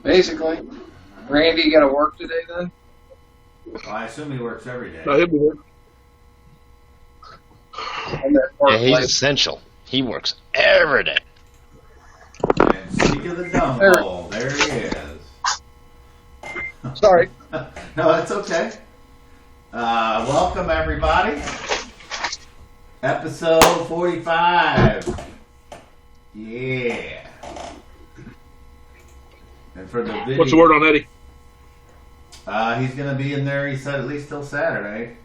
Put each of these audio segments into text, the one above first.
Basically. Randy, you got to work today then? Well, I assume he works every day. No, he'll be here. Yeah, he's essential. He works every day. And speak of the dumb hole, there he is. Sorry. No, that's okay. Welcome, everybody. Episode 45. Yeah. And for the video, What's the word on Eddie? he's going to be in there, he said, at least till Saturday.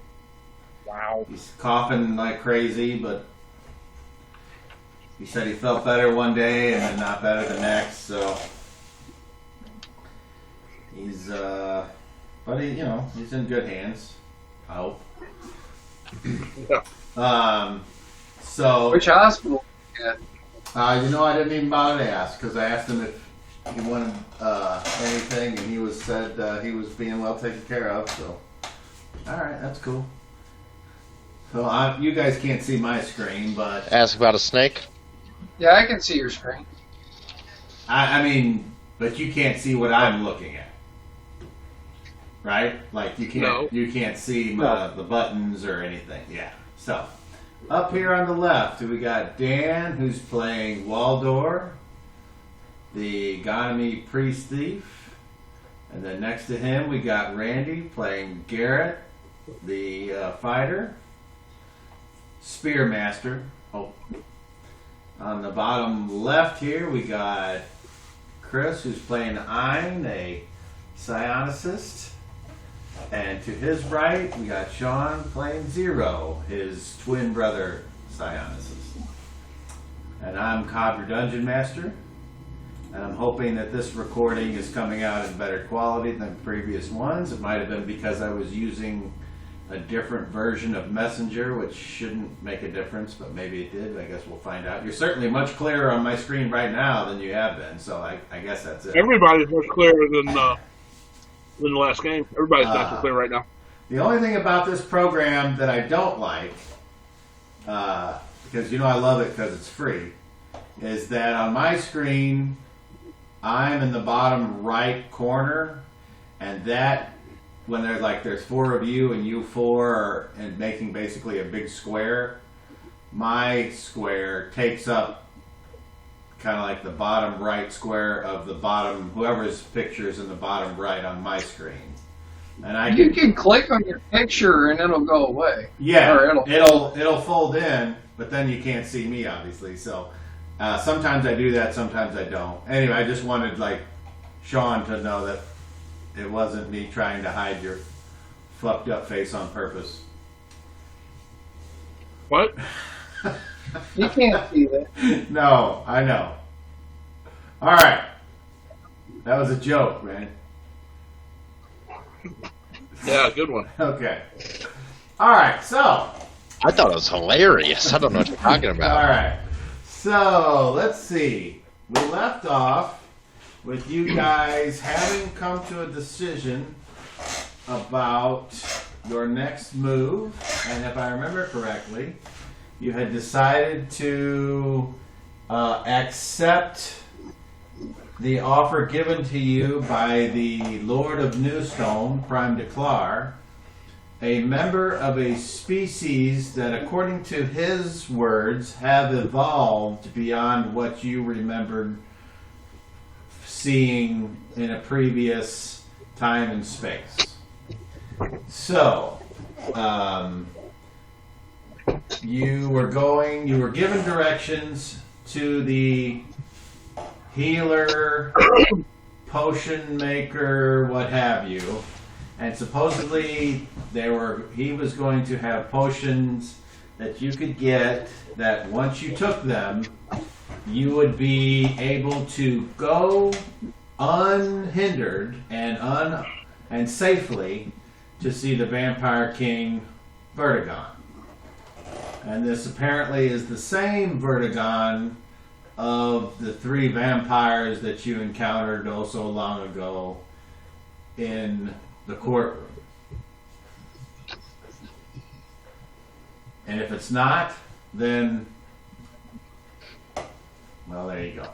Wow. He's coughing like crazy, but he said he felt better one day and then not better the next, so he's, but he, he's in good hands, I hope. Yeah. So. Which hospital? Yeah. I didn't even bother to ask because I asked him if he wanted anything, and he said he was being well taken care of. So, all right, that's cool. So you guys can't see my screen, but Ask about a snake. Yeah, I can see your screen. I mean, but you can't see what I'm looking at, right? Like you can't see the buttons or anything. Yeah. So up here on the left, we got Dan, who's playing Waldor, the Ganami priest thief, and then next to him we got Randy playing Garrett, the fighter, spearmaster. Oh. On the bottom left here, we got Chris, who's playing Ein, a psionicist. And to his right, we got Sean playing Zero, his twin brother psionicist. And I'm Cobb, your Dungeon Master. And I'm hoping that this recording is coming out in better quality than previous ones. It might have been because I was using a different version of Messenger, which shouldn't make a difference, but maybe it did. I guess we'll find out. You're certainly much clearer on my screen right now than you have been, so I guess that's it. Everybody's much clearer than the last game. Everybody's nice and clear right now. The only thing about this program that I don't like, because I love it because it's free, is that on my screen, I'm in the bottom right corner, and that when there's four of you and you four and making basically a big square, my square takes up kind of like the bottom right square of the bottom, whoever's picture is in the bottom right on my screen. And you can click on your picture and it'll go away. Yeah, or it'll fold in, but then you can't see me obviously. So sometimes I do that, sometimes I don't. Anyway, I just wanted Sean to know that it wasn't me trying to hide your fucked up face on purpose. What? You can't see that. No, I know. All right. That was a joke, man. Yeah, good one. Okay. All right, so. I thought it was hilarious. I don't know what you're talking about. All right. So, let's see. We left off with you guys having come to a decision about your next move. And if I remember correctly, you had decided to accept the offer given to you by the Lord of Newstone, Prime Declar, a member of a species that, according to his words, have evolved beyond what you remembered seeing in a previous time and space. So, you were given directions to the healer, potion maker, what have you, and supposedly he was going to have potions that you could get that once you took them, you would be able to go unhindered and safely to see the Vampire King Vertigon. And this apparently is the same Vertigon of the three vampires that you encountered oh so long ago in the courtroom. And if it's not, then, well, there you go.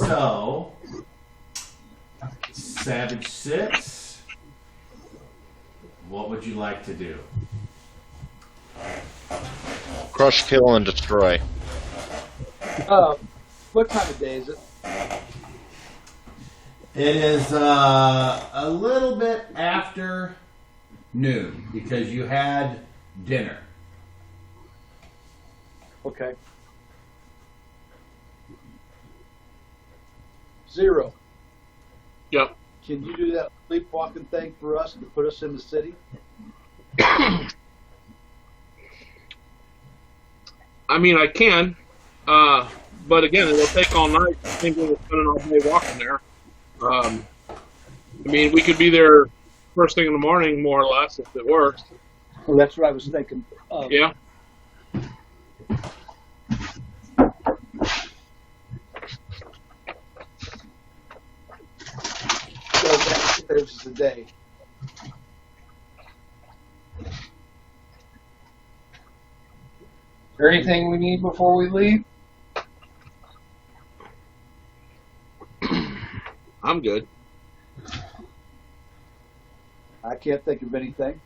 So, Savage 6, what would you like to do? Crush, kill, and destroy. What time of day is it? It is a little bit after noon because you had dinner. Okay. 0. Yep. Can you do that sleepwalking thing for us to put us in the city? I mean, I can, but again, it'll take all night. I think we'll spend all day walking there. I mean, we could be there first thing in the morning, more or less, if it works. Well, that's what I was thinking. Yeah. So that's Thursday day. Is there anything we need before we leave? I'm good. I can't think of anything.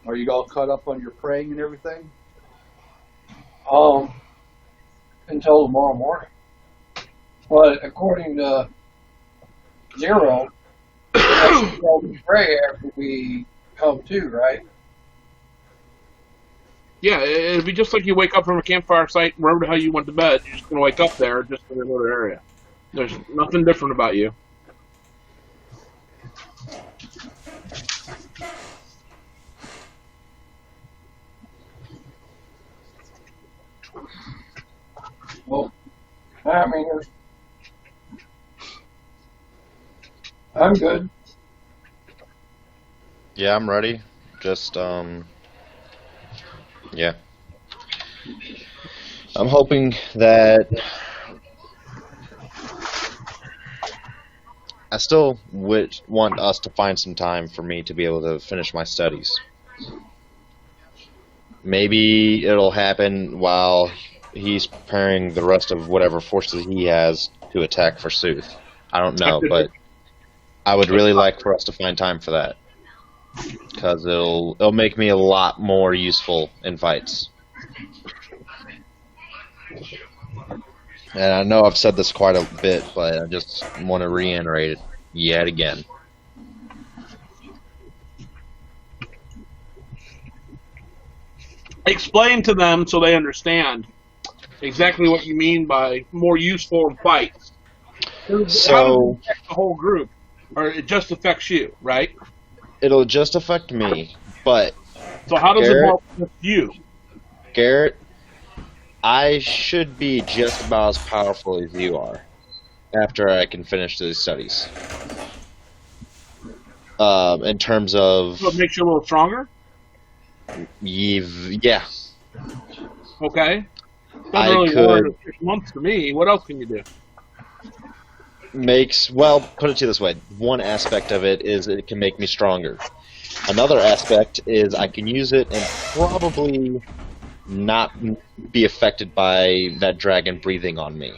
Are you all caught up on your praying and everything? Until tomorrow morning. But according to Zero, we pray after we come to, right? Yeah, it'd be just like you wake up from a campfire site, remember how you went to bed. You're just going to wake up there, just in another area. There's nothing different about you. Well, I mean, I'm good. Yeah, I'm ready. Just, yeah. I'm hoping that I still would want us to find some time for me to be able to finish my studies. Maybe it'll happen while he's preparing the rest of whatever forces he has to attack for Sooth. I don't know, but I would really like for us to find time for that. Because it'll make me a lot more useful in fights. And I know I've said this quite a bit, but I just want to reiterate it yet again. Explain to them so they understand exactly what you mean by more useful in fights. How does it affect the whole group? Or it just affects you, right? It'll just affect me, but... So how does it affect you? Garrett, I should be just about as powerful as you are after I can finish these studies. In terms of... So it makes you a little stronger? Yeah. Okay. Doesn't really work in 6 months to me. What else can you do? Well, put it to you this way. One aspect of it is it can make me stronger. Another aspect is I can use it and probably not be affected by that dragon breathing on me.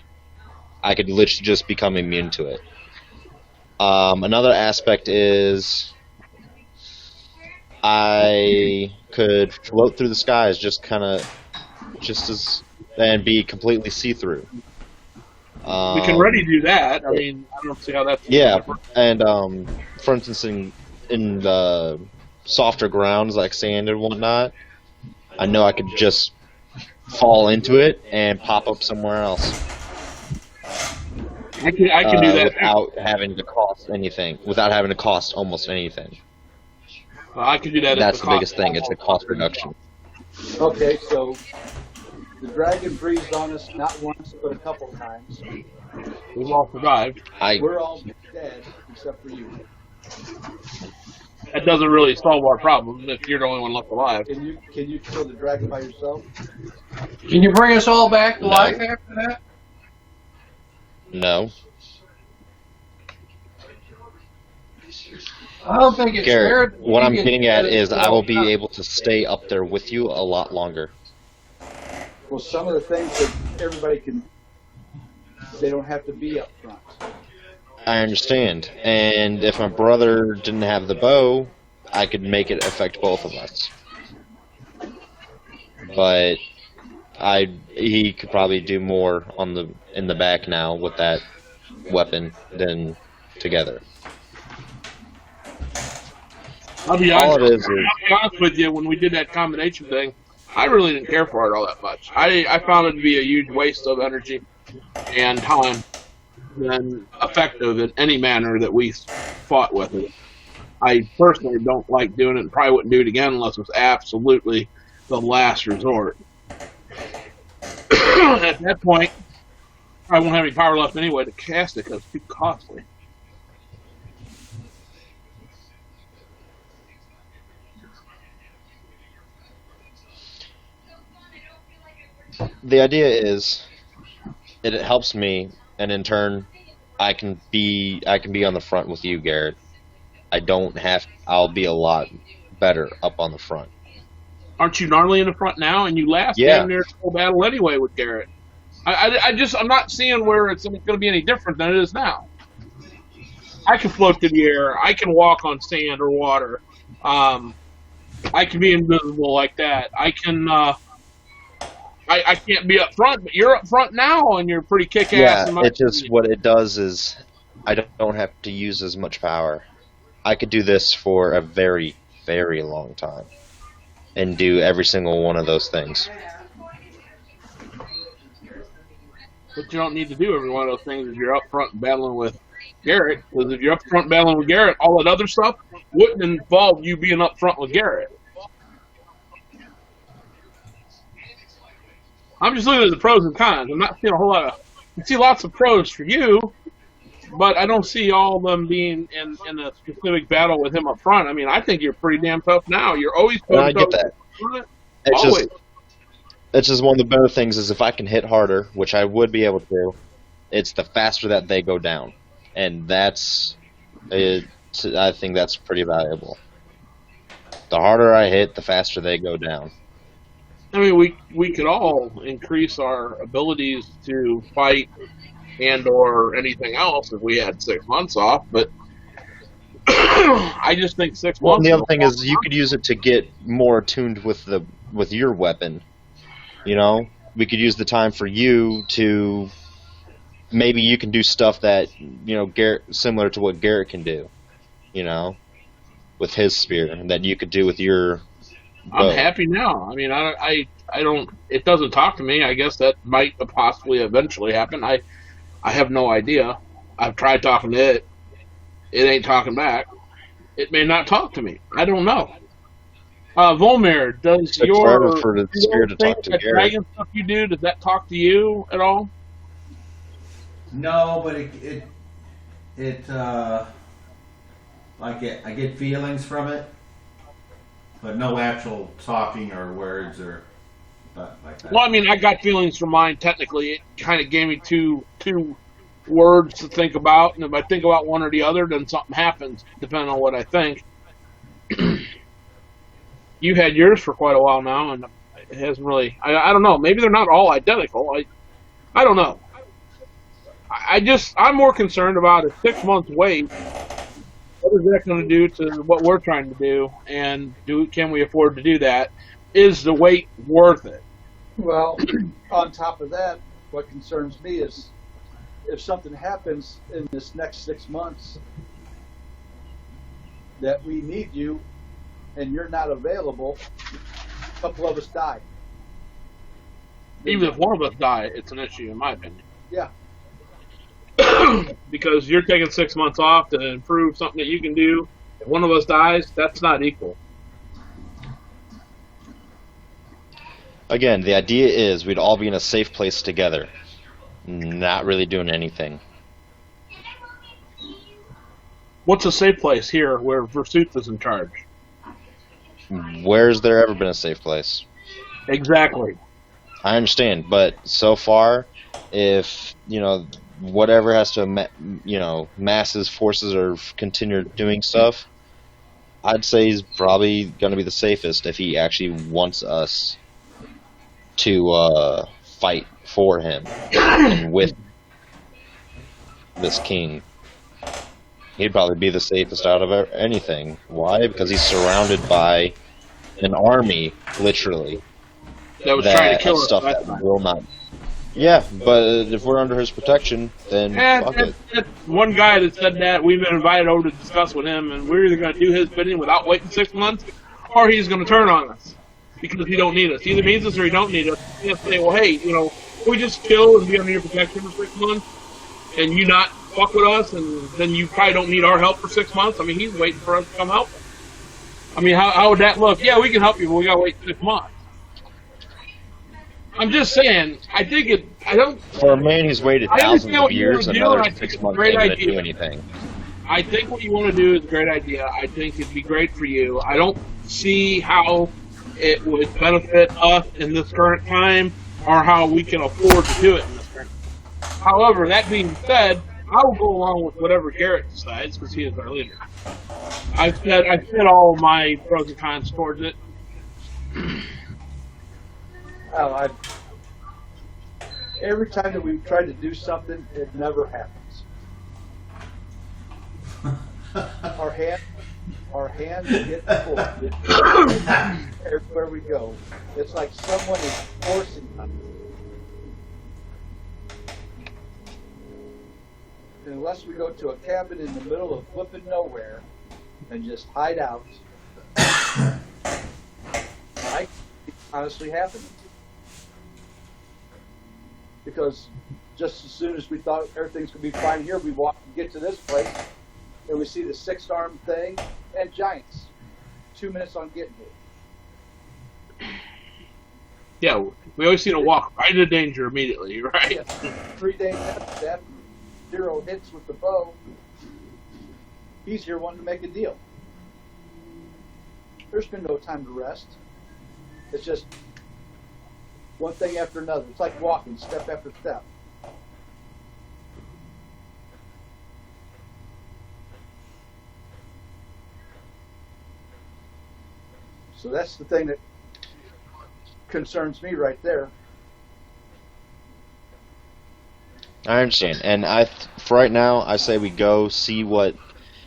I could literally just become immune to it. Another aspect is I could float through the skies and be completely see-through. We can already do that. I mean, I don't see how that's different. And for instance, in the softer grounds like sand and whatnot, I know I could just fall into it and pop up somewhere else. I can do that without having to cost anything. Without having to cost almost anything. I can do that. That's the biggest thing. It's a cost reduction. Okay, so the dragon breathed on us not once but a couple times. We've all survived. We're all dead except for you. That doesn't really solve our problem if you're the only one left alive. Can you kill the dragon by yourself? Can you bring us all back to life after that? No. I don't think it's fair. Garrett, what I'm getting at is I will be able to stay up there with you a lot longer. Well, some of the things that everybody can, they don't have to be up front. I understand. And if my brother didn't have the bow, I could make it affect both of us. But he could probably do more in the back now with that weapon than together. I'll be All honest, it is I'll be honest with you, when we did that combination thing, I really didn't care for it all that much. I found it to be a huge waste of energy and time and effective in any manner that we fought with it. I personally don't like doing it and probably wouldn't do it again unless it was absolutely the last resort. At that point, I won't have any power left anyway to cast it because it's too costly. The idea is it helps me, and in turn, I can be on the front with you, Garrett. I'll be a lot better up on the front. Aren't you gnarly in the front now? And you last damn near the whole battle anyway with Garrett. I'm not seeing where it's going to be any different than it is now. I can float through the air. I can walk on sand or water. I can be invisible like that. I can. I can't be up front, but you're up front now, and you're pretty kick-ass. Yeah, it just what it does is I don't have to use as much power. I could do this for a very, very long time and do every single one of those things. But you don't need to do every one of those things if you're up front battling with Garrett. Because if you're up front battling with Garrett, all that other stuff wouldn't involve you being up front with Garrett. I'm just looking at the pros and cons. I'm not seeing a whole lot of... I see lots of pros for you, but I don't see all of them being in a specific battle with him up front. I mean, I think you're pretty damn tough now. You're always tough. I get that. It's just one of the better things is if I can hit harder, which I would be able to, it's the faster that they go down. And I think that's pretty valuable. The harder I hit, the faster they go down. I mean, we could all increase our abilities to fight and or anything else if we had 6 months off, but I just think 6 months... Well, and the other thing is you could use it to get more attuned with your weapon. You know? We could use the time for you to... Maybe you can do stuff that, you know, Garrett, similar to what Garrett can do, you know, with his spear, that you could do with your... I'm happy now. I mean, I don't. It doesn't talk to me. I guess that might possibly eventually happen. I have no idea. I've tried talking to it. It ain't talking back. It may not talk to me. I don't know. Volmir, does your for the spear to talk to that Garrett. dragon stuff you do? Does that talk to you at all? No, but I get feelings from it. But no actual talking or words or like that. Well, I mean, I got feelings from mine. Technically, it kind of gave me two words to think about, and if I think about one or the other, then something happens, depending on what I think. You had yours for quite a while now, and it hasn't really... I don't know. Maybe they're not all identical. I don't know. I'm more concerned about a 6 month wait. What is that going to do to what we're trying to do, and can we afford to do that? Is the wait worth it? Well, on top of that, what concerns me is if something happens in this next 6 months that we need you and you're not available, a couple of us die. Even if one of us die, it's an issue, in my opinion. Yeah. Because you're taking 6 months off to improve something that you can do. If one of us dies, that's not equal. Again, the idea is we'd all be in a safe place together, not really doing anything. What's a safe place here where Versuth is in charge? Where's there ever been a safe place? Exactly. I understand, but so far, if, you know, whatever has to, you know, masses, forces, or continue doing stuff, I'd say he's probably going to be the safest if he actually wants us to fight for him and with this king. He'd probably be the safest out of anything. Why? Because he's surrounded by an army, literally, That was trying to kill us. stuff that will not. Yeah, but if we're under his protection, then fuck it. That's one guy that said that. We've been invited over to discuss with him, and we're either going to do his bidding without waiting 6 months, or he's going to turn on us because he don't need us. He either needs us or he don't need us. He'll say, well, hey, can we just chill and be under your protection for 6 months, and you not fuck with us, and then you probably don't need our help for 6 months? I mean, he's waiting for us to come help him. I mean, how would that look? Yeah, we can help you, but we got to wait 6 months. I'm just saying, I don't... For a man who's waited thousands of years, another 6 months ain't going to do anything. I think what you want to do is a great idea. I think it'd be great for you. I don't see how it would benefit us in this current time, or how we can afford to do it in this current time. However, that being said, I will go along with whatever Garrett decides, because he is our leader. I've said all my pros and cons towards it. Well, every time that we've tried to do something, it never happens. Our hands get full everywhere we go. It's like someone is forcing us. And unless we go to a cabin in the middle of flipping nowhere and just hide out, I honestly happening. Because just as soon as we thought everything's going to be fine here, we get to this place, and we see the 6-armed thing and giants. 2 minutes on getting here. Yeah, we always seem to walk right into danger immediately, right? Yeah. 3 days after that, 0 hits with the bow. He's here wanting to make a deal. There's been no time to rest. It's just one thing after another. It's like walking, step after step. So that's the thing that concerns me right there. I understand, and for right now, I say we go see what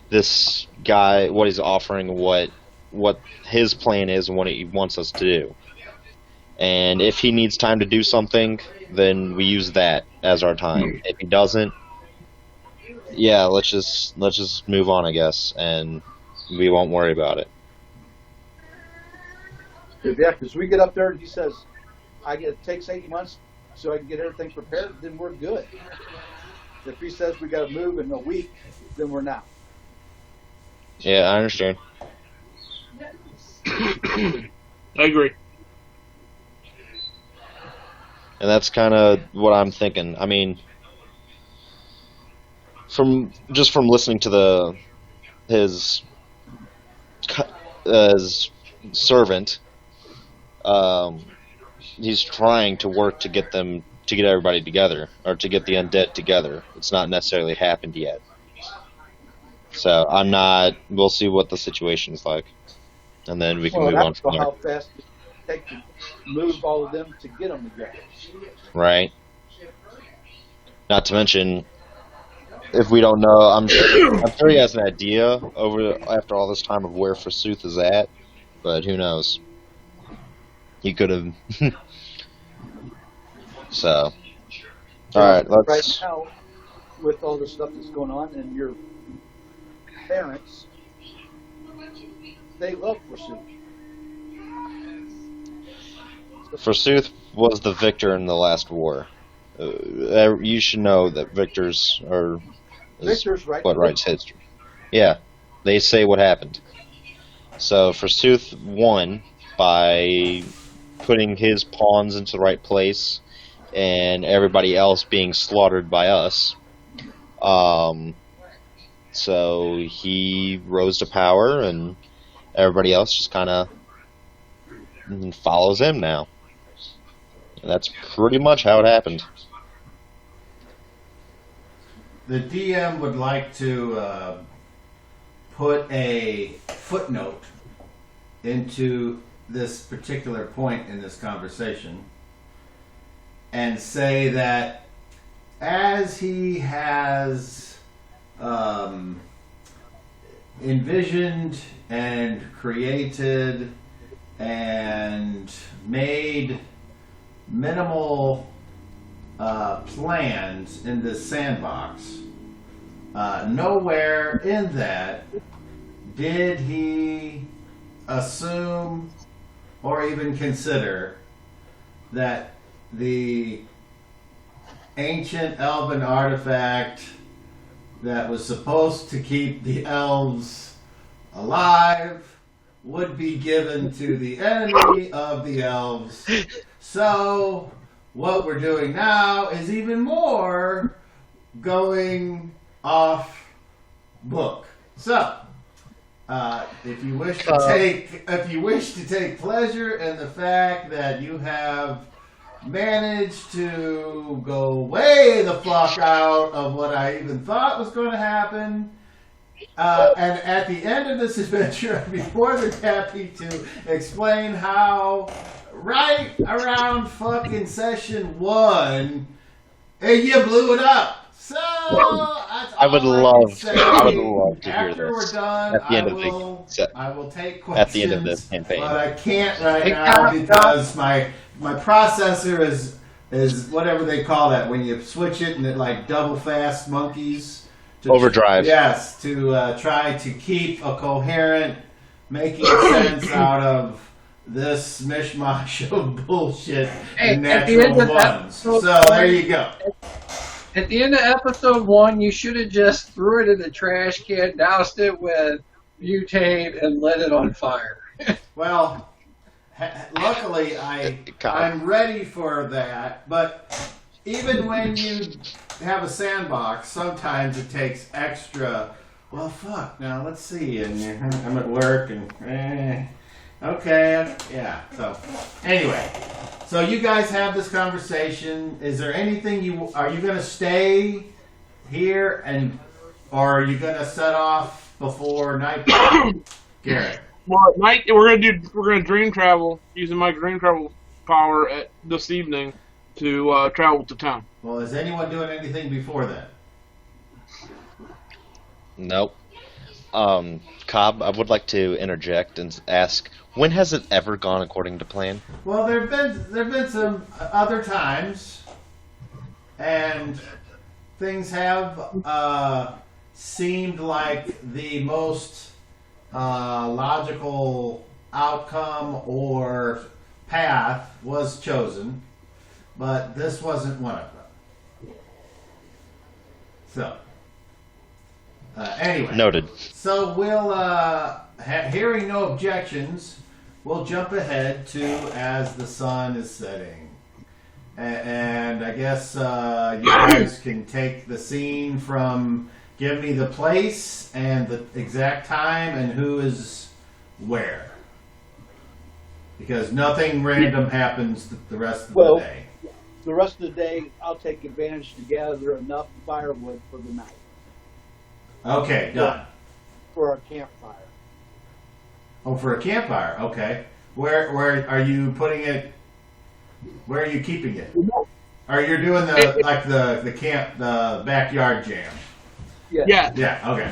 this guy, what he's offering, what his plan is, and what he wants us to do. And if he needs time to do something, then we use that as our time. If he doesn't, yeah, let's just move on, I guess, and we won't worry about it. Yeah, because we get up there and he says, it takes 8 months so I can get everything prepared, then we're good. If he says we got to move in a week, then we're not. Yeah, I understand. I agree. And that's kind of what I'm thinking. I mean, from listening to his servant, he's trying to work to get everybody together, or to get the undead together. It's not necessarily happened yet. So we'll see what the situation's like, and then we can move on from there. How fast it takes to move all of them to get them together. Right. Not to mention, if we don't know, I'm sure he has an idea after all this time of where Forsyth is at, but who knows? He could have. So, all right, let's. Right now, with all the stuff that's going on, and your parents, they love Forsyth. Forsyth was the victor in the last war. You should know that victors what writes history. Yeah, they say what happened. So Forsyth won by putting his pawns into the right place, and everybody else being slaughtered by us. So he rose to power, and everybody else just kind of follows him now. And that's pretty much how it happened. The DM would like to put a footnote into this particular point in this conversation and say that as he has envisioned and created and made minimal plans in this sandbox, nowhere in that did he assume or even consider that the ancient elven artifact that was supposed to keep the elves alive would be given to the enemy of the elves. So what we're doing now is even more going off book. So if you wish to take pleasure in the fact that you have managed to go way the fuck out of what I even thought was going to happen, and at the end of this adventure, I'd be more than happy to explain how right around fucking session 1, you blew it up. So I would love to hear this. After we're done, at the end I will take questions. At the end of this campaign, but I can't right now because my processor is whatever they call that when you switch it and it like double fast monkeys. Overdrive. Yes, to try to keep a coherent, making sense out of this mishmash of bullshit and natural ones. So there you go. At the end of episode 1, you should have just threw it in the trash can, doused it with butane, and lit it on fire. Well, luckily I'm ready for that. But even when you have a sandbox, sometimes it takes extra. Well, fuck. Now let's see. And I'm at work, and okay, yeah. So anyway. So you guys have this conversation. Is there anything are you going to stay here or are you going to set off before night? Garrett. Well, at night we're gonna dream travel using my dream travel power this evening to travel to town. Well, is anyone doing anything before that? Nope. Cobb, I would like to interject and ask, when has it ever gone according to plan? Well, there've been some other times, and things have seemed like the most logical outcome or path was chosen, but this wasn't one of them. So, anyway. Noted. So we'll, hearing no objections, we'll jump ahead to as the sun is setting. And I guess you guys can take the scene from give me the place and the exact time and who is where. Because nothing random happens the rest of the day. The rest of the day, I'll take advantage to gather enough firewood for the night. Okay, done. For our campfire. Oh, for a campfire. Okay. Where are you putting it? Where are you keeping it? Or you're doing the backyard jam? Yeah. Yeah. Okay.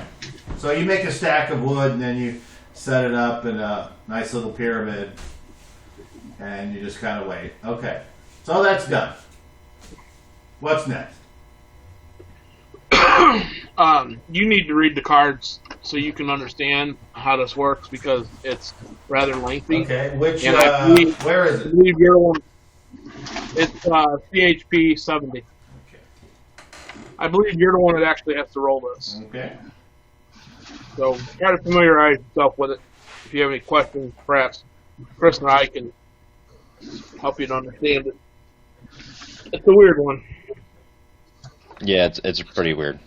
So you make a stack of wood and then you set it up in a nice little pyramid, and you just kind of wait. Okay. So that's done. What's next? You need to read the cards so you can understand how this works because it's rather lengthy. Okay, which and where is it? I believe your one. It's CHP 70. Okay. I believe you're the one that actually has to roll this. Okay. So try to familiarize yourself with it. If you have any questions, perhaps Chris and I can help you to understand it. It's a weird one. Yeah, it's pretty weird.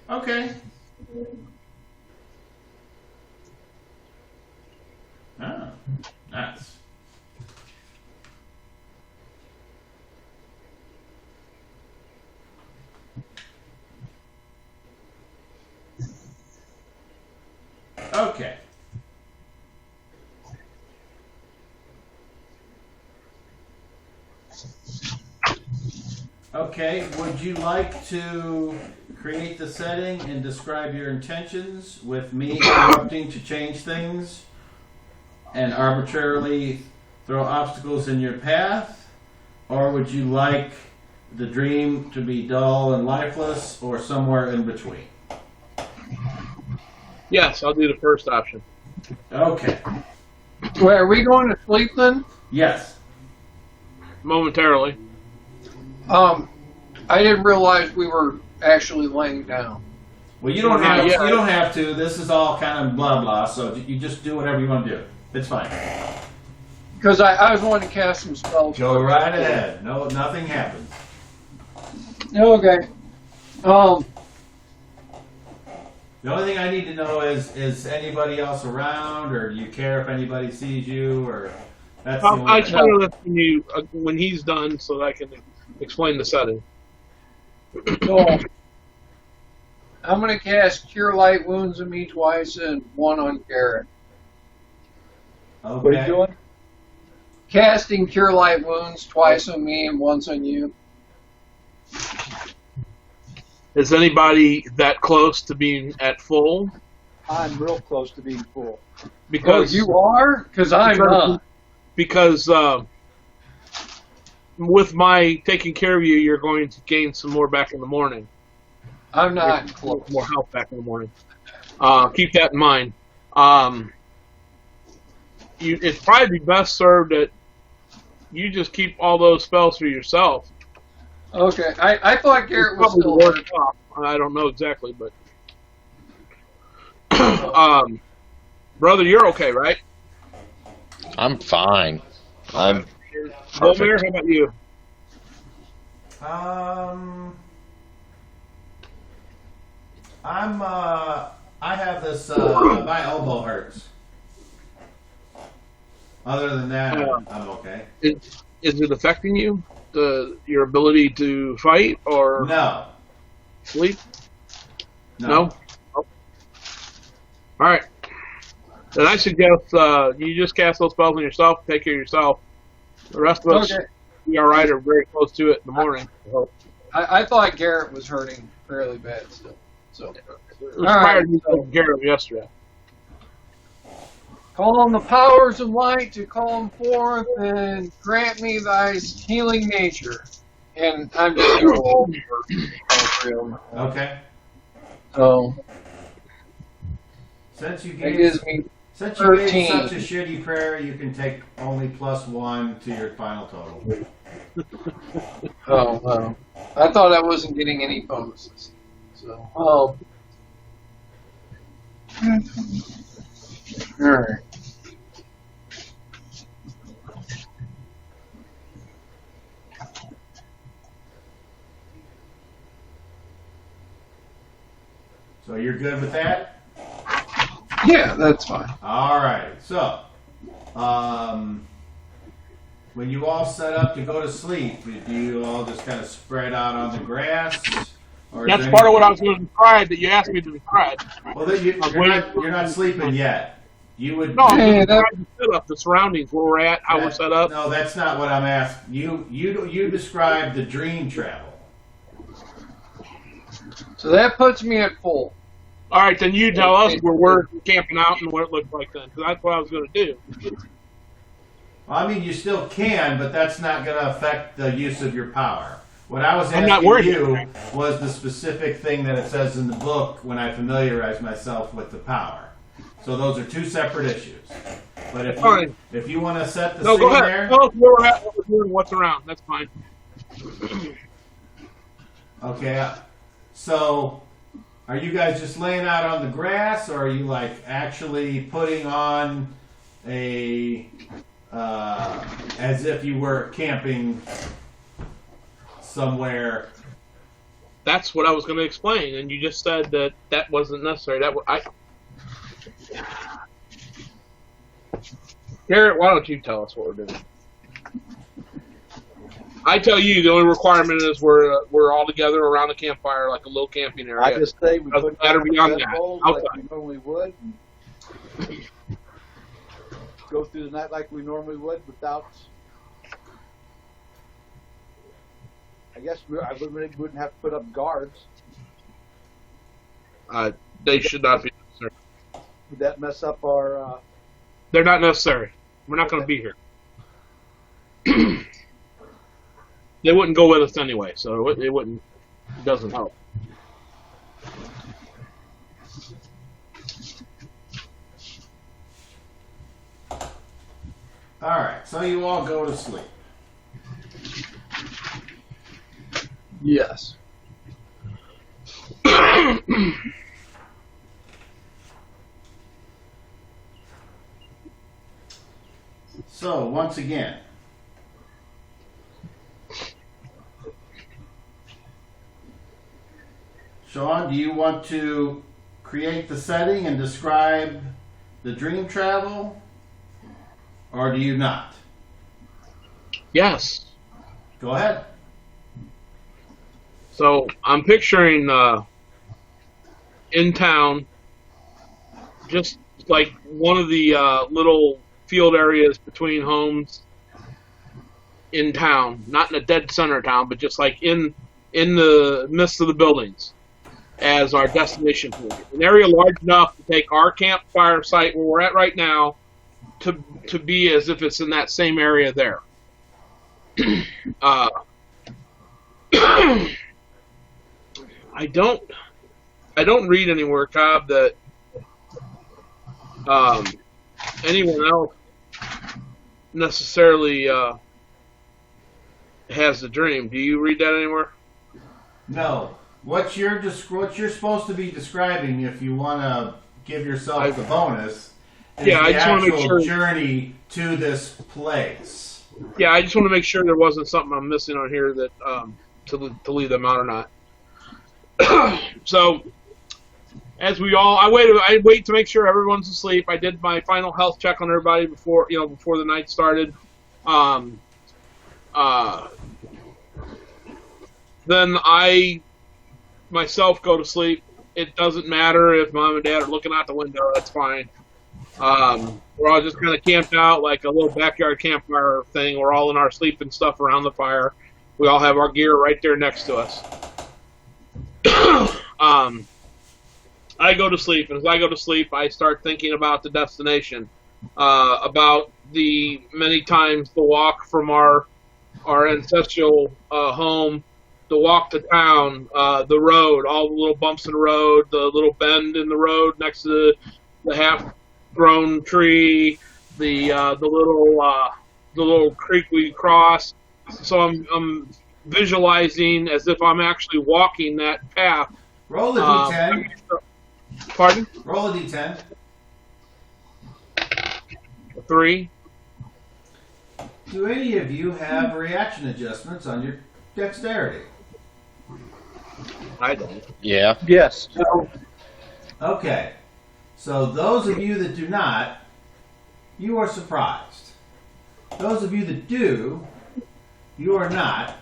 Okay. Ah, nice. Okay. Okay, would you like to create the setting and describe your intentions with me interrupting to change things and arbitrarily throw obstacles in your path? Or would you like the dream to be dull and lifeless or somewhere in between? Yes, I'll do the first option. Okay. Wait, are we going to sleep then? Yes. Momentarily. I didn't realize we were actually laying down. Well, you don't have Yeah. you don't have to. This is all kind of blah blah. So you just do whatever you want to do. It's fine. Because I was wanting to cast some spells. Go right ahead. No, nothing happens. Okay. The only thing I need to know is anybody else around, or do you care if anybody sees you, or that's the I only just thing. want to let you when he's done, so that I can explain the setting. So, I'm going to cast Cure Light Wounds on me twice and one on Garrett. Okay. What are you doing? Casting Cure Light Wounds twice on me and once on you. Is anybody that close to being at full? I'm real close to being full. Because you are? Because I'm not. Because with my taking care of you, you're going to gain some more back in the morning. I'm not close. More health back in the morning. Keep that in mind. It's probably best served that you just keep all those spells for yourself. Okay. I thought Garrett was still Probably hurt. work off. I don't know exactly, but brother, you're okay, right? I'm fine. I'm Volmir, perfect. how about you? I have this. My elbow hurts. Other than that, I'm okay. Is it affecting you? Your ability to fight or No. sleep? No? Oh. All right. Then I suggest you just cast those spells on yourself, take care of yourself. The rest of us, Okay. be all right or very close to it in the morning. So, I thought Garrett was hurting fairly bad still. So, it was prior to me taking care of yesterday. call on the powers of light to call them forth and grant me thy healing nature. And I'm just going to roll for all Okay. So, Since you that gave gives me such a 13. shitty prayer, you can take only +1 to your final total. Oh, well. I thought I wasn't getting any bonuses. So, Alright. So you're good with that? Yeah, that's fine. All right. So, when you all set up to go to sleep, do you all just kind of spread out on the grass? Or is That's there part of what I was going to describe that you asked me to describe. Well, then you're not sleeping yet. You would. No, I'm Hey, going to that- describe the setup, the surroundings, where we're at, how we're set up. No, that's not what I'm asking. You describe the dream travel. So that puts me at full. All right, then you tell us where we're camping out and what it looks like then, because that's what I was going to do. Well, I mean, you still can, but that's not going to affect the use of your power. What I was I'm not asking worried. you was the specific thing that it says in the book when I familiarize myself with the power. So those are two separate issues. But Fine. if you want to set the No, scene go ahead. there, Tell us where we're at, what we're doing, what's around. That's fine. okay. So, are you guys just laying out on the grass, or are you like actually putting on a as if you were camping somewhere That's what I was going to explain, and you just said that wasn't necessary. Garrett, why don't you tell us what we're doing? I tell you, the only requirement is we're all together around the campfire like a little camping area. I just say we Doesn't put matter down beyond the that. bowls Outside. like we normally would. And go through the night like we normally would without. I guess I wouldn't have to put up guards. They should not be necessary. Would that mess up our? They're not necessary. We're not going to be here. They wouldn't go with us anyway, so it wouldn't. It doesn't help. All right, so you all go to sleep. Yes. So, once again, Sean, do you want to create the setting and describe the dream travel, or do you not? Yes. Go ahead. So I'm picturing in town, just like one of the little field areas between homes in town, not in a dead center town, but just like in the midst of the buildings as our destination point. An area large enough to take our campfire site where we're at right now to be as if it's in that same area there. I don't read anywhere, Cobb, that anyone else necessarily has the dream. Do you read that anywhere? No. What you're supposed to be describing, if you want to give yourself the bonus, is I the just want to make actual sure. journey to this place. Yeah, I just want to make sure there wasn't something I'm missing on here that to leave them out or not. So, as I wait to make sure everyone's asleep. I did my final health check on everybody before the night started. Then I myself go to sleep. It doesn't matter if mom and dad are looking out the window. That's fine. We're all just kind of camped out like a little backyard campfire thing. We're all in our sleeping stuff around the fire. We all have our gear right there next to us. I go to sleep, and as I go to sleep, I start thinking about the destination, about the many times the walk from our ancestral home, the walk to town, the road, all the little bumps in the road, the little bend in the road next to the half-grown tree, the little creek we cross. So I'm visualizing as if I'm actually walking that path. Roll a d10. Pardon? Roll a d10. 3. Do any of you have reaction adjustments on your dexterity? I don't. Yeah. Yes. Okay. So those of you that do not, you are surprised. Those of you that do, you are not,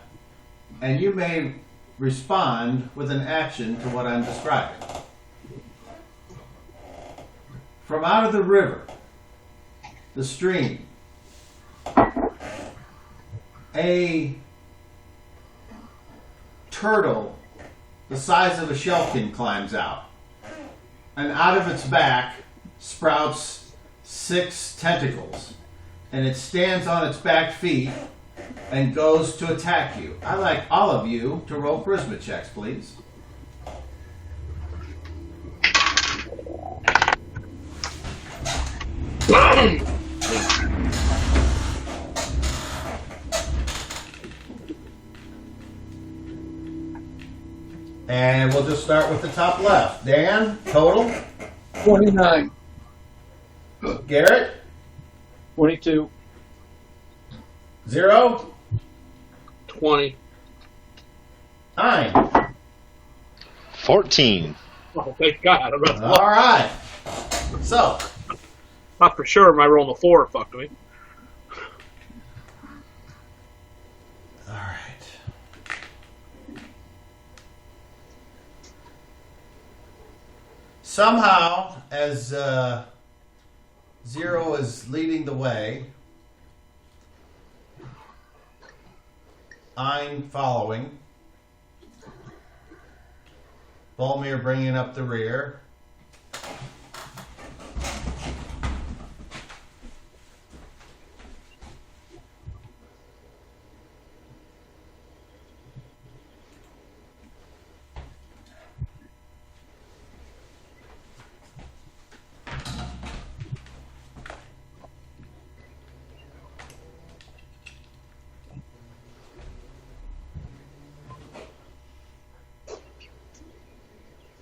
and you may respond with an action to what I'm describing. From out of the river, the stream, a turtle the size of a shellkin climbs out, and out of its back sprouts 6 tentacles, and it stands on its back feet and goes to attack you. I'd like all of you to roll charisma checks, please. And we'll just start with the top left. Dan, total? 29. Garrett? 22. 0? 20. 9. 14. Oh, thank God. I'm about to All right. So, thought for sure my rolling a 4 it fucked me. all right. Somehow, as Zero is leading the way, I'm following. Volmir bringing up the rear.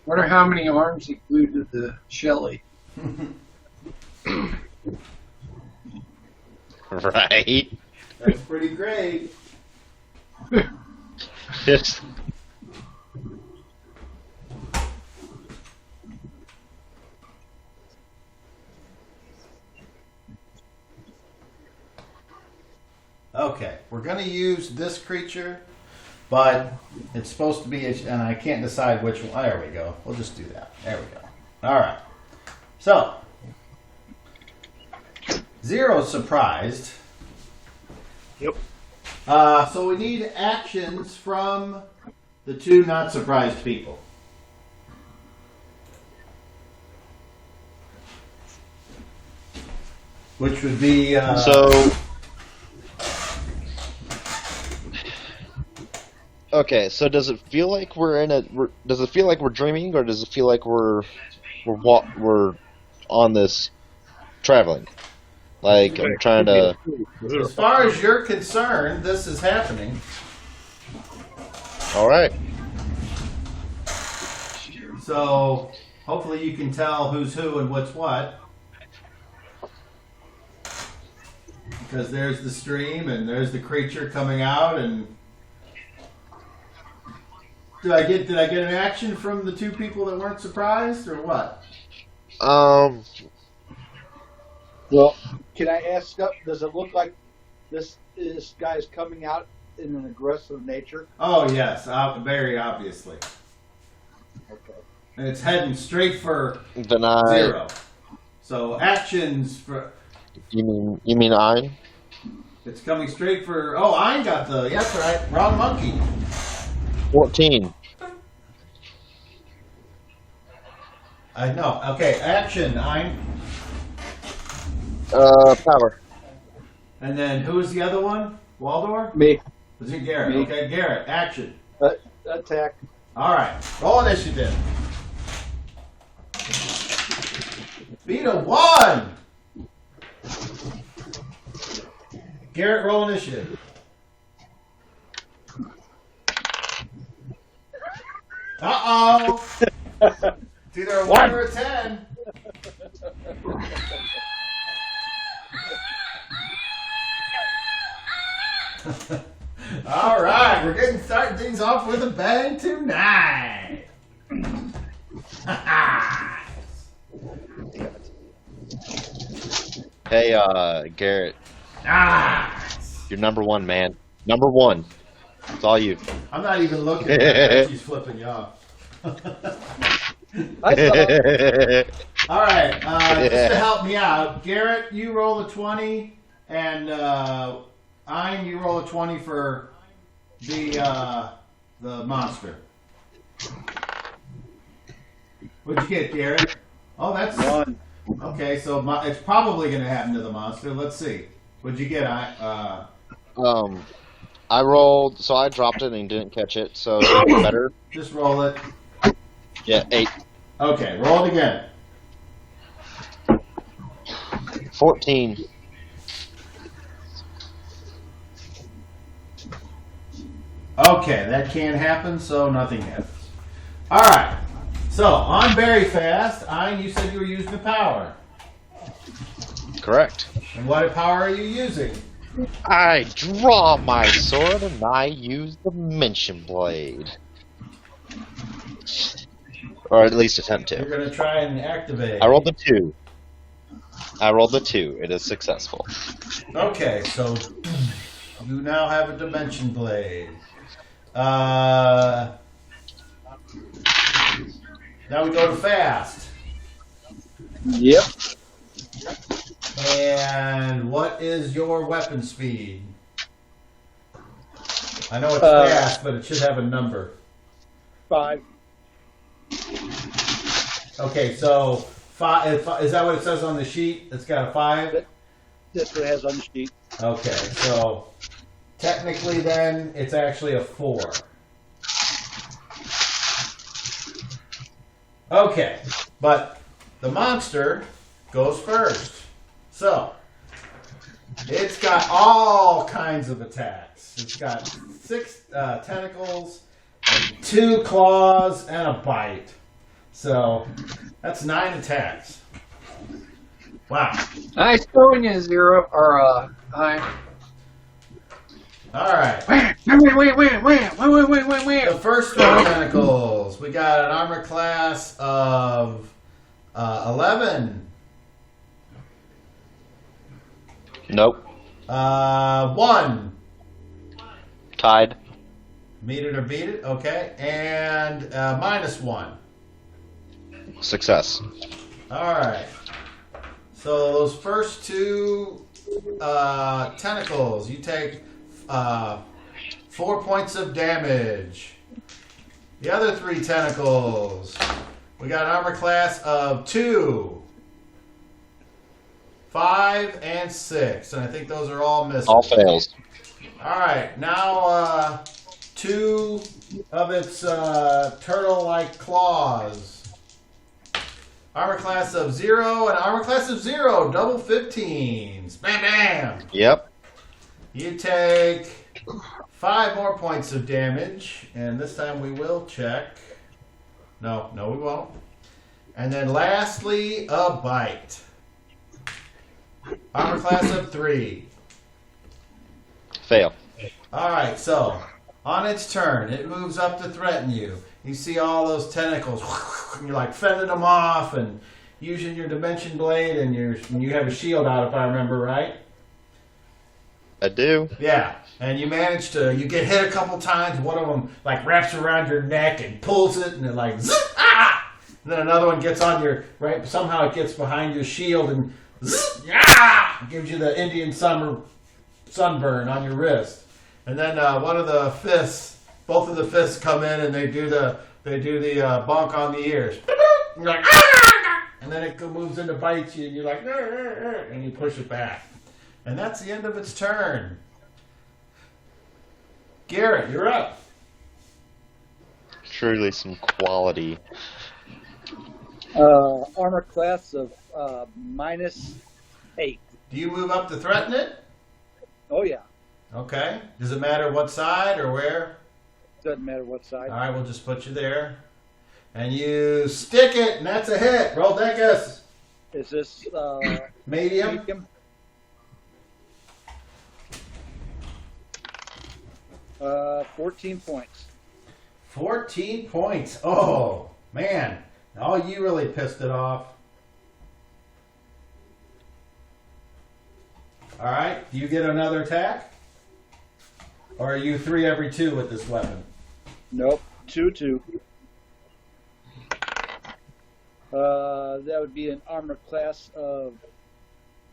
Wonder how many arms he glued to the Shelly. Right. That's pretty great. Just Okay, we're going to use this creature, but it's supposed to be, and I can't decide which one. There we go. We'll just do that. There we go. All right. So, Zero's surprised. Yep. So we need actions from the two not surprised people. Which would be... Okay, so does it feel like does it feel like we're dreaming, or does it feel like we're on this traveling? Like, I'm trying to... As far as you're concerned, this is happening. Alright. So, hopefully you can tell who's who and what's what. Because there's the stream, and there's the creature coming out, and... Did I get an action from the two people that weren't surprised, or what? Well, can I ask, does it look like this guy is coming out in an aggressive nature? Oh, yes, very obviously. Okay. And it's heading straight for Then Zero. So, actions for... You mean Ein? It's coming straight for... Oh, I got the... That's right, wrong monkey. 14. I know. Okay, action, Ein. Power. And then who's the other one? Waldor? Me. Was it Garrett? Me. Okay, Garrett, action. Attack. All right, roll initiative. Beat a 1. Garrett, roll initiative. Uh-oh. It's either a 1 or a 10. All right, we're starting things off with a bang tonight. Hey, Garrett. You're number 1, man. Number 1. It's all you. I'm not even looking at her. She's flipping you off. All right, just to help me out, Garrett, you roll a 20, and Ein, you roll a 20 for the monster. What'd you get, Garrett? Oh, that's 1. okay. So it's probably going to happen to the monster. Let's see. What'd you get? I rolled, so I dropped it and didn't catch it, so it's better. Just roll it. Yeah, 8. Okay, roll it again. 14. Okay, that can't happen, so nothing happens. All right. So on very fast, Ein, you said you were using the power. Correct. And what power are you using? I draw my sword and I use the Dimension Blade. or at least attempt You're to. going to try and activate. I rolled the 2. It is successful. Okay, so you now have a dimension blade. Now we go to fast. Yep. And what is your weapon speed? I know it's fast, but it should have a number. 5. Okay, so 5 is that what it says on the sheet? It's got a 5? That's what it has on the sheet. Okay, so technically then it's actually a 4. Okay, but the monster goes first. So it's got all kinds of attacks. It's got 6 tentacles, 2 claws, and a bite. So that's 9 attacks. Wow. Nice throwing you, Zero. Or, I. All right. Wait. The first 3 tentacles. We got an armor class of 11. Nope. 1. Tied. Meet it or beat it. Okay. And -1. Success. All right. So those first 2 tentacles, you take 4 points of damage. The other 3 tentacles, we got an armor class of 2, 5, and 6, and I think those are all misses. All fails. All right, now 2 of its turtle-like claws. Armor class of 0 and armor class of 0, double 15s. Bam, bam. Yep. You take 5 more points of damage, and this time we will check. No, we won't. And then lastly, a bite. Armor class of 3. Fail. All right, so on its turn, it moves up to threaten you. You see all those tentacles, and you're like fending them off and using your dimension blade, and you have a shield out, if I remember right. I do. Yeah, and you get hit a couple times. One of them like wraps around your neck and pulls it, and it like zip, ah! And then another one gets on your right. Somehow it gets behind your shield and zip, ah! Gives you the Indian summer sunburn on your wrist. And then one of the fists, both of the fists come in and they do the bonk on the ears. You're like, ah! And then it moves in to bite you, and you're like, and you push it back. And that's the end of its turn. Garrett, you're up. Truly some quality. Armor class of -8. Do you move up to threaten it? Oh yeah. Okay. Does it matter what side or where? Doesn't matter what side. All right, we'll just put you there. And you stick it, and that's a hit. Roll Dekus. Is this Medium. medium? 14 points. 14 points. Oh, man. Oh, you really pissed it off. All right. Do you get another attack? Or are you 3 every 2 with this weapon? Nope. 2/2. That would be an armor class of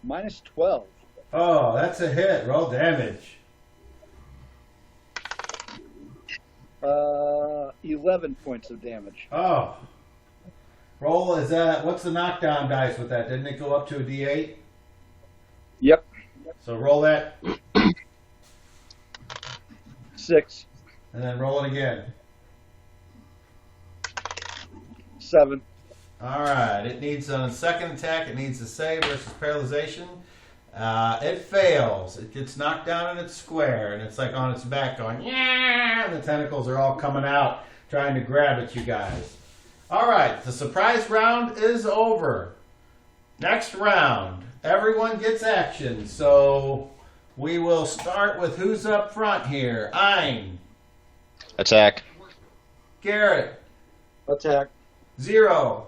-12. Oh, that's a hit. Roll damage. 11 points of damage. Oh. Roll is that, what's the knockdown dice with that? Didn't it go up to a D8? Yep. So roll that 6. and then roll it again. 7. All right. It needs on a second attack. It needs a save versus paralyzation. It fails. It gets knocked down in its square, and it's like on its back going, yeah, and the tentacles are all coming out trying to grab at you guys. All right. The surprise round is over. Next round. Everyone gets action. So we will start with who's up front here. Ein. Attack. Garrett. Attack. Zero.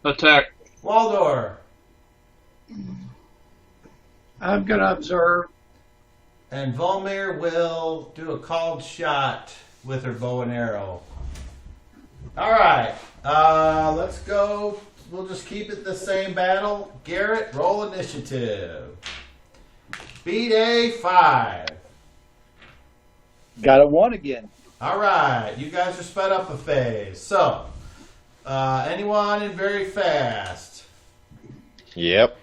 Attack. Waldor. I'm going to observe. And Volmir will do a called shot with her bow and arrow. All right. Let's go. We'll just keep it the same battle. Garrett, roll initiative. Speed A5. Got a 1 again. All right. You guys are sped up a phase. So, anyone in very fast? Yep.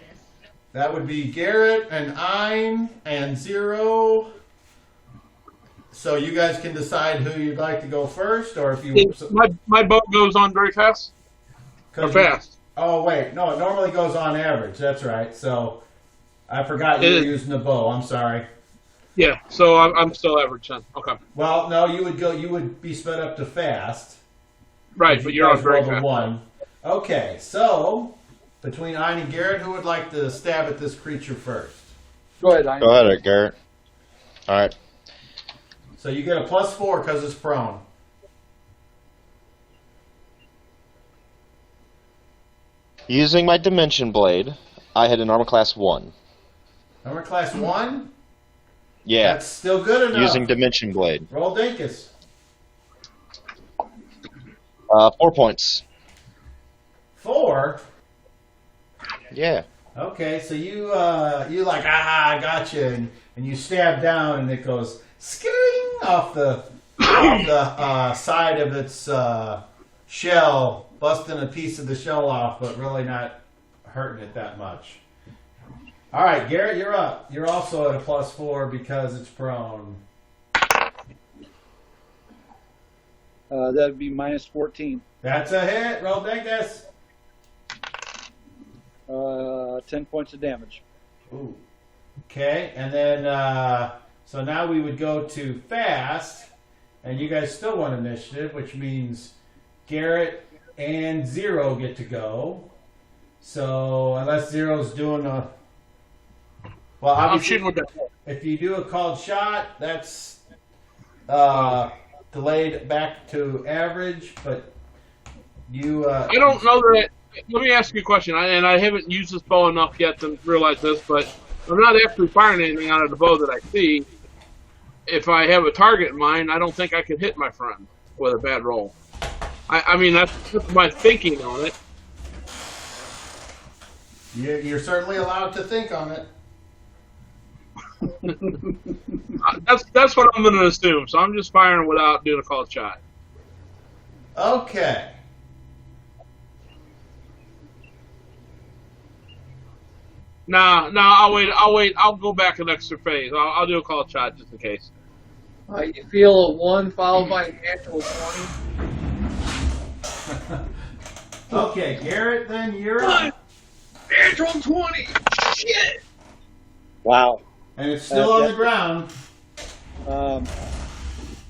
That would be Garrett and Ein and Zero. So you guys can decide who you'd like to go first, or if you. My boat goes on very fast. Or fast. Oh wait, no, it normally goes on average. That's right. So I forgot you were using the bow. I'm sorry. Yeah, so I'm still average then. Okay. Well, no, you would go. You would be sped up to fast. Right, but you're on very fast. 1. Okay, so between Ein and Garrett, who would like to stab at this creature first? Go ahead, Ein. Go ahead, Garrett. All right. So you get a +4 because it's prone. Using my Dimension Blade, I had an armor class 1. Armor class 1? Yeah. That's still good enough. Using Dimension Blade. Roll Dinkus. 4 points. 4? Yeah. Okay, so you like, I gotcha, and you stab down, and it goes skidding off the side of its shell, busting a piece of the shell off, but really not hurting it that much. All right, Garrett, you're up. You're also at a +4 because it's prone. That'd be -14. That's a hit. Roll Dinkus. 10 points of damage. Ooh. Okay, and then so now we would go to fast, and you guys still want initiative, which means Garrett and Zero get to go. So unless Zero's doing a I'm shooting with that. if you do a called shot, that's delayed back to average, but you I don't know that. Let me ask you a question, and I haven't used this bow enough yet to realize this, but I'm not actually firing anything out of the bow that I see. If I have a target in mind, I don't think I can hit my friend with a bad roll. I mean, that's my thinking on it. you're certainly allowed to think on it. That's what I'm going to assume. So I'm just firing without doing a called shot. Okay. Nah, I'll wait. I'll go back an extra phase. I'll do a called shot just in case. You feel a 1 followed by a natural 20. Okay, Garrett, then you're up. Natural 20! Shit! Wow. And it's still on the ground.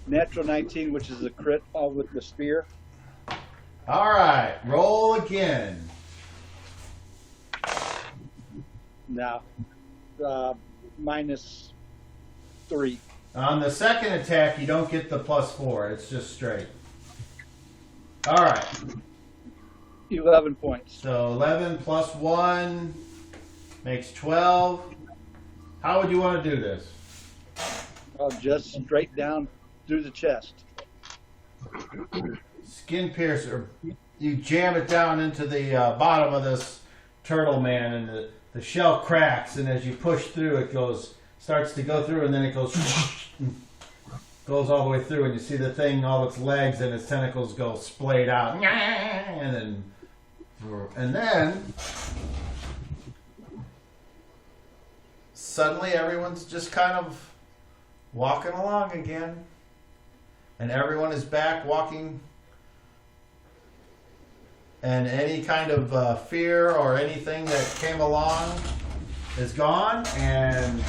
Natural 19, which is a crit with the spear. All right, roll again. Now, -3. On the second attack, you don't get the +4. It's just straight. All right. 11 points. So 11 plus 1 makes 12. How would you want to do this? Just straight down through the chest. Skin piercer. You jam it down into the bottom of this turtle man, and the shell cracks, and as you push through, it starts to go through, and then it goes all the way through, and you see the thing, all its legs and its tentacles go splayed out, and then suddenly everyone's just kind of walking along again, and everyone is back walking, and any kind of fear or anything that came along is gone, and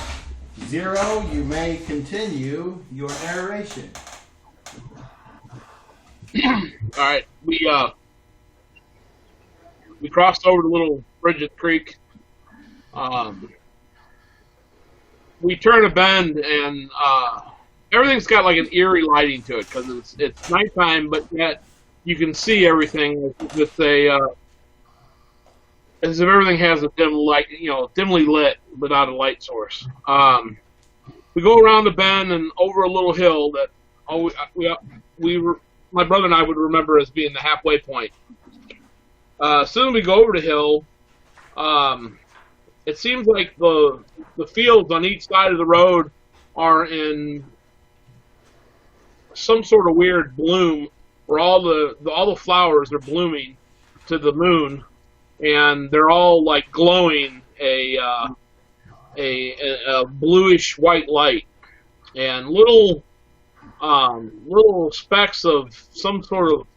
Zero, you may continue your narration. All right, we crossed over the little bridge of the creek. We turn a bend, and everything's got like an eerie lighting to it because it's nighttime, but yet you can see everything with as if everything has a dim light, dimly lit, without a light source. We go around the bend and over a little hill that my brother and I would remember as being the halfway point. As soon as we go over the hill, it seems like the fields on each side of the road are in some sort of weird bloom, where all the flowers are blooming to the moon, and they're all like glowing a bluish white light, and little specks of some sort of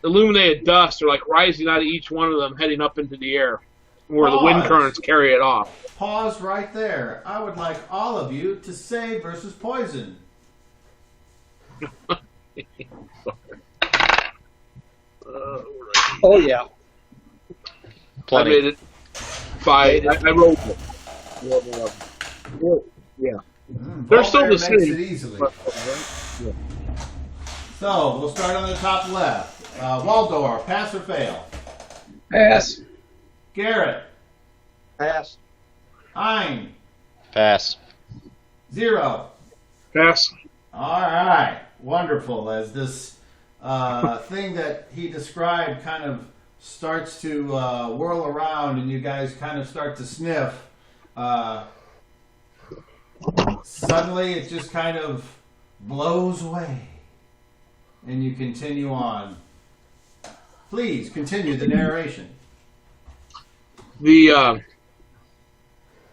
illuminated dust are like rising out of each one of them, heading up into the air, where the wind currents carry it off. Pause right there. I would like all of you to say versus poison. Oh yeah. Plenty. I made it. I rolled it. Yeah. They're still the same. Makes it easily. So, we'll start on the top left. Waldor, pass or fail? Pass. Garrett. Pass. Hein. Pass. 0. Pass. All right. Wonderful. As this thing that he described kind of starts to whirl around and you guys kind of start to sniff, suddenly it just kind of blows away and you continue on. Please continue the narration.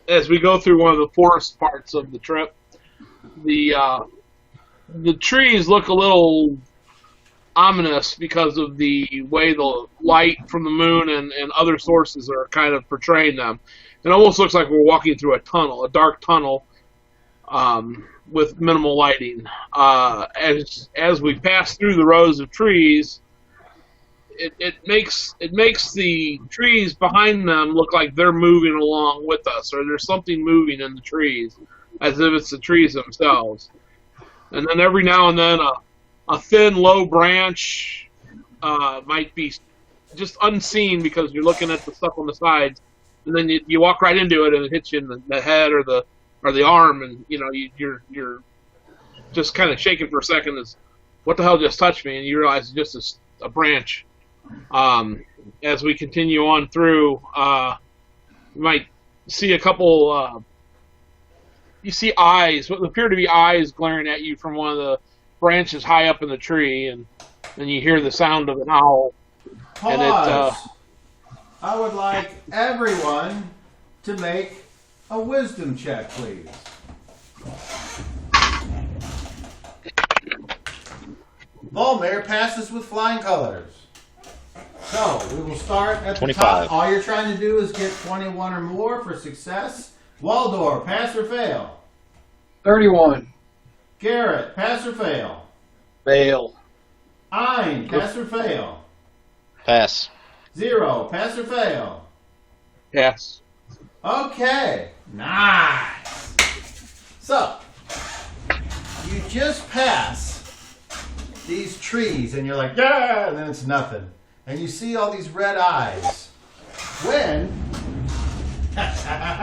As we go through one of the forest parts of the trip, the trees look a little ominous because of the way the light from the moon and other sources are kind of portraying them. It almost looks like we're walking through a dark tunnel, with minimal lighting. As we pass through the rows of trees, it makes the trees behind them look like they're moving along with us, or there's something moving in the trees, as if it's the trees themselves. And then every now and then a thin, low branch might be just unseen because you're looking at the stuff on the sides, and then you walk right into it and it hits you in the head or the arm, and you're just kind of shaking for a second as what the hell just touched me, and you realize it's just a branch. As we continue on through, you might see a couple. You see eyes, what appear to be eyes, glaring at you from one of the branches high up in the tree, and then you hear the sound of an owl. Pause. And I would like everyone to make a wisdom check, please. Volmir passes with flying colors. So, we will start at 25. the top. All you're trying to do is get 21 or more for success. Waldor, pass or fail? 31. Garrett, pass or fail? Fail. Ein, pass or fail? Pass. 0, pass or fail? Yes. Okay, nice. So, you just pass these trees and you're like, yeah, and then it's nothing. And you see all these red eyes. When nice.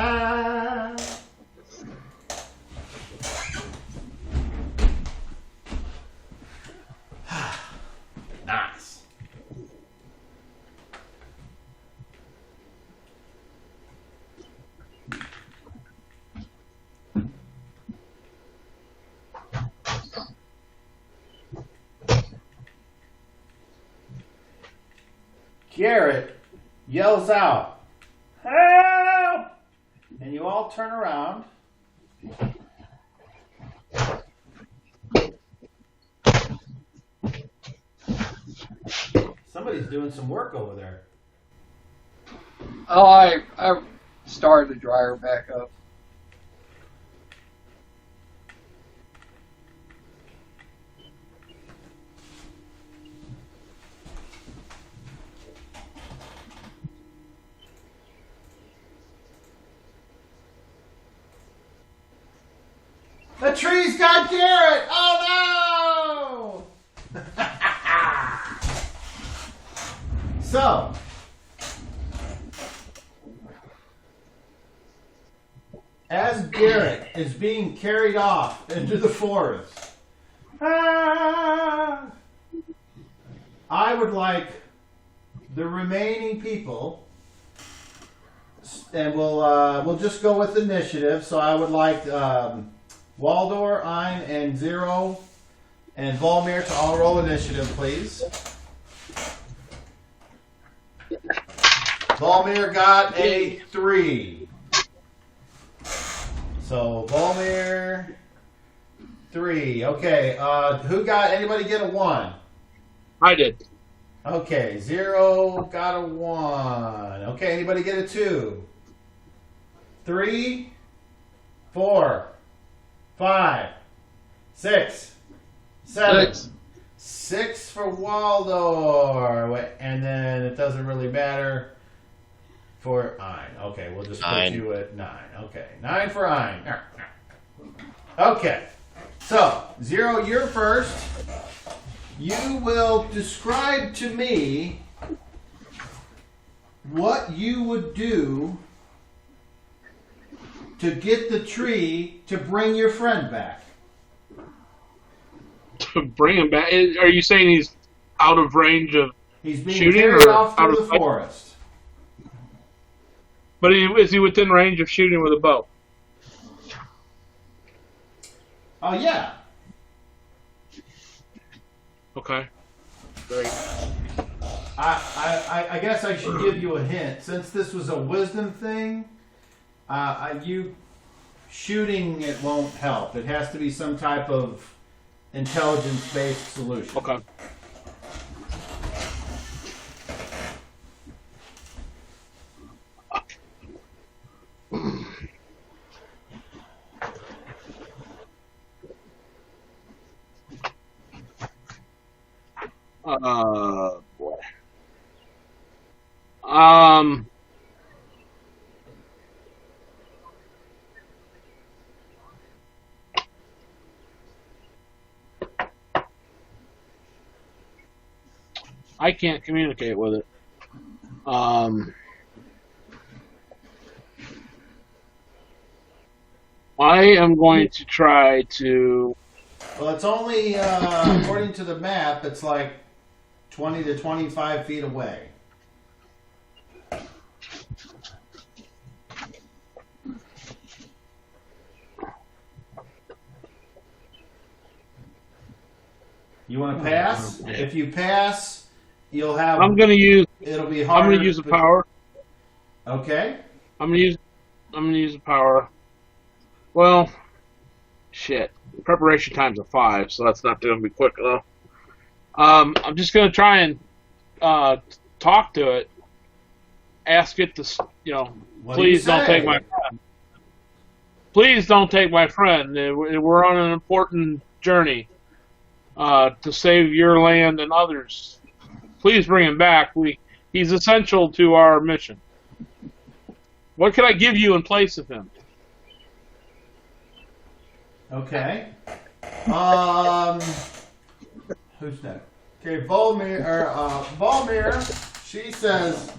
Garrett yells out, "Help!" And you all turn around. Somebody's doing some work over there. Oh, I started the dryer back up. The tree's got Garrett! Oh no! So, as Garrett is being carried off into the forest, I would like the remaining people, and we'll just go with initiative. So I would like Waldor, Ein, and Zero, and Volmir to all roll initiative, please. Volmir got a 3. So Volmir 3. Okay. Anybody get a 1? I did. Okay. 0 got a 1. Okay. Anybody get a 2? 3, 4, 5, 6, 7. 6 for Waldor. And then it doesn't really matter for Ein. Okay, we'll just put you at 9. Okay, 9 for Ein. Okay, so 0, you're first. You will describe to me what you would do to get the tree to bring your friend back. To bring him back? Are you saying he's out of range of He's being shooting carried or off out through of the forest. But is he within range of shooting with a bow? Oh, yeah. Okay. Great. I guess I should give you a hint. Since this was a wisdom thing, you shooting it won't help. It has to be some type of intelligence-based solution. Okay. Boy. I can't communicate with it. I am going to try to. Well, it's only, according to the map, it's like 20 to 25 feet away. You want to pass? If you pass, you'll have. I'm going to use. It'll be hard. I'm going to use the power. Okay. I'm going to use the power. Well, shit. Preparation time's a 5, so that's not going to be quick enough. I'm just going to try and talk to it. Ask it to, please don't take my friend. Please don't take my friend. We're on an important journey to save your land and others. Please bring him back. He's essential to our mission. What can I give you in place of him? Okay. Who's next? Okay, Volmir, she says,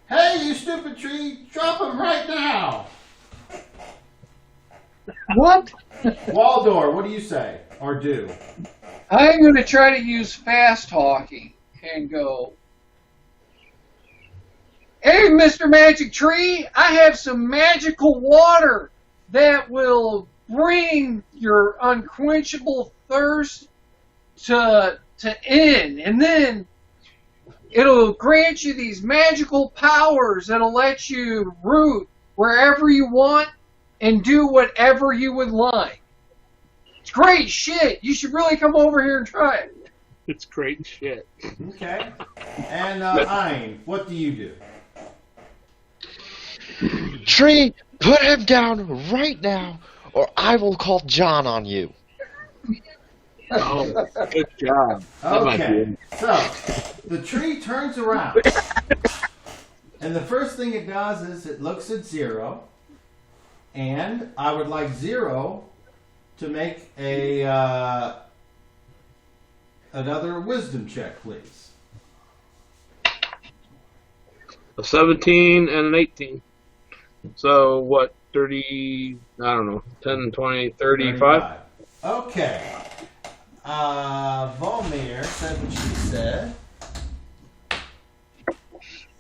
"Hey, you stupid tree, drop him right now." What? Waldor, what do you say or do? I'm going to try to use fast talking and go, "Hey, Mr. Magic Tree, I have some magical water that will bring your unquenchable thirst to end, and then it'll grant you these magical powers that'll let you root wherever you want and do whatever you would like. It's great shit. You should really come over here and try it." It's great shit. Okay. And Ein, what do you do? Tree, put him down right now, or I will call John on you. Oh, good job. That might be Okay. it. So the tree turns around, and the first thing it does is it looks at Zero, and I would like Zero to make a another wisdom check, please. a 17, and an 18. So what? 30? I don't know. 10, 20, 35. Okay. Volmir said what she said.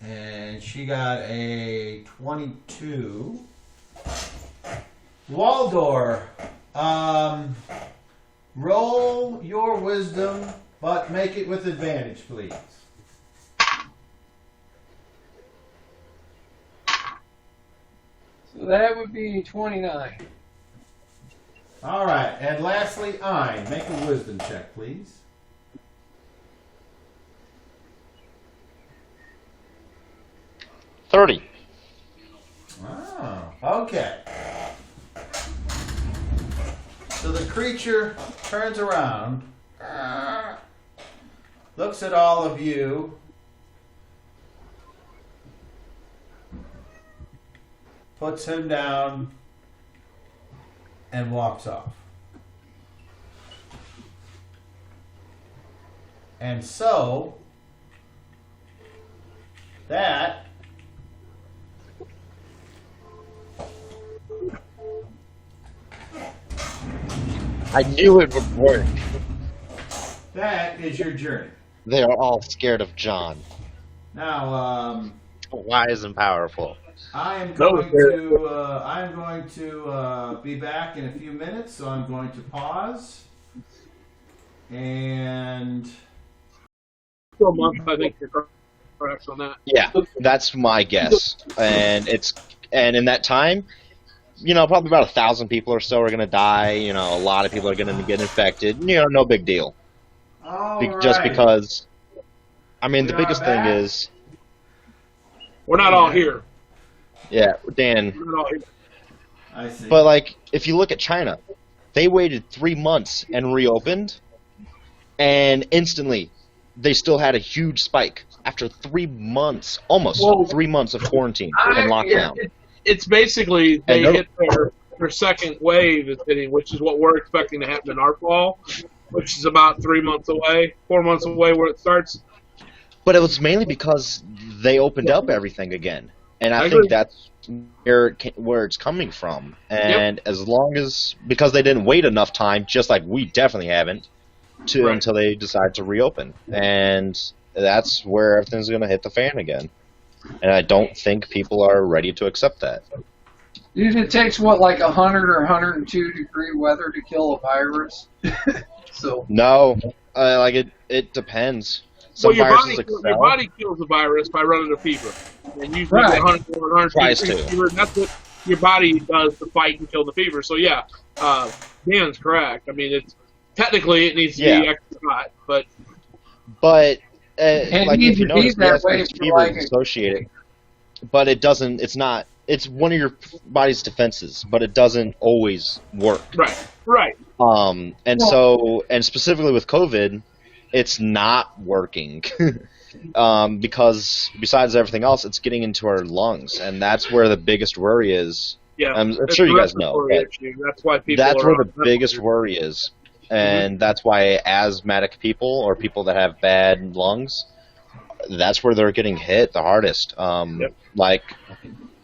And she got a 22. Waldor, roll your wisdom, but make it with advantage, please. So that would be 29. All right, and lastly, Ein, make a wisdom check, please. $30. Oh, okay. So the creature turns around, looks at all of you, puts him down, and walks off. And so, that I knew it would work. that is your journey. They are all scared of John. Now, Wise and powerful. I'm going to be back in a few minutes, so I'm going to pause. And For a month, I think you're correct on that. Yeah, that's my guess. And in that time, probably about 1,000 people or so are going to die. A lot of people are going to get infected. No big deal. Just because, the biggest thing is... We're not all here. Yeah, Dan. We're not all here. I see. But, if you look at China, they waited 3 months and reopened, and instantly they still had a huge spike after 3 months, almost 3 months of quarantine and lockdown. It's basically they hit their second wave is hitting, which is what we're expecting to happen in our fall, which is about 4 months away where it starts. But it was mainly because they opened up everything again. And I think that's where it's coming from. And because they didn't wait enough time, just like we definitely haven't, until they decide to reopen. And that's where everything's going to hit the fan again. And I don't think people are ready to accept that. Dude, it takes, 100 or 102 degree weather to kill a virus? So No, it depends. Well, your body kills the virus by running a fever. And usually 100 fever, that's what your body does to fight and kill the fever. So, yeah, Dan's correct. Technically it needs to be extra hot, but if you notice, fever is associated, but it doesn't. It's one of your body's defenses, but it doesn't always work. Right. And specifically with COVID, it's not working because besides everything else, it's getting into our lungs, and that's where the biggest worry is. Yeah, I'm sure you guys know. That's why That's where the biggest worry is. And that's why asthmatic people or people that have bad lungs, that's where they're getting hit the hardest. Like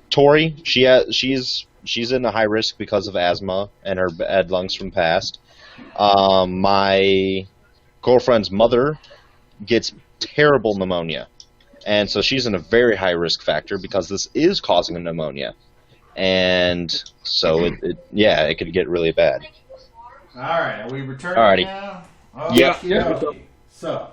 Tori, she's in a high risk because of asthma and her bad lungs from past. My girlfriend's mother gets terrible pneumonia, and so she's in a very high risk factor because this is causing a pneumonia, and so it could get really bad. All right, are we returning now? Yeah. So,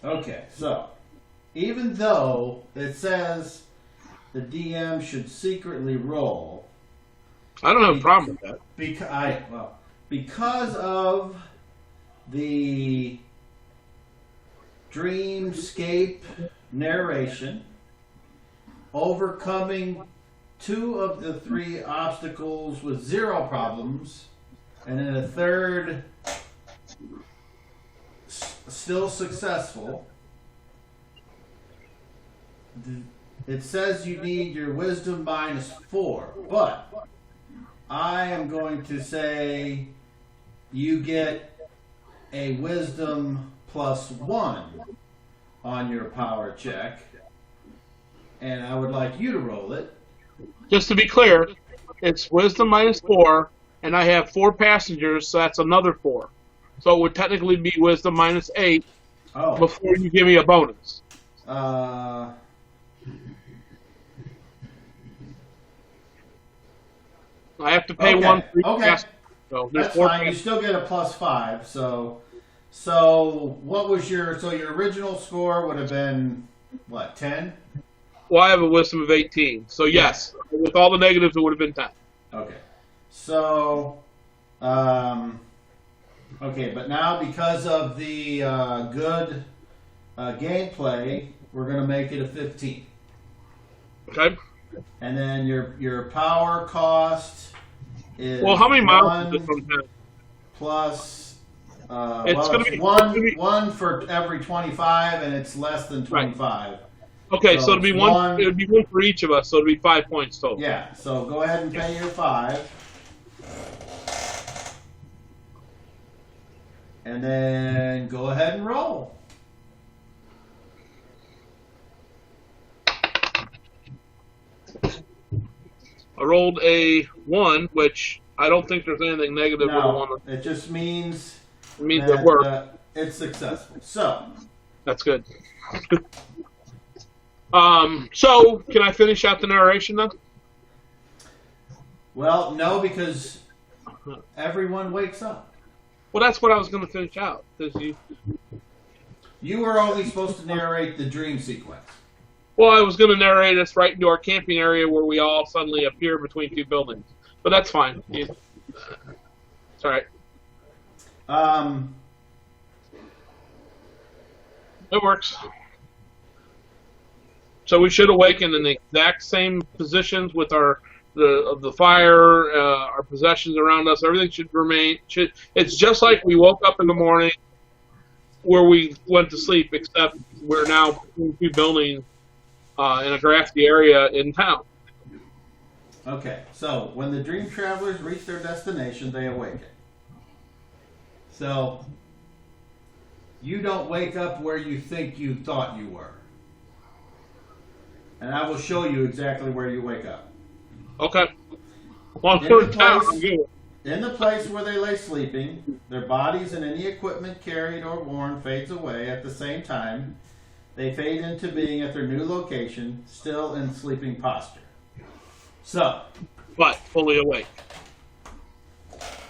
okay, so even though it says the DM should secretly roll, I don't have a problem with that. Because of the dreamscape narration, overcoming 2 of the 3 obstacles with 0 problems, and then a third still successful. It says you need your wisdom -4, but I am going to say you get a wisdom +1 on your power check. And I would like you to roll it. Just to be clear, it's wisdom -4, and I have 4 passengers, so that's another 4. So it would technically be wisdom -8 before you give me a bonus. I have to pay 1 for each passenger. So there's that's 4 fine. You still get a +5. So what was your original score would have been what, 10? Well, I have a wisdom of 18. So yes, with all the negatives, it would have been 10. Okay. So, okay, but now because of the good gameplay, we're going to make it a 15. Okay. And then your power cost is how many miles does this one have? Plus, It's gonna be one for every 25, and it's less than 25. Okay, so it'd be one. It would be 1 for each of us, so it'd be 5 points total. Yeah. So go ahead and pay your 5, and then go ahead and roll. I rolled a 1, which I don't think there's anything negative with a 1. It just means it worked. It's successful. So That's good. So can I finish out the narration then? well, no, because everyone wakes up. Well, that's what I was going to finish out. 'Cause You were only supposed to narrate the dream sequence. Well, I was going to narrate us right into our camping area where we all suddenly appear between 2 buildings. But that's fine. It's all right. It works. So we should awaken in the exact same positions with the fire, our possessions around us. Everything should remain. It's just like we woke up in the morning where we went to sleep, except we're now between 2 buildings in a grassy area in town. Okay, so when the dream travelers reach their destination, they awaken. So you don't wake up where you think you thought you were. And I will show you exactly where you wake up. Okay. Well, In the place where they lay sleeping, their bodies and any equipment carried or worn fades away at the same time. They fade into being at their new location, still in sleeping posture. So, but fully awake.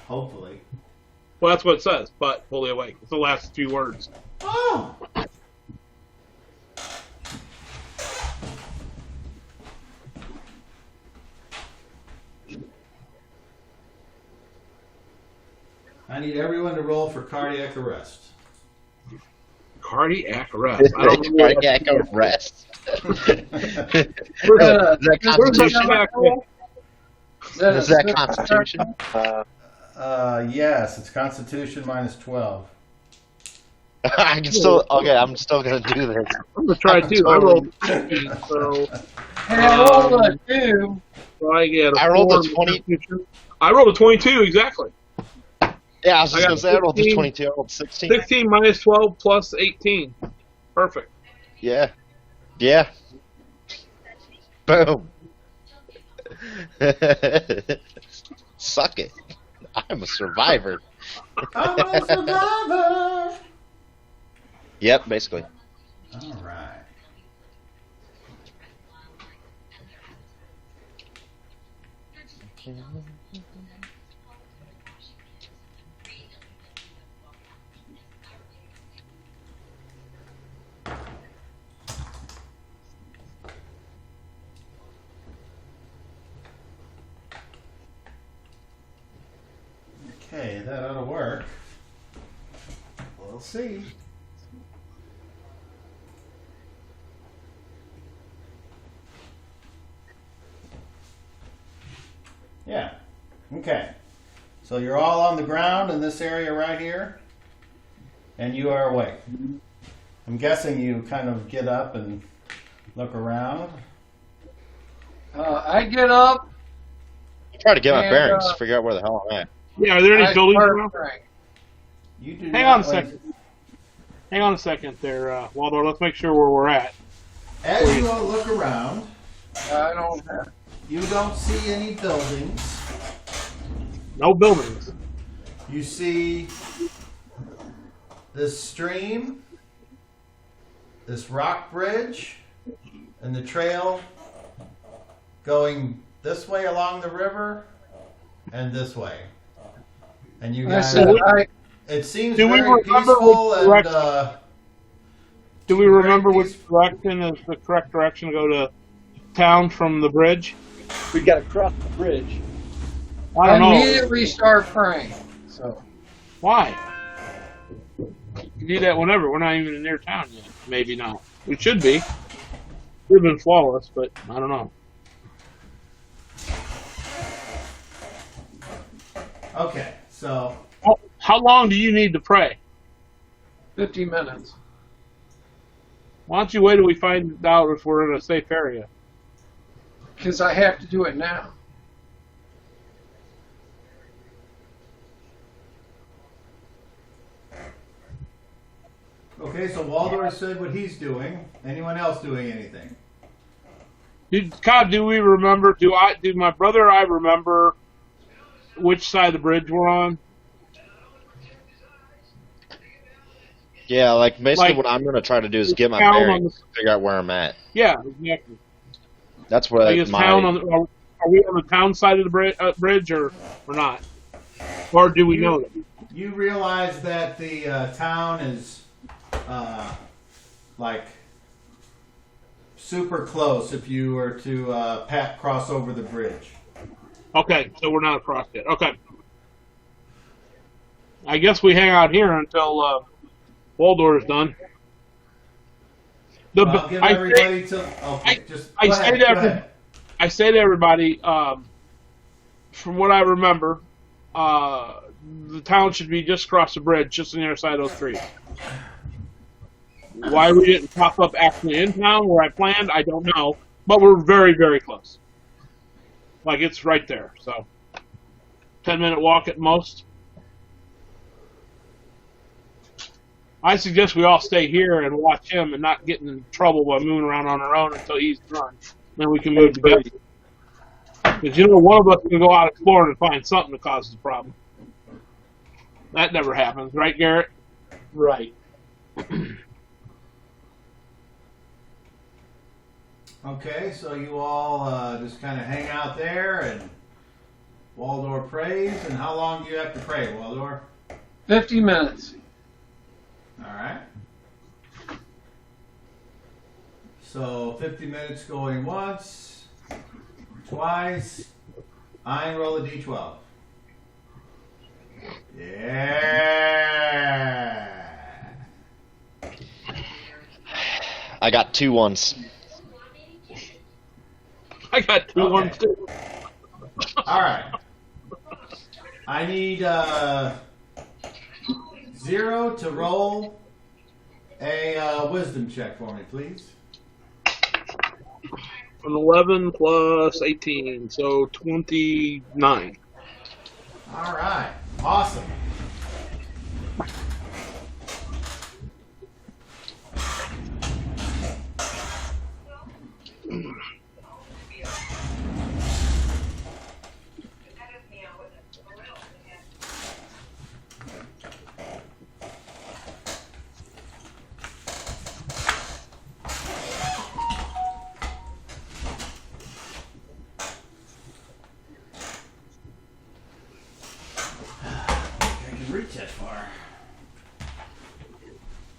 Hopefully. Well, that's what it says, but fully awake. It's the last few words. Oh! I need everyone to roll for cardiac arrest. Cardiac arrest. I don't know Cardiac arrest. Is that Constitution? Yes, it's Constitution -12. I can still. Okay, I'm still gonna do this. I'm gonna try too. I rolled 15, so. And I rolled a 2. So I rolled a 20. I rolled a 22 exactly. Yeah, I was just gonna say I rolled a 22. I rolled 16. 16 -12 plus 18. Perfect. Yeah. Yeah. Boom. Suck it. I'm a survivor. I'm a survivor! Yep, basically. All right. Okay, that ought to work. We'll see. Yeah. Okay. So you're all on the ground in this area right here, and you are awake. I'm guessing you kind of get up and look around. I get up. Try to get my bearings, figure out where the hell I'm at. Yeah, are there any buildings around? You do Hang not on a second. Hang on a second there, Waldor. Let's make sure where we're at. As you all look around, I don't have. you don't see any buildings. No buildings. You see this stream, this rock bridge, and the trail going this way along the river and this way. And you I guys, said, it seems Do we very remember peaceful which and direction- Do we remember Very which direction is the correct direction to go to town from the bridge? We got to cross the bridge. I don't know. immediately start praying. So Why? You do that whenever. We're not even near town yet. Maybe not. We should be. We've been flawless, but I don't know. okay, so How long do you need to pray? 50 minutes. Why don't you wait till we find out if we're in a safe area? Because I have to do it now. okay, so Waldor said what he's doing. Anyone else doing anything? Do we remember? Do my brother or I remember which side of the bridge we're on? Yeah, like basically Like, what I'm going to try to do is get my town on bearings and figure out where I'm at. Yeah, exactly. That's what Like, is town on are we on the town side of the bridge or not? Or do we know that? You realize that the town is like super close if you were to cross over the bridge. Okay, so we're not across yet. Okay. I guess we hang out here until Waldor's done. Well, give everybody I say to everybody, from what I remember, the town should be just across the bridge, just on the other side of those trees. Why we didn't pop up actually in town where I planned, I don't know. But we're very, very close. Like, it's right there, so 10-minute walk at most. I suggest we all stay here and watch him and not get in trouble by moving around on our own until he's done. Then we can move together. Because one of us can go out exploring and find something that causes a problem. That never happens, right, Garrett? Right. Okay, so you all just kind of hang out there and Waldor prays. And how long do you have to pray, Waldor? 50 minutes. All right. So 50 minutes going once, twice. I roll a d12. Yeah. I got 2 ones. I got 2 Okay. ones too. All right. I need 0 to roll a wisdom check for me, please. An 11 plus 18, so 29. All right. Awesome. Reach that far.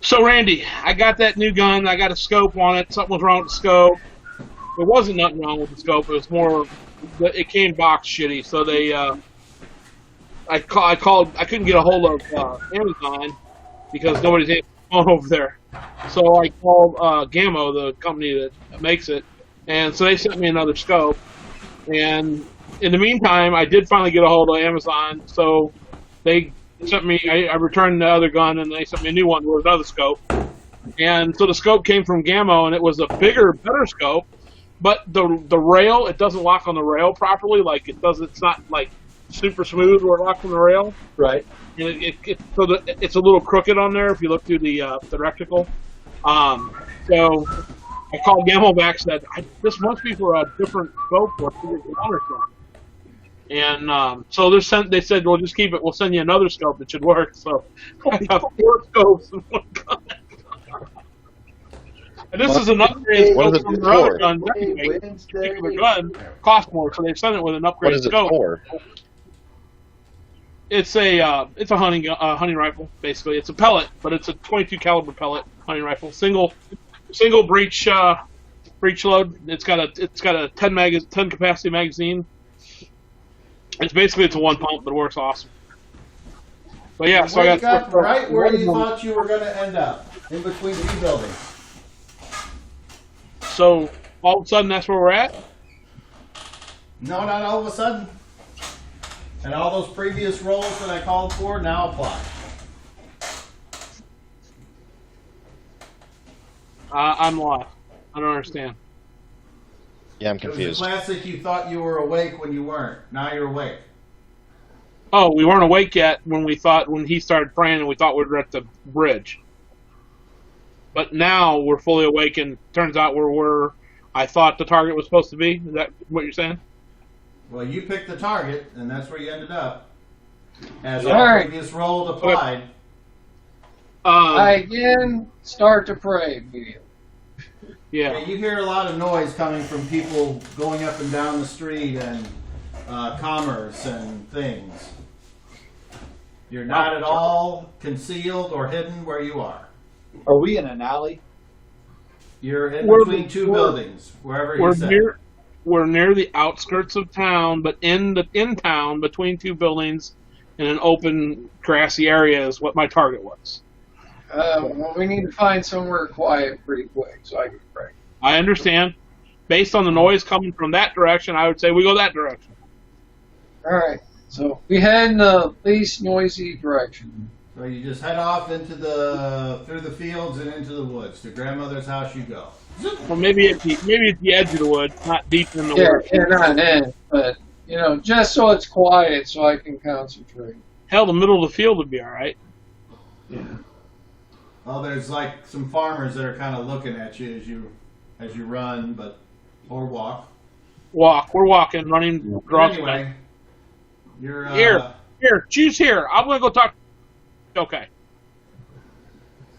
So, Randy, I got that new gun. I got a scope on it. Something was wrong with the scope. There wasn't nothing wrong with the scope. It was more, it came box shitty. So they, I called. I couldn't get a hold of Amazon because nobody's answering the phone over there. So I called Gammo, the company that makes it, and so they sent me another scope. And in the meantime, I did finally get a hold of Amazon. So they sent me. I returned the other gun, and they sent me a new one with another scope. And so the scope came from Gammo, and it was a bigger, better scope. But the rail, it doesn't lock on the rail properly. Like it doesn't. It's not like super smooth where it locks on the rail. Right. and it's a little crooked on there if you look through the reticle. So I called Gamelback, said this must be for a different scope or water scope. And so they said, well, just keep it. We'll send you another scope that should work. So I have 4 scopes in one gun. And this is an upgrade scope from their other guns anyway. Particular gun cost more, so they sent it with an upgrade scope. What is it for? It's a hunting rifle basically. It's a pellet, but it's a 22 caliber pellet hunting rifle. Single breech load. It's got a 10 capacity magazine. It's a 1 pump, but it works awesome. But yeah, so I got right where you thought you were going to end up, in between 2 buildings. So all of a sudden, that's where we're at. No, not all of a sudden. And all those previous rolls that I called for now apply. I'm lost. I don't understand. Yeah, I'm It was confused. the classic, you thought you were awake when you weren't. Now you're awake. Oh, we weren't awake yet when he started praying and we thought we were at the bridge. But now we're fully awake and turns out we're where I thought the target was supposed to be. Is that what you're saying? Well, you picked the target, and that's where you ended up. As All all right. previous rolls applied. I again start to pray immediately. Yeah. You hear a lot of noise coming from people going up and down the street and commerce and things. You're not at all concealed or hidden where you are. Are we in an alley? You're in We're- between 2 we're- buildings, wherever you We're said. we're near the outskirts of town, but in town between 2 buildings in an open grassy area is what my target was. Well, we need to find somewhere quiet pretty quick so I can pray. I understand. Based on the noise coming from that direction, I would say we go that direction. All right. So we head in the least noisy direction. So you just head off into through the fields and into the woods. To grandmother's house you go. Well, maybe at the edge of the woods, not deep in the Yeah, woods. not in, but just so it's quiet so I can concentrate. Hell, the middle of the field would be all right. Well, there's like some farmers that are kind of looking at you as you run, or walk. We're walking, running. Anyway, you're Here, choose here. I'm gonna go talk. Okay.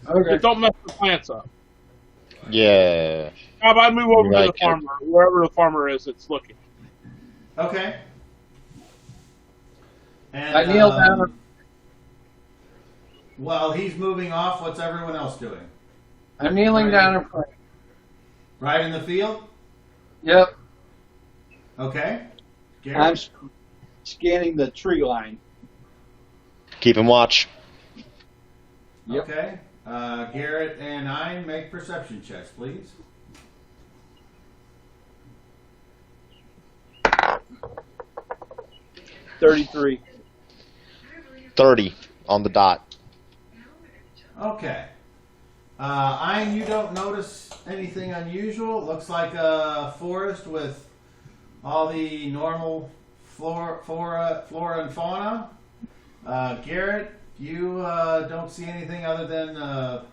Okay. Just don't mess the plants up. Yeah. How about I move over to Right. the farmer, wherever the farmer is that's looking. okay. And, I kneel down. While he's moving off, what's everyone else doing? I'm kneeling down and praying. Right in the field? Yep. Okay. Gary? I'm scanning the tree line. Keep him watch. Yep. Okay. Garrett and I make perception checks, please. $33. 30 on the dot. Okay. Ein, you don't notice anything unusual. It looks like a forest with all the normal flora and fauna. Garrett, you don't see anything other than a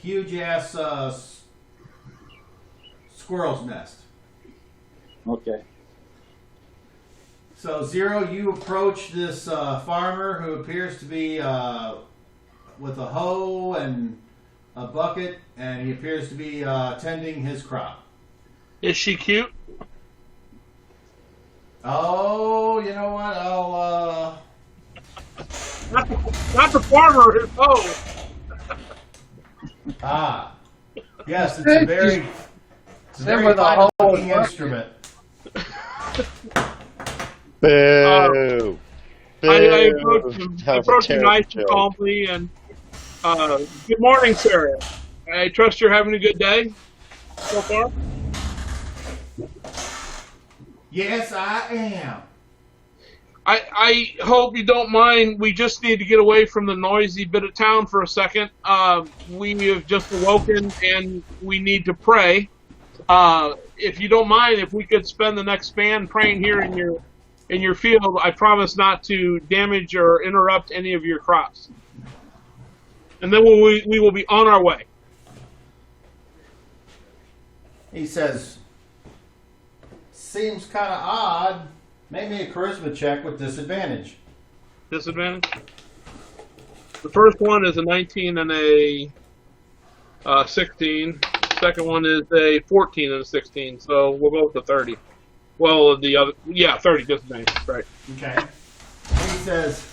huge-ass squirrel's nest. Okay. So, Zero, you approach this farmer who appears to be with a hoe and a bucket, and he appears to be tending his crop. Is she cute? Oh, you know what? I'll Not the farmer. His hoe. yes, it's a very with a fine hoe looking and instrument. Boo! I Boo! approached him nice and calmly and good morning, sir. I trust you're having a good day so far. Yes, I am. I hope you don't mind. We just need to get away from the noisy bit of town for a second. We have just awoken and we need to pray. If you don't mind, if we could spend the next span praying here in your in your field, I promise not to damage or interrupt any of your crops. And then we will be on our way. He says, seems kind of odd. Make me a charisma check with disadvantage. Disadvantage? The first one is a 19 and a 16. Second one is a 14 and a 16. So we'll go with the 30. Well, the other, 30 disadvantage, right. Okay. He says,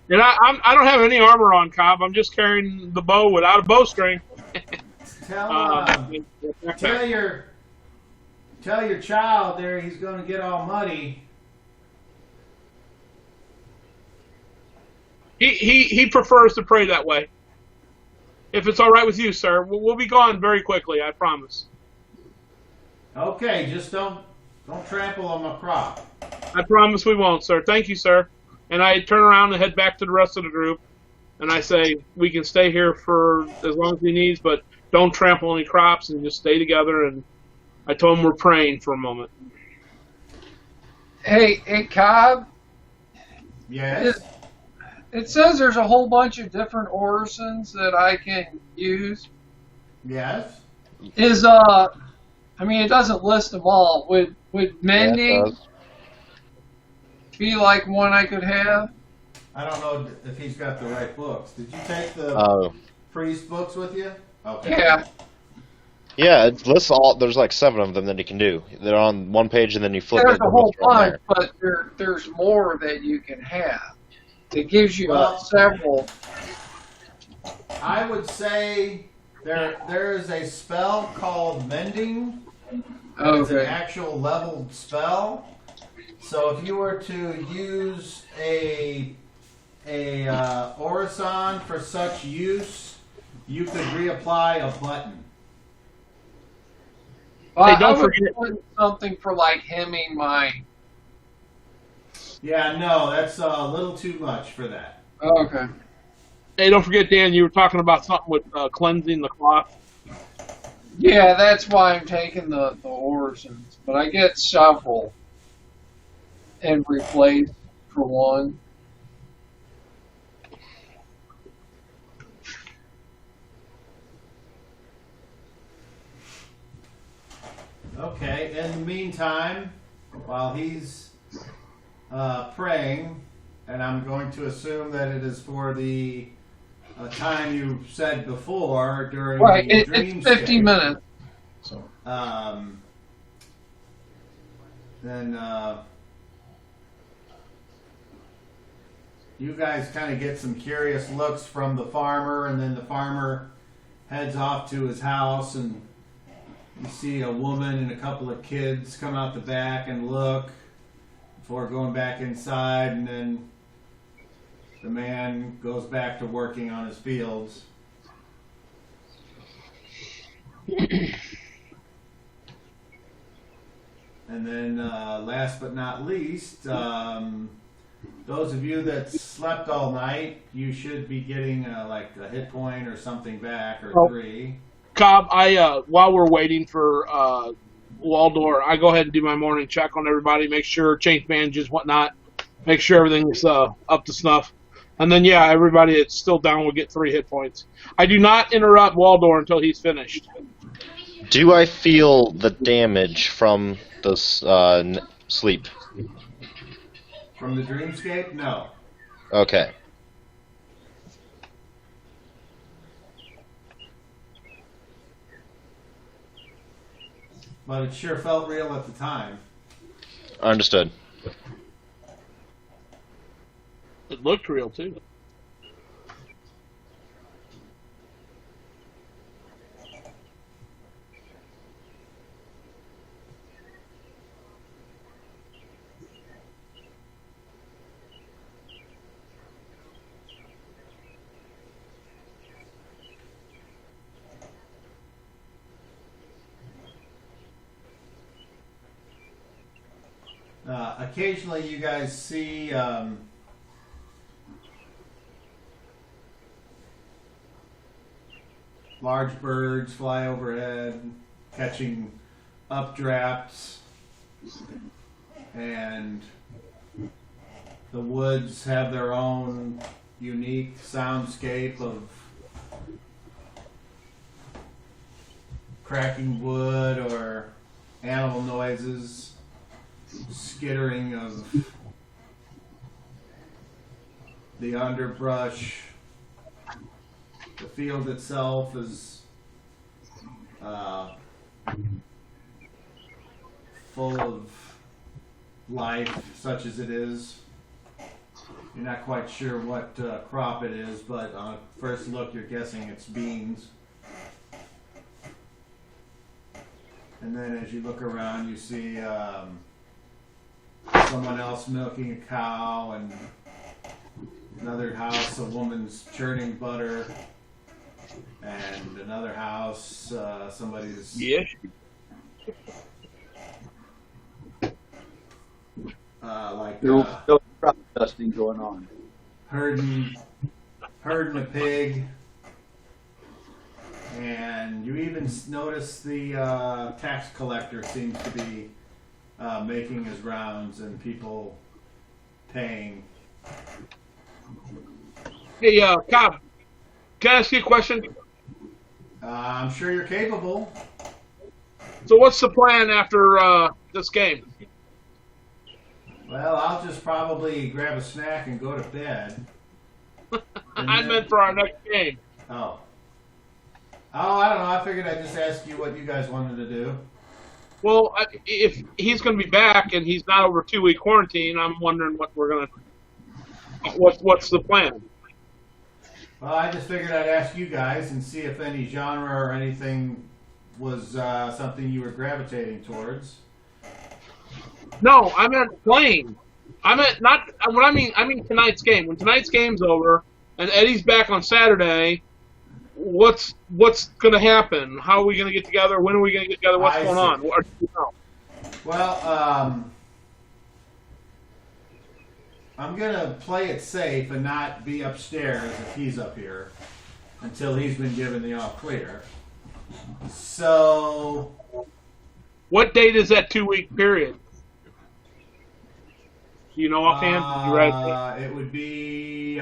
and I don't have any armor on, Cobb. I'm just carrying the bow without a bowstring. tell your child there he's going to get all muddy. He prefers to pray that way. If it's all right with you, sir, we'll be gone very quickly. I promise. Okay, just don't trample on my crop. I promise we won't, sir. Thank you, sir. And I turn around and head back to the rest of the group, and I say we can stay here for as long as he needs, but don't trample any crops and just stay together. And I told him we're praying for a moment. Hey, Cobb. Yes. It says there's a whole bunch of different orisons that I can use. Yes. It doesn't list them all. Would mending be like one I could have? I don't know if he's got the right books. Did you take the priest books with you? Okay. Yeah. Yeah, it lists all. There's like 7 of them that you can do. They're on one page, and then you flip There's it. a whole bunch, but there's more that you can have. It gives you several. I would say there is a spell called Mending. It's an actual leveled spell. So if you were to use a orison for such use, you could reapply a button. Well, hey, don't I forget something for like hemming my. Yeah, no, that's a little too much for that. Oh, okay. Hey, don't forget, Dan, you were talking about something with cleansing the cloth. Yeah, that's why I'm taking the orisons. But I get several and replace for one. Okay, in the meantime, while he's praying, and I'm going to assume that it is for the time you said before during the dream it's 50 minutes. So. Then you guys kind of get some curious looks from the farmer, and then the farmer heads off to his house, and you see a woman and a couple of kids come out the back and look before going back inside, and then the man goes back to working on his fields. And then last but not least, those of you that slept all night, you should be getting like a hit point or something back, or 3. Cobb, while we're waiting for Waldor, I go ahead and do my morning check on everybody, make sure change bandages, whatnot, make sure everything's up to snuff. And then, everybody that's still down will get 3 hit points. I do not interrupt Waldor until he's finished. Do I feel the damage from this sleep? From the dreamscape? No. Okay. But it sure felt real at the time. Understood. It looked real, too. Occasionally you guys see large birds fly overhead, catching updrafts, and the woods have their own unique soundscape of cracking wood or animal noises, skittering of the underbrush. The field itself is full of life, such as it is. You're not quite sure what crop it is, but on first look, you're guessing it's beans. And then as you look around, you see someone else milking a cow, and another house, a woman's churning butter, and another house, somebody's Still crop dusting going on. herding a pig, and you even notice the tax collector seems to be making his rounds and people paying. Hey, Cobb, can I ask you a question? I'm sure you're capable. So what's the plan after this game? Well, I'll just probably grab a snack and go to bed. I meant for our next game. Oh, I don't know. I figured I'd just ask you what you guys wanted to do. Well, if he's going to be back and he's not over 2-week quarantine, I'm wondering what we're going to. What's the plan? Well, I just figured I'd ask you guys and see if any genre or anything was something you were gravitating towards. No, I meant playing. I meant not. What I mean tonight's game. When tonight's game's over and Eddie's back on Saturday, what's going to happen? How are we going to get together? When are we going to get together? What's going on? What do you know? Well, I'm going to play it safe and not be upstairs if he's up here until he's been given the all clear. So, What date is that 2-week period? Do you know offhand? You read it would be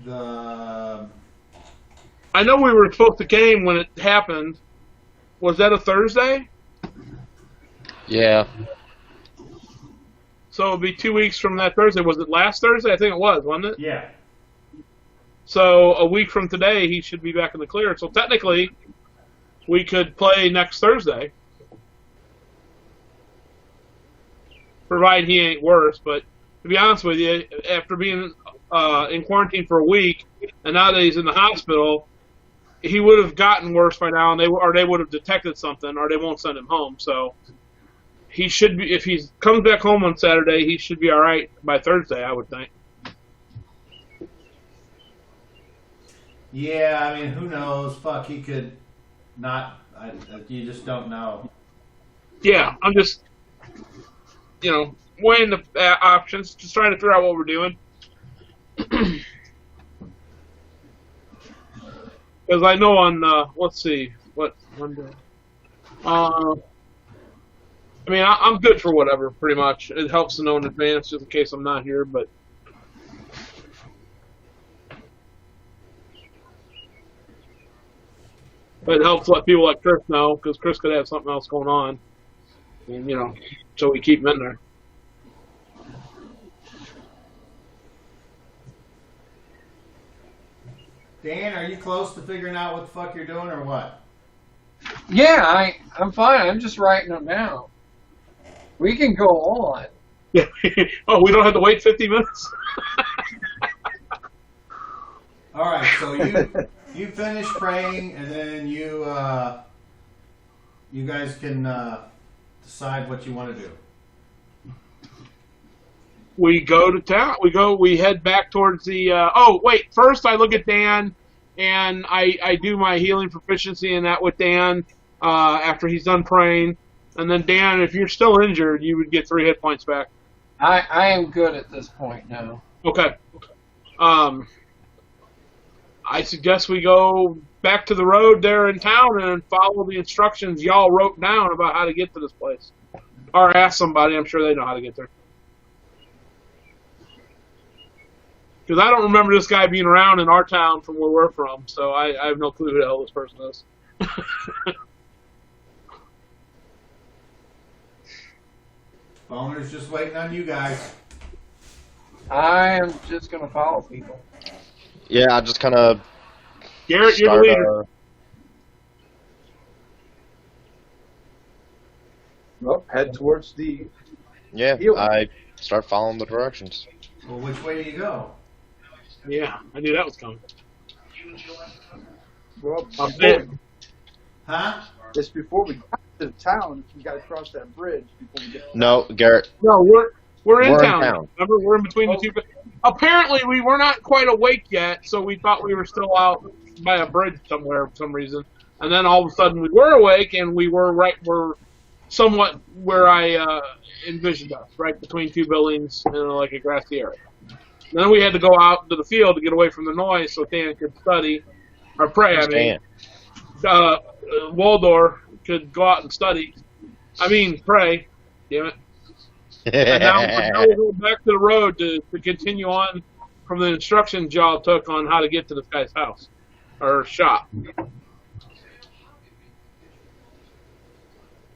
the. I know we were supposed to game when it happened. Was that a Thursday? Yeah. So it would be 2 weeks from that Thursday. Was it last Thursday? I think it was, wasn't it? Yeah. So a week from today, he should be back in the clear. So technically, we could play next Thursday. Provided he ain't worse. But to be honest with you, after being in quarantine for a week, and now that he's in the hospital, he would have gotten worse by now, and they would have detected something, or they won't send him home. So he should be. If he comes back home on Saturday, he should be all right by Thursday, I would think. Yeah, I mean, who knows? Fuck, he could not. You just don't know. Yeah, I'm just, weighing the options, just trying to figure out what we're doing. Because I know on, let's see, what Monday? I mean, I'm good for whatever, pretty much. It helps to know in advance, just in case I'm not here, but. But it helps let people like Chris know, because Chris could have something else going on. And, so we keep him in there. Dan, are you close to figuring out what the fuck you're doing or what? Yeah, I'm fine. I'm just writing them down. We can go on. Yeah. Oh, we don't have to wait 50 minutes? All right, so you finish praying, and then you guys can decide what you want to do. We go to town. We head back towards the. First I look at Dan, and I do my healing proficiency in that with Dan after he's done praying. And then Dan, if you're still injured, you would get 3 hit points back. I am good at this point now. Okay. I suggest we go back to the road there in town and follow the instructions y'all wrote down about how to get to this place. Or ask somebody, I'm sure they know how to get there. Because I don't remember this guy being around in our town from where we're from, so I have no clue who the hell this person is. Boner's just waiting on you guys. I am just going to follow people. Yeah, I just kind of. Garrett, you're the leader. Well, head towards the. Yeah, Healer. I start following the directions. Well, which way do you go? Yeah, I knew that was coming. Well, I'm dead. Huh? just before we get to the town, we got to cross that bridge before we get. No, Garrett. No, we're in town. town. Remember, we're in between the two. Apparently, we were not quite awake yet, so we thought we were still out by a bridge somewhere for some reason. And then all of a sudden, we were awake, and we're somewhat where I envisioned us, right between two buildings in like a grassy area. And then we had to go out to the field to get away from the noise so Dan could study, or pray. I mean, Waldor could go out and study. I mean, pray. Damn it. And now we're going back to the road to continue on from the instructions y'all took on how to get to this guy's house or shop.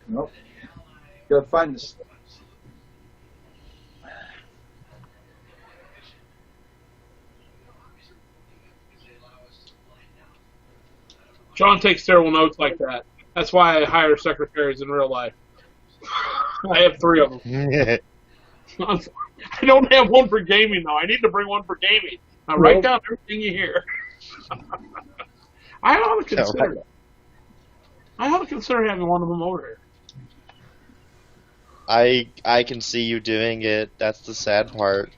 Nope. Gotta find this. John takes terrible notes like that. That's why I hire secretaries in real life. I have 3 of them. I don't have one for gaming, though. I need to bring one for gaming. Now, write down everything you hear. I ought to consider it. I ought to consider having one of them over here. I can see you doing it. That's the sad part.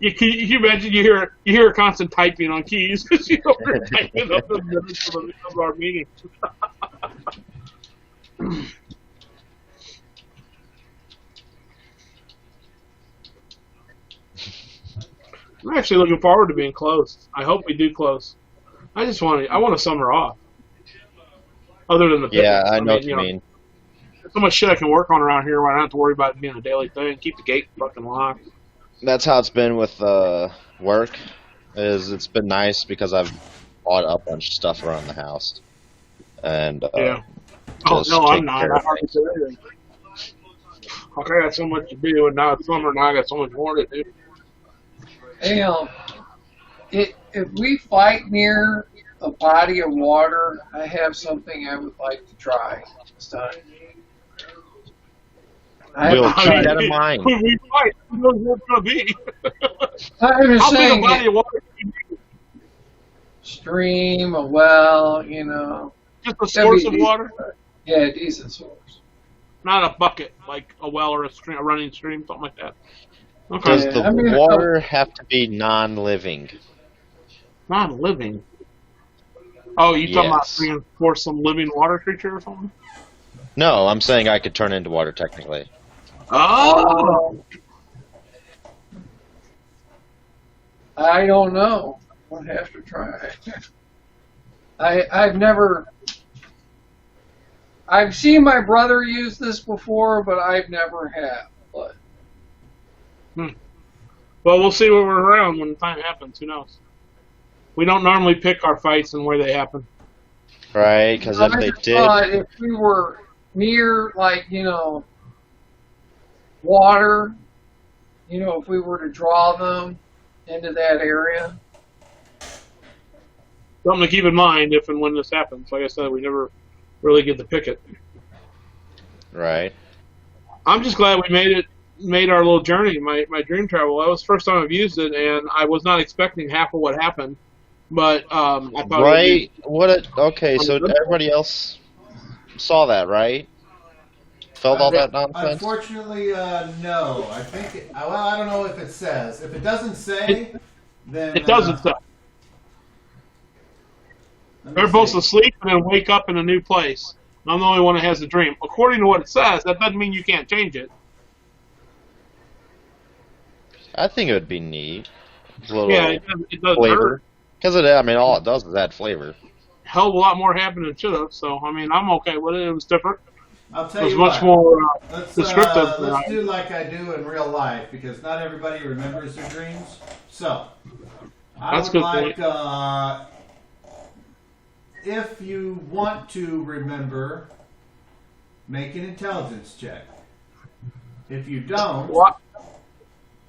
You imagine you hear constant typing on keys because you're over typing up the minutes of our meeting. I'm actually looking forward to being closed. I hope we do close. I want a summer off. Other than the picnic. Yeah, I know what you mean. There's so much shit I can work on around here where I don't have to worry about it being a daily thing. Keep the gate fucking locked. That's how it's been with work. It's been nice because I've bought a bunch of stuff around the house. And yeah. Oh just no, I'm take not. care I of hardly things. do anything. Okay, I got so much to do, and now it's summer, and I got so much more to do. Hey, if we fight near a body of water, I have something I would like to try this time. We'll keep that in mind. We fight. Who knows what it's going to be? I'm just How big a saying, body of water can you be? stream, a well, you know. Just a source of decent. water? Yeah, decent source. Not a bucket, like a well or a running stream, something like that. Okay. Does Yeah, the I mean, water have to be non-living? Not living. Oh, you talking about Yes. bringing forth some living water creature or something? No, I'm saying I could turn into water technically. Oh! I don't know. I'll have to try. I've seen my brother use this before, but I've never have. But Well, we'll see when we're around when the time happens. Who knows? We don't normally pick our fights and where they happen. Right, because if I they just did... thought if we were near, like, you know, water, you know, if we were to draw them into that area. Something to keep in mind if and when this happens. Like I said, we never really get to pick it. Right. I'm just glad we made our little journey, my dream travel. That was the first time I've used it, and I was not expecting half of what happened. But I thought Right? Okay, so everybody else saw that, right? Felt all that nonsense? Unfortunately, no. I think. Well, I don't know if it says. If it doesn't say, then it doesn't say. They're supposed to sleep and then wake up in a new place. I'm the only one that has a dream. According to what it says, that doesn't mean you can't change it. I think it would be neat. A little Yeah, it doesn't flavor. hurt. Because I mean, all it does is add flavor. Hell of a lot more happened than it should have. So I mean, I'm okay with it. It was different. I'll It tell was you much what. more Let's descriptive. let's do like I do in real life because not everybody remembers their dreams. So I That's would good like point. if you want to remember, make an intelligence check. If you don't, What?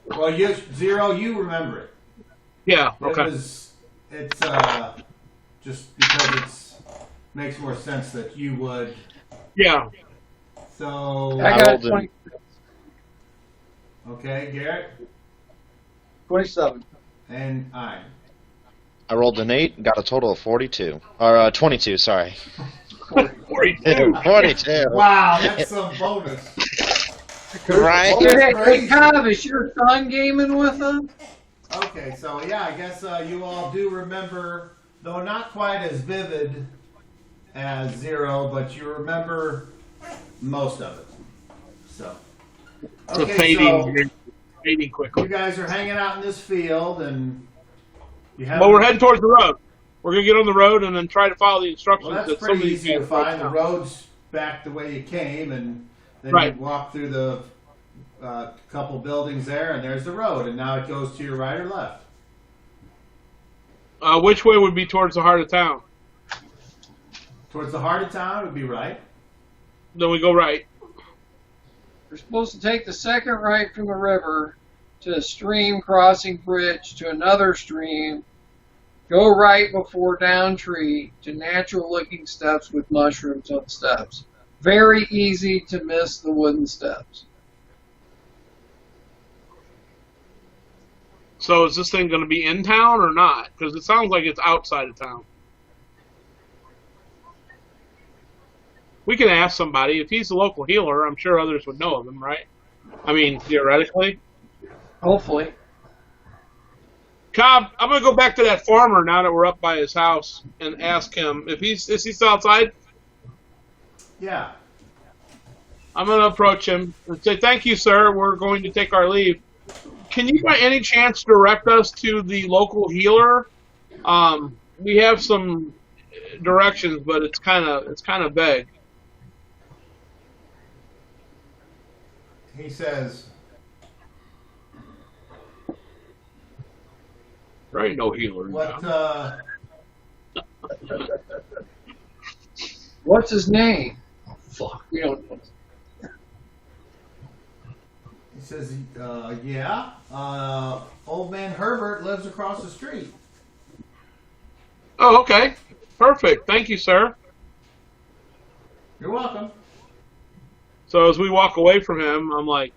well, you Zero, you remember it. Yeah. Okay. It's just because it's makes more sense that you would. Yeah. So I got 20, okay, Garrett 27. and I. I rolled an 8, got a total of 42. Or 22, sorry. 42. 42. Wow, that's some bonus. Right? hey, Cobb, is your son gaming with us? Okay, so yeah, I guess you all do remember, though not quite as vivid as Zero, but you remember most of it. So, It's a okay, fading you quickly. guys are hanging out in this field, and you have. But we're heading towards the road. We're gonna get on the road and then try to follow the instructions. Well, that's that some of pretty these easy to guys find. The wrote down. road's back the way you came, and then Right. you walk through the couple buildings there, and there's the road, and now it goes to your right or left. Which way would be towards the heart of town? Towards the heart of town, it would be right. Then we go right. We're supposed to take the second right from the river to a stream crossing bridge to another stream, go right before down tree to natural looking steps with mushrooms on steps. Very easy to miss the wooden steps. So is this thing going to be in town or not? Because it sounds like it's outside of town. We can ask somebody. If he's a local healer, I'm sure others would know of him, right? I mean, theoretically. Hopefully. Cobb, I'm going to go back to that farmer now that we're up by his house and ask him if is he still outside? Yeah. I'm going to approach him and say, "Thank you, sir. We're going to take our leave. Can you by any chance direct us to the local healer? We have some directions, but it's kind of vague." He says, There ain't no healer in "What? town. What's his name? Oh, fuck, we don't know. He says, yeah. Old man Herbert lives across the street." Oh, okay. Perfect. Thank you, sir. You're welcome. So as we walk away from him, I'm like,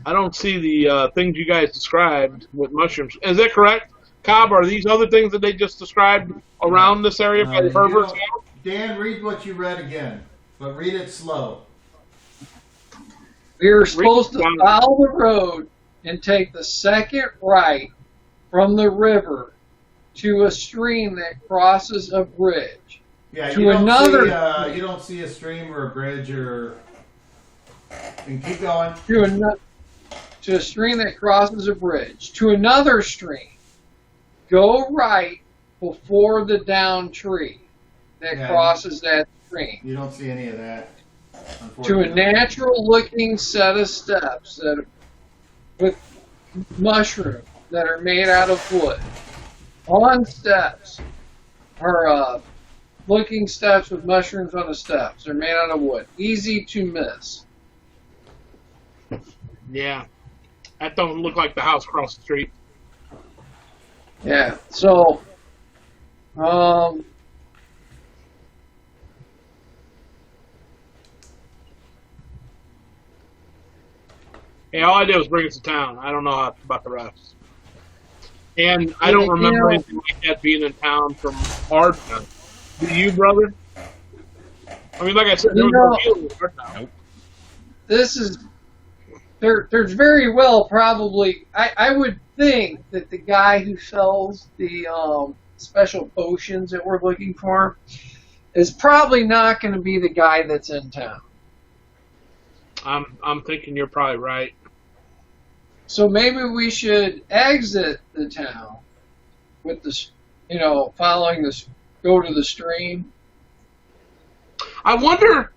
I don't see the things you guys described with mushrooms. Is that correct? Cobb, are these other things that they just described around this area by the Herbert's house? Dan, read what you read again, but read it slow. We were supposed to follow the road and take the second right from the river to a stream that crosses a bridge. Yeah, To another- you don't see a stream or a bridge or. And keep going. To a stream that crosses a bridge. To another stream. Go right before the down tree that Yeah. crosses that stream. You don't see any of that. To a Unfortunately. natural-looking set of steps that with mushrooms that are made out of wood. On steps are looking steps with mushrooms on the steps. They're made out of wood. Easy to miss. Yeah. That don't look like the house across the street. Yeah. So, Hey, all I did was bring us to town. I don't know about the rest. And I don't remember anything like that being in town from our town. Do you, brother? I mean, like I said, there was no healer in our town. this is there's very well probably I would think that the guy who sells the special potions that we're looking for is probably not going to be the guy that's in town. I'm thinking you're probably right. So maybe we should exit the town with the following this, go to the stream. I wonder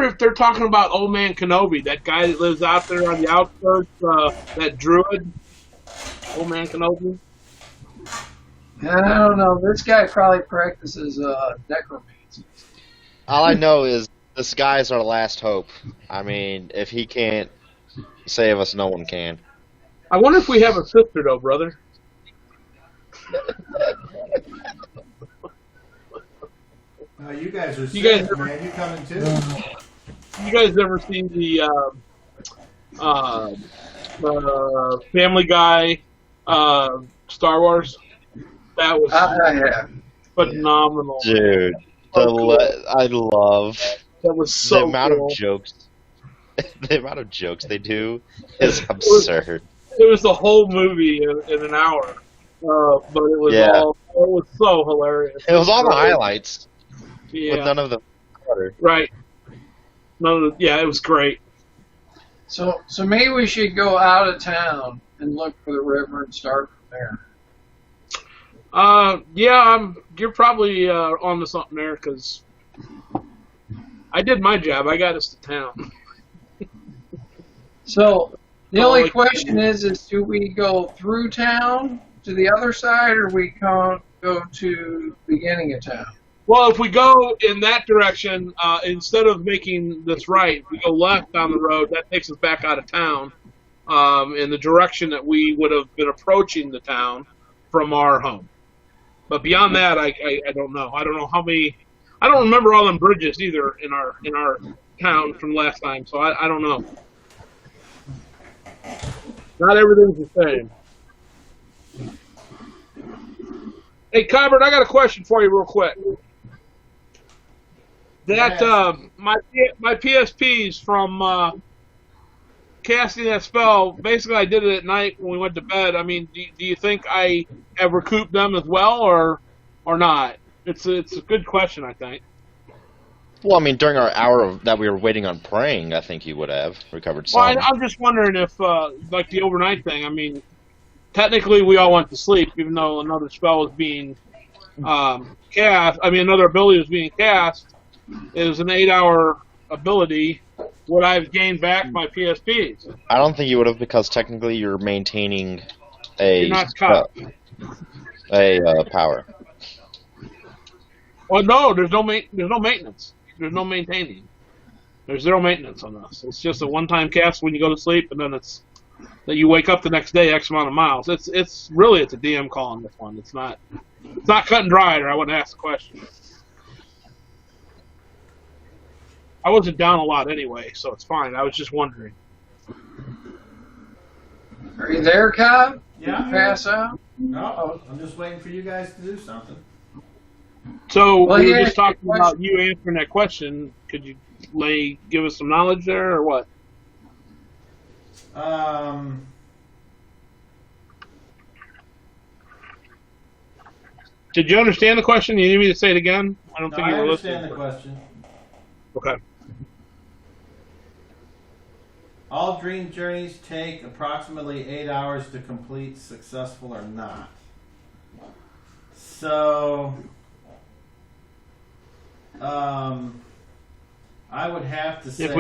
if they're talking about Old Man Kenobi, that guy that lives out there on the outskirts, that druid, Old Man Kenobi. I don't know. This guy probably practices necromancy. All I know is this guy's our last hope. I mean, if he can't save us, no one can. I wonder if we have a sister, though, brother. You guys are You guys sick, man. You coming too? You guys ever seen the Family Guy Star Wars? That was I have. phenomenal. Dude, I love That was so the amount cool. of jokes. The amount of jokes they do is absurd. It was the whole movie in an hour, but it was it was so hilarious. It was all the highlights, Yeah, with none of the water. right. It was great. So maybe we should go out of town and look for the river and start from there. You're probably onto something there because I did my job. I got us to town. So the only question is do we go through town to the other side, or we go to the beginning of town? Well, if we go in that direction, instead of making this right, if we go left down the road, that takes us back out of town in the direction that we would have been approaching the town from our home. But beyond that, I don't know. I don't know how many. I don't remember all them bridges either in our town from last time, so I don't know. Not everything's the same. Hey, Cobbert, I got a question for you real quick. That my PSPs from casting that spell, basically I did it at night when we went to bed. I mean, do you think I have recouped them as well, or not? It's a good question, I think. Well, I mean, during our hour that we were waiting on praying, I think you would have recovered some. Well, I'm just wondering if, like the overnight thing, I mean, technically we all went to sleep, even though another spell was being cast. I mean, another ability was being cast. It was an 8-hour ability. Would I have gained back my PSPs? I don't think you would have, because technically you're maintaining a You're not caught. power. Well, no, there's no maintenance. There's no maintaining. There's zero maintenance on this. It's just a one-time cast when you go to sleep, and then it's that you wake up the next day X amount of miles. It's a DM call on this one. It's not cut and dried, or I wouldn't ask the question. I wasn't down a lot anyway, so it's fine. I was just wondering. Are you there, Cobb? Yeah. Pass out? No, I'm just waiting for you guys to do something. So Well, we were yeah, just talking question. about you answering that question. Could you give us some knowledge there, or what? Did you understand the question? You need me to say it again? I don't think you were listening. I understand the question. Okay. All dream journeys take approximately 8 hours to complete, successful or not. So, I would have to say... If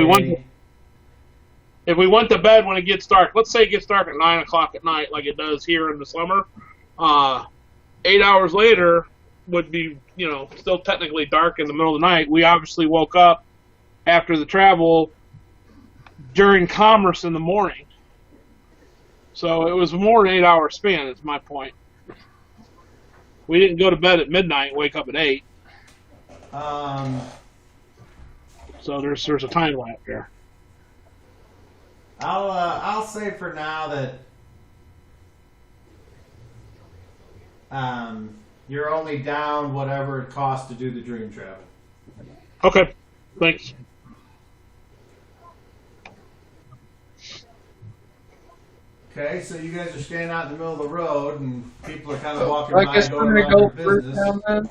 we went to bed when it gets dark, let's say it gets dark at 9 o'clock at night like it does here in the summer, 8 hours later would be, still technically dark in the middle of the night. We obviously woke up after the travel during commerce in the morning. So it was more than 8 hour span, is my point. We didn't go to bed at midnight and wake up at 8. So there's a time lapse there. I'll say for now that you're only down whatever it costs to do the dream travel. Okay, thanks. Okay, so you guys are standing out in the middle of the road, and people are kind of walking I by, guess going we're about going to their go through business. town then.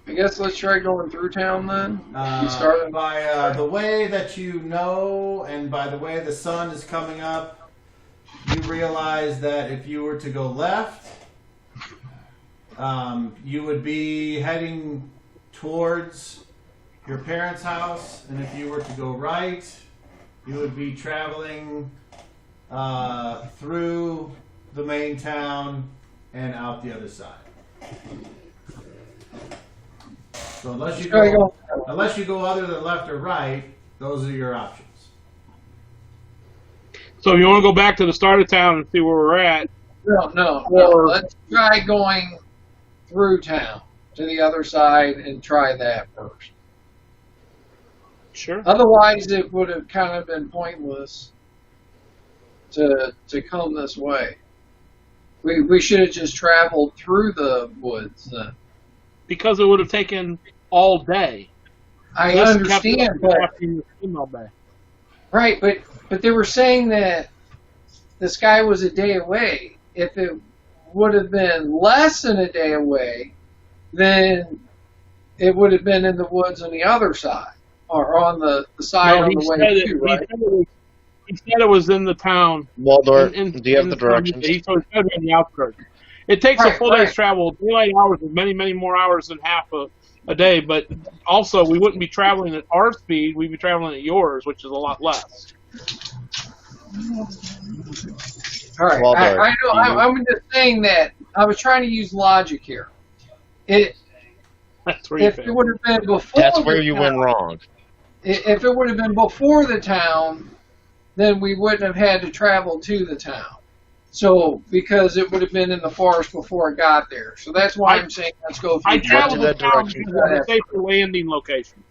I guess let's try going through town then. By the way that you know, and by the way the sun is coming up, you realize that if you were to go left, You would be heading towards your parents' house, and if you were to go right, you would be traveling through the main town and out the other side. So unless you go other than left or right, those are your options. So if you want to go back to the start of town and see where we're at. No. Let's try going through town to the other side and try that first. Sure. Otherwise, it would have kind of been pointless to come this way. We should have just traveled through the woods then. Because it would have taken all day. I understand, but all day. right, but they were saying that this guy was a day away. If it would have been less than a day away, then it would have been in the woods on the other side, or on the side on the way too, right? He said it was in the town. Waldorf, do you have the directions? He said it was in the outskirts. It takes a full day's travel, daylight hours, and many, many more hours than half a day. But also, we wouldn't be traveling at our speed. We'd be traveling at yours, which is a lot less. All right, Waldorf, I know. I'm just saying that I was trying to use logic here. That's where you If it would have been before, That's where you went wrong. If it would have been before the town, then we wouldn't have had to travel to the town. So, because it would have been in the forest before it got there. So that's why I'm saying let's go through. I traveled that the town direction. because it was a safer landing location.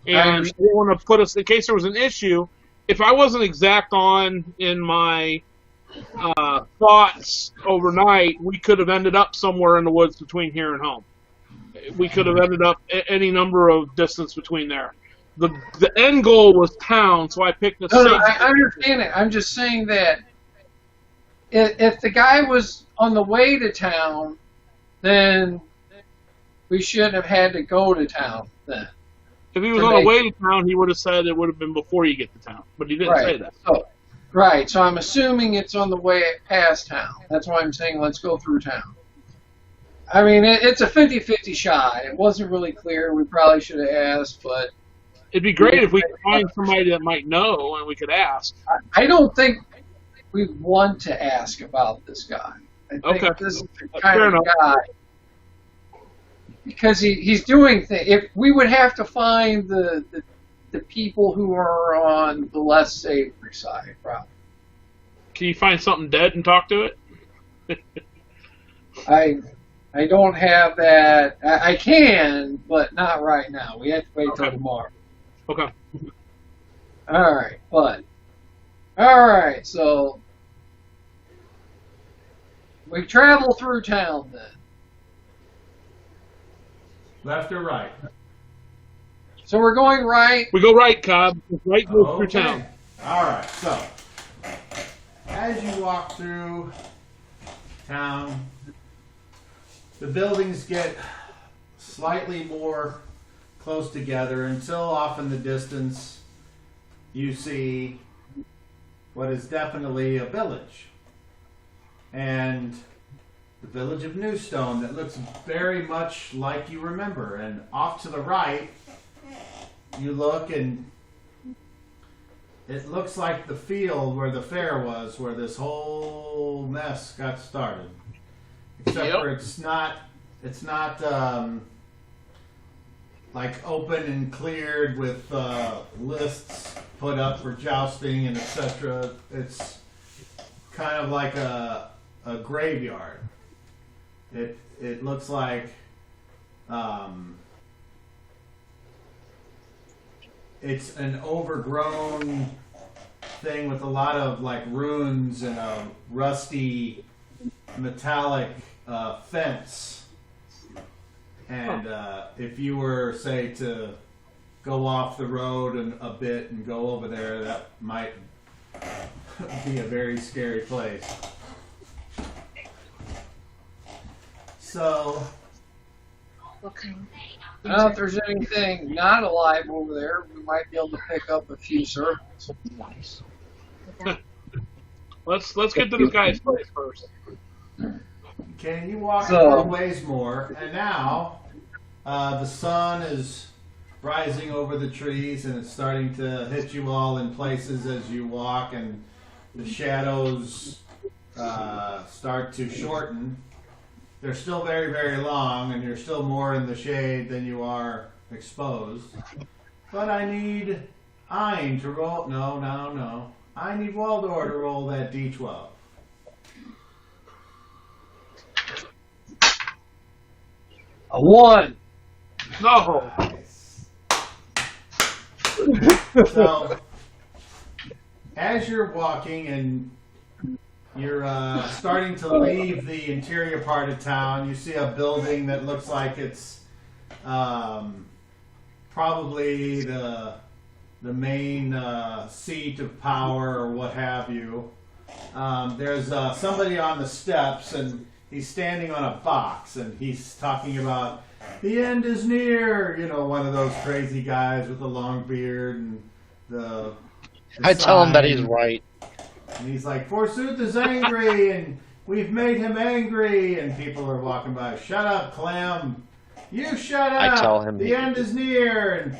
And they want to put us, in case there was an issue, if I wasn't exact on in my thoughts overnight, we could have ended up somewhere in the woods between here and home. We could have ended up any number of distance between there. The end goal was town, so I picked the No, I understand it. I'm just saying that if the guy was on the way to town, then we shouldn't have had to go to town then. If he was on the way to town, he would have said it would have been before you get to town, but he didn't say that. So I'm assuming it's on the way past town. That's why I'm saying let's go through town. I mean, it's a 50-50 shot. It wasn't really clear. We probably should have asked, but it'd be great if we could find somebody that might know and we could ask. I don't think we want to ask about this guy. I think this is the kind of guy, because he's doing things. If we would have to find the people who are on the less savory side, probably. Can you find something dead and talk to it? I don't have that. I can, but not right now. We have to wait till tomorrow. Okay. All right, so we travel through town then. Left or right? So we're going right. We go right, Cobb. Right goes through town. All right, so as you walk through town, the buildings get slightly more close together until off in the distance you see what is definitely a village. And the village of Newstone that looks very much like you remember. And off to the right, you look and it looks like the field where the fair was, where this whole mess got started. Except for it's not like open and cleared with lists put up for jousting and etc. It's kind of like a graveyard. It looks like it's an overgrown thing with a lot of like ruins and a rusty metallic fence. And if you were, say, to go off the road a bit and go over there, that might be a very scary place. So, I don't know if there's anything not alive over there. We might be able to pick up a few servants. Let's get to this guy's place first. Okay, you walk So- a ways more, and now the sun is rising over the trees, and it's starting to hit you all in places as you walk, and the shadows start to shorten. They're still very, very long, and you're still more in the shade than you are exposed. But I need Ein to roll. No. I need Waldor to roll that D12. A 1. No. Nice. So, as you're walking and you're starting to leave the interior part of town, you see a building that looks like it's probably the main seat of power or what have you. There's somebody on the steps, and he's standing on a box, and he's talking about the end is near. You know, one of those crazy guys with the long beard and the I tell him that sign. he's right. And he's like, Forsooth is angry, and we've made him angry. And people are walking by. Shut up, Clem. You shut up. I tell him the end is near. And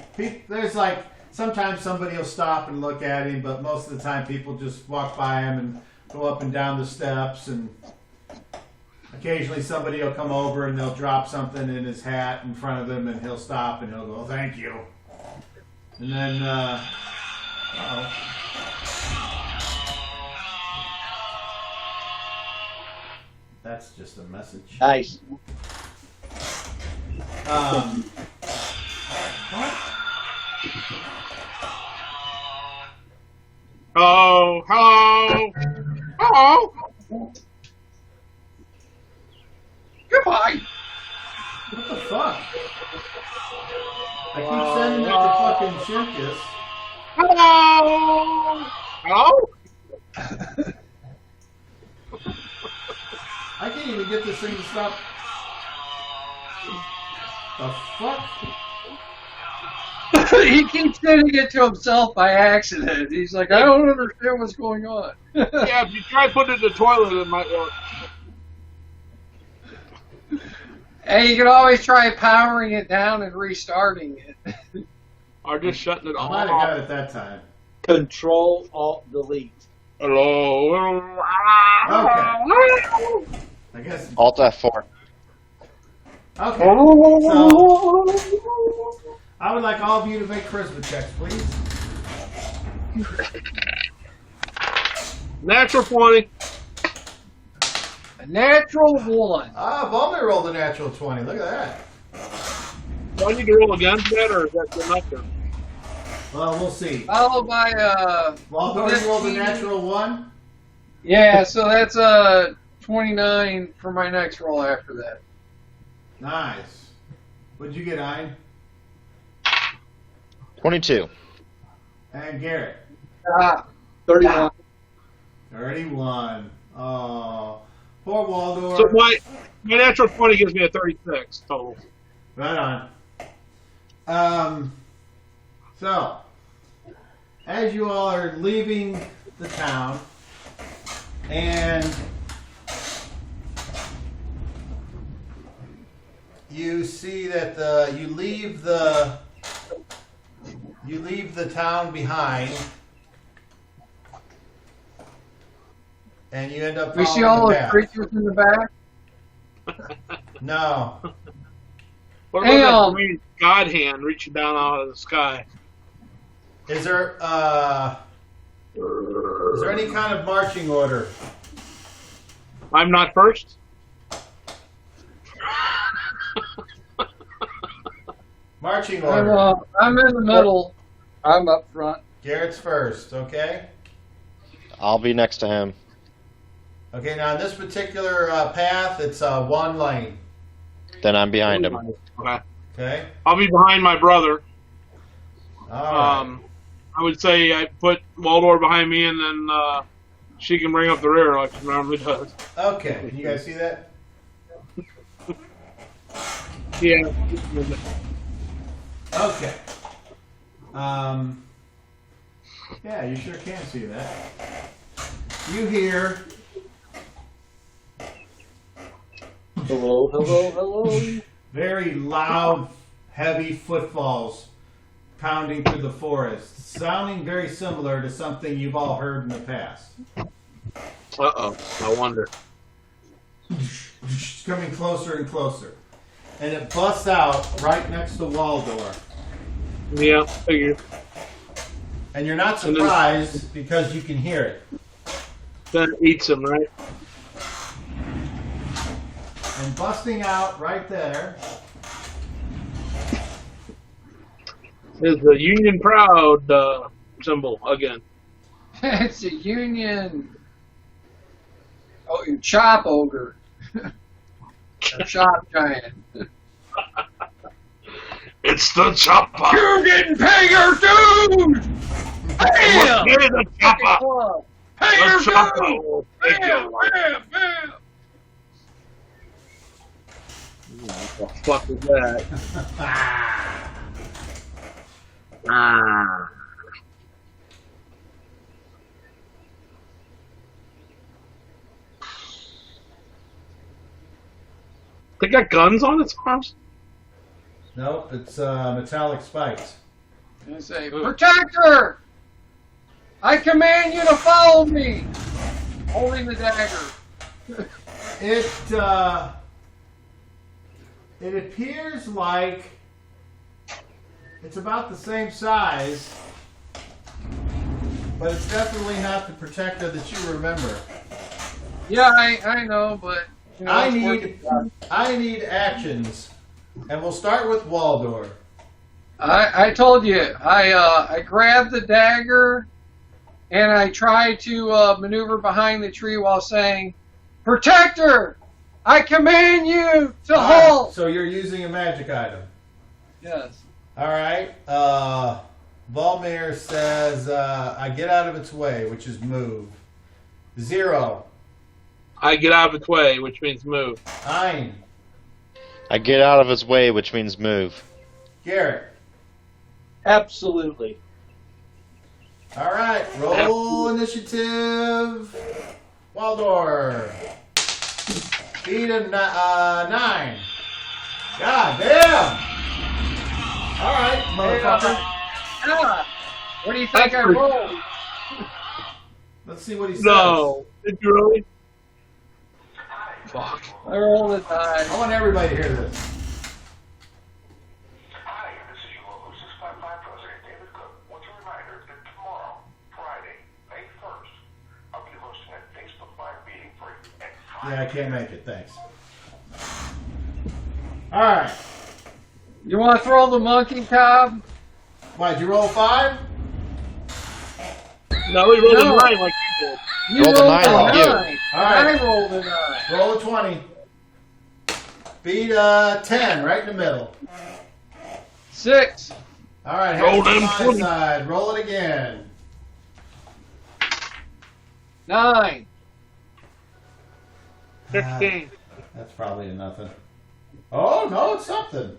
there's like, sometimes somebody will stop and look at him, but most of the time people just walk by him and go up and down the steps. And occasionally somebody will come over and they'll drop something in his hat in front of him, and he'll stop and he'll go, thank you. And then, uh-oh. That's just a message. Nice. What? Hello. Hello. Hello. Goodbye. What the fuck? I keep sending it to fucking Shimkus. Hello. Hello. I can't even get this thing to stop. The fuck? He keeps sending it to himself by accident. He's like, I don't understand what's going on. Yeah, if you try putting it in the toilet, it might work. And you can always try powering it down and restarting it. Or just shutting it I off. might have got it that time. Control Alt Delete. Hello. I guess. Alt F4. Okay. So, I would like all of you to make charisma checks, please. Natural 20. A natural 1. I've only rolled a natural 20. Look at that. Do I need to roll again for that, or is that enough there? Well, we'll see. Followed by Waldor rolled a natural 1. yeah, so that's 29 for my next roll after that. Nice. What'd you get, Ein? 22. And Garrett? 31. 31. Oh, poor Waldor. So my natural 20 gives me a 36 total. Right on. So, as you all are leaving the town, and you see that you leave the town behind, and you end up We see following all the those path. creatures in the back. No. What Hey, about that green god hand reaching down out of the sky? Is there any kind of marching order? I'm not first? Marching order. I'm in the middle. I'm up front. Garrett's first, okay? I'll be next to him. Okay, now in this particular path, it's one lane, Then I'm behind him. Okay. okay? I'll be behind my brother. All right. I would say I put Waldor behind me, and then she can bring up the rear like she normally does. Okay, can you guys see that? Yeah. Okay. Yeah, you sure can see that. You hear Hello, hello, hello. Very loud, heavy footfalls pounding through the forest, sounding very similar to something you've all heard in the past. Uh-oh. I wonder. Coming closer and closer. And it busts out right next to Waldor. Yeah, figure. And you're not surprised because you can hear it. Then it eats him, right? And busting out right there Is the Union Proud symbol again. It's a Union. Oh, your chop ogre. Or chop giant. It's the chopper. You didn't pay your dues! Bam! Get it, the chopper. Club. Pay The your chopper dues! will take Bam, your life. bam, bam! What the fuck is that? Ah. They got guns on its arms? Nope, it's metallic spikes. I say, Protector! I command you to follow me! Holding the dagger. It appears like it's about the same size, but it's definitely not the protector that you remember. Yeah, I know, but you know, I need actions, and we'll start with Waldor. I told you, I grabbed the dagger and I tried to maneuver behind the tree while saying, Protector! I command you to halt! So you're using a magic item. Yes. Alright. Volmir says, I get out of its way, which is move. 0. I get out of its way, which means move. Ein. I get out of its way, which means move. Garrett. Absolutely. Alright, roll initiative. Waldor. Beat a 9. God damn! Alright, motherfucker. Ah, what do you think I rolled? Let's see what he says. No. Did you really? Fuck. I rolled a 9. I want everybody to hear this. Hi, this is your local 655 President David Cook. What's a reminder that tomorrow, Friday, May 1st, I'll be hosting a Facebook Live meeting for you at 5 Yeah, I can't make it, thanks. Alright. You want to throw the monkey, Cobb? Why, did you roll 5? No, we rolled No. a 9 like you did. You Roll the rolled 9 a like you. 9. All right. I rolled a 9. Roll a 20. Beat 10, right in the middle. 6. Alright, Roll head to them my 20. side. Roll it again. 9. 15. That's probably a nothing. Oh, no, it's something.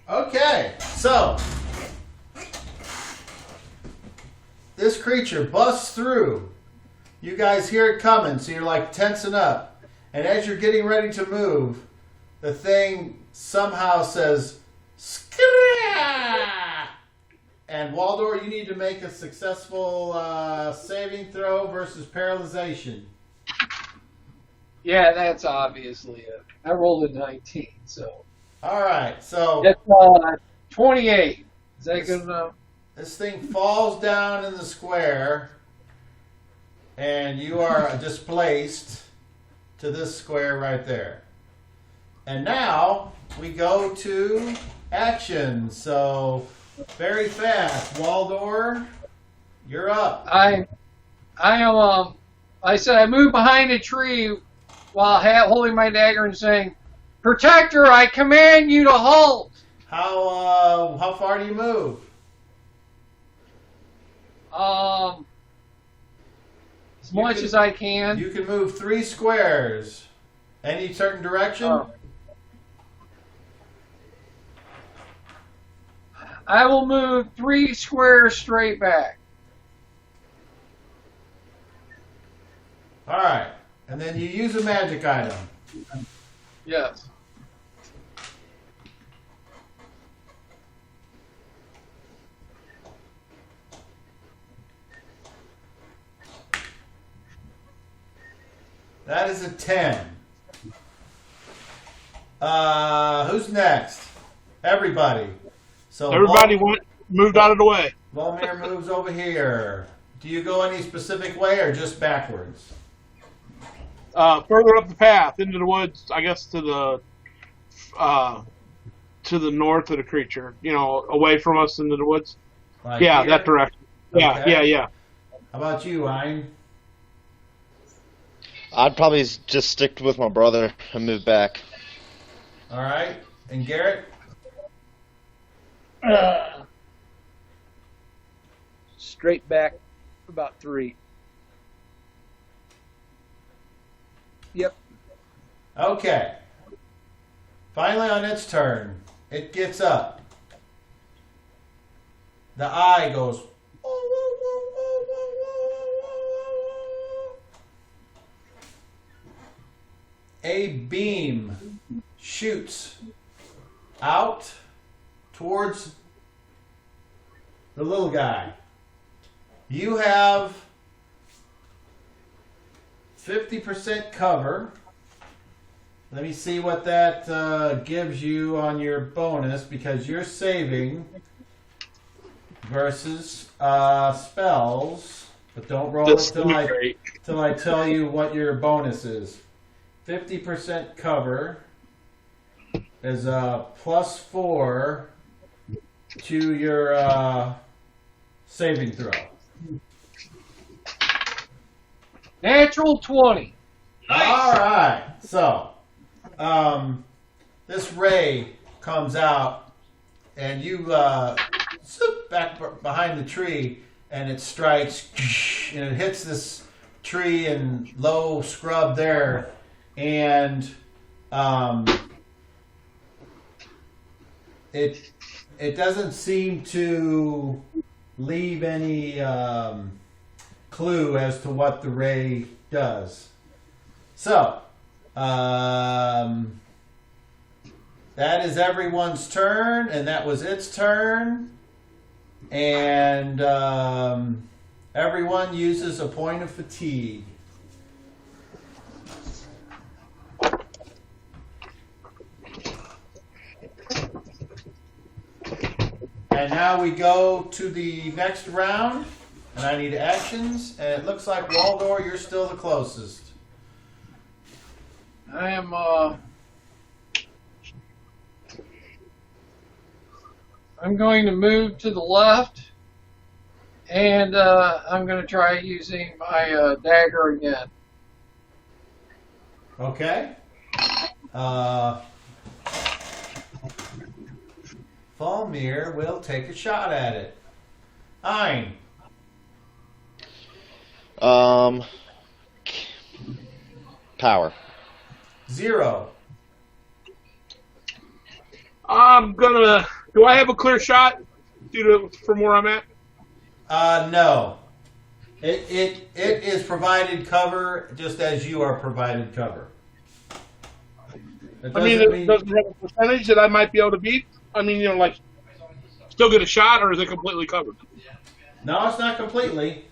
Okay, so this creature busts through. You guys hear it coming, so you're like tensing up. And as you're getting ready to move, the thing somehow says, "Skra!" And Waldor, you need to make a successful saving throw versus paralyzation. Yeah, that's obviously it. I rolled a 19, so. All right, so That's 28. Is that good enough? this thing falls down in the square, and you are displaced to this square right there. And now we go to action. So very fast, Waldor, you're up. I am. I said I moved behind a tree while holding my dagger and saying, "Protector, I command you to halt." How far do you move? As much as I can. You can move 3 squares. Any certain direction? I will move 3 squares straight back. All right. And then you use a magic item. Yes. That is a 10. Who's next? Everybody. So Everybody moved out of the way. Volmir moves over here. Do you go any specific way or just backwards? Further up the path into the woods, I guess to the north of the creature. You know, away from us into the woods. Like Yeah, here? that direction. Yeah, Okay. yeah. How about you, Ein? I'd probably just stick with my brother and move back. All right. And Garrett? Straight back about 3. Yep. Okay. Finally, on its turn, it gets up. The eye goes. A beam shoots out towards the little guy. You have 50% cover. Let me see what that gives you on your bonus, because you're saving versus spells. But don't roll That's it till great. I tell you what your bonus is. 50% cover is a +4 to your saving throw. Natural 20. All right. So, this ray comes out, and you zoop back behind the tree, and it strikes, and it hits this tree and low scrub there, and it doesn't seem to leave any clue as to what the ray does. So, that is everyone's turn, and that was its turn. And everyone uses a point of fatigue. And now we go to the next round, and I need actions, and it looks like Waldor, you're still the closest. I am, I'm going to move to the left, and I'm going to try using my dagger again. Okay. Volmir will take a shot at it. Ein. Power. 0. I'm gonna. Do I have a clear shot from where I'm at? No. It is provided cover just as you are provided cover. I mean, it doesn't have a percentage that I might be able to beat. I mean, you know, like, still get a shot, or is it completely covered? No, it's not completely.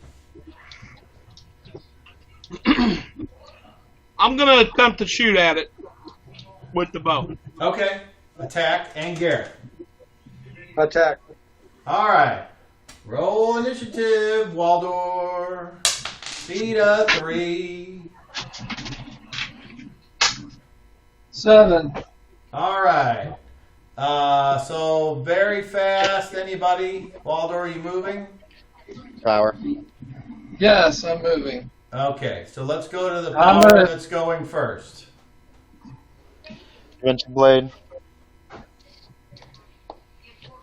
I'm gonna attempt to shoot at it with the bow. Okay. Attack and Garrett. Attack. All right. Roll initiative, Waldor. Speed of 3. 7. All right. So very fast. Anybody? Waldor, are you moving? Power. Yes, I'm moving. Okay. So let's go to the I'm power gonna- that's going first. Dimension Blade.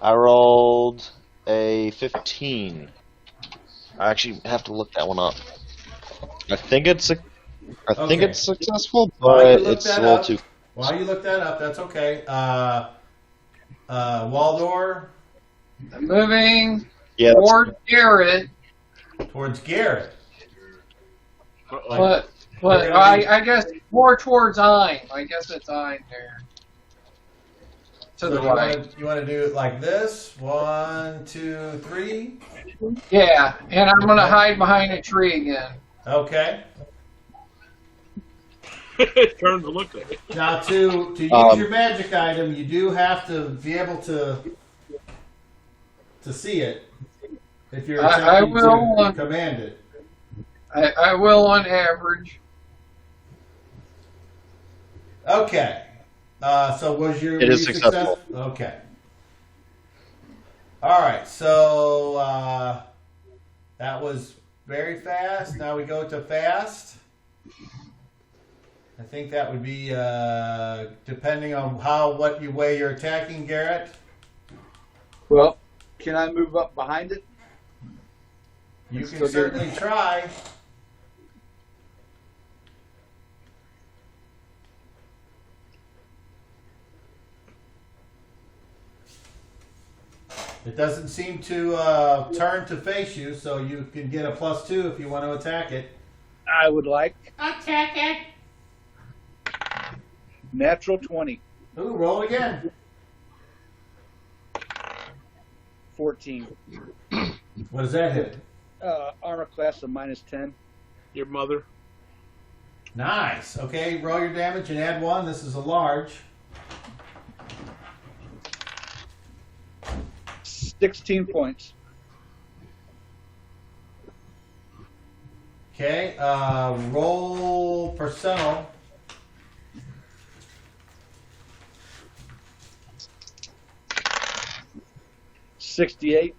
I rolled a 15. I actually have to look that one up. I think it's Okay. successful, While you but look it's that a little up- too. While you look that up, that's okay. Waldor I'm moving Yeah. toward Garrett, towards Garrett. but But I guess more towards Ein. I guess it's Ein there. To So the right. you want to do it like this? 1, 2, 3. Yeah, and I'm gonna hide behind a tree again. Okay. Turn to look at it. Now to use your magic item, you do have to be able to see it if you're I attempting will, to command it. I will on average. Okay. So was your It is were you successful. Okay. All right. So that was very fast. Now we go to fast. I think that would be depending on what way you're attacking, Garrett. Well, can I move up behind it? You Still can good. certainly try. It doesn't seem to turn to face you, so you can get a +2 if you want to attack it. I would like Attack it! natural 20, Ooh, roll again. 14. What does that hit? Armor class of -10. Your mother. Nice. Okay, roll your damage and add 1. This is a large. 16 points. Okay, roll percentile. $68.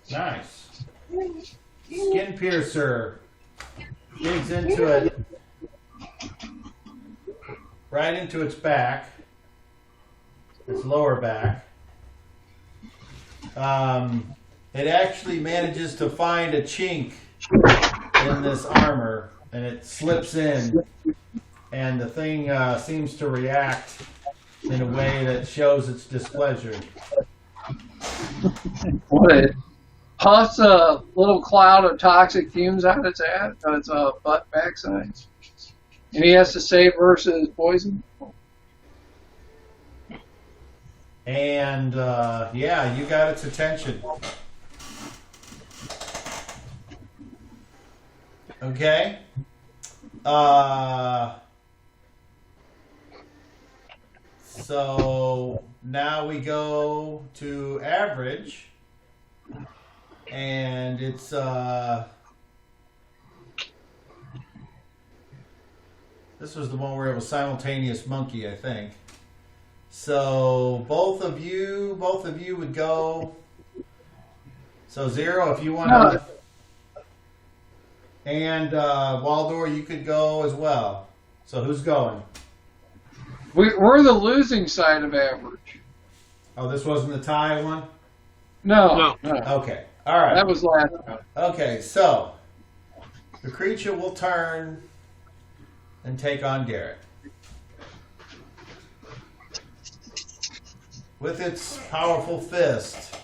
Nice. Skin piercer. Digs into it. Right into its back. Its lower back. It actually manages to find a chink in this armor, and it slips in, and the thing seems to react in a way that shows its displeasure. What it puffs a little cloud of toxic fumes out its butt backside. And he has to save versus poison. And yeah, you got its attention. Okay. So now we go to average, and it's this was the one where it was simultaneous monkey, I think. So both of you would go. So 0 if you want to. And Waldor, you could go as well. So who's going? We're the losing side of average. Oh, this wasn't the tie one? No. Okay. All right. That was last time. Okay, so the creature will turn and take on Garrett. With its powerful fist.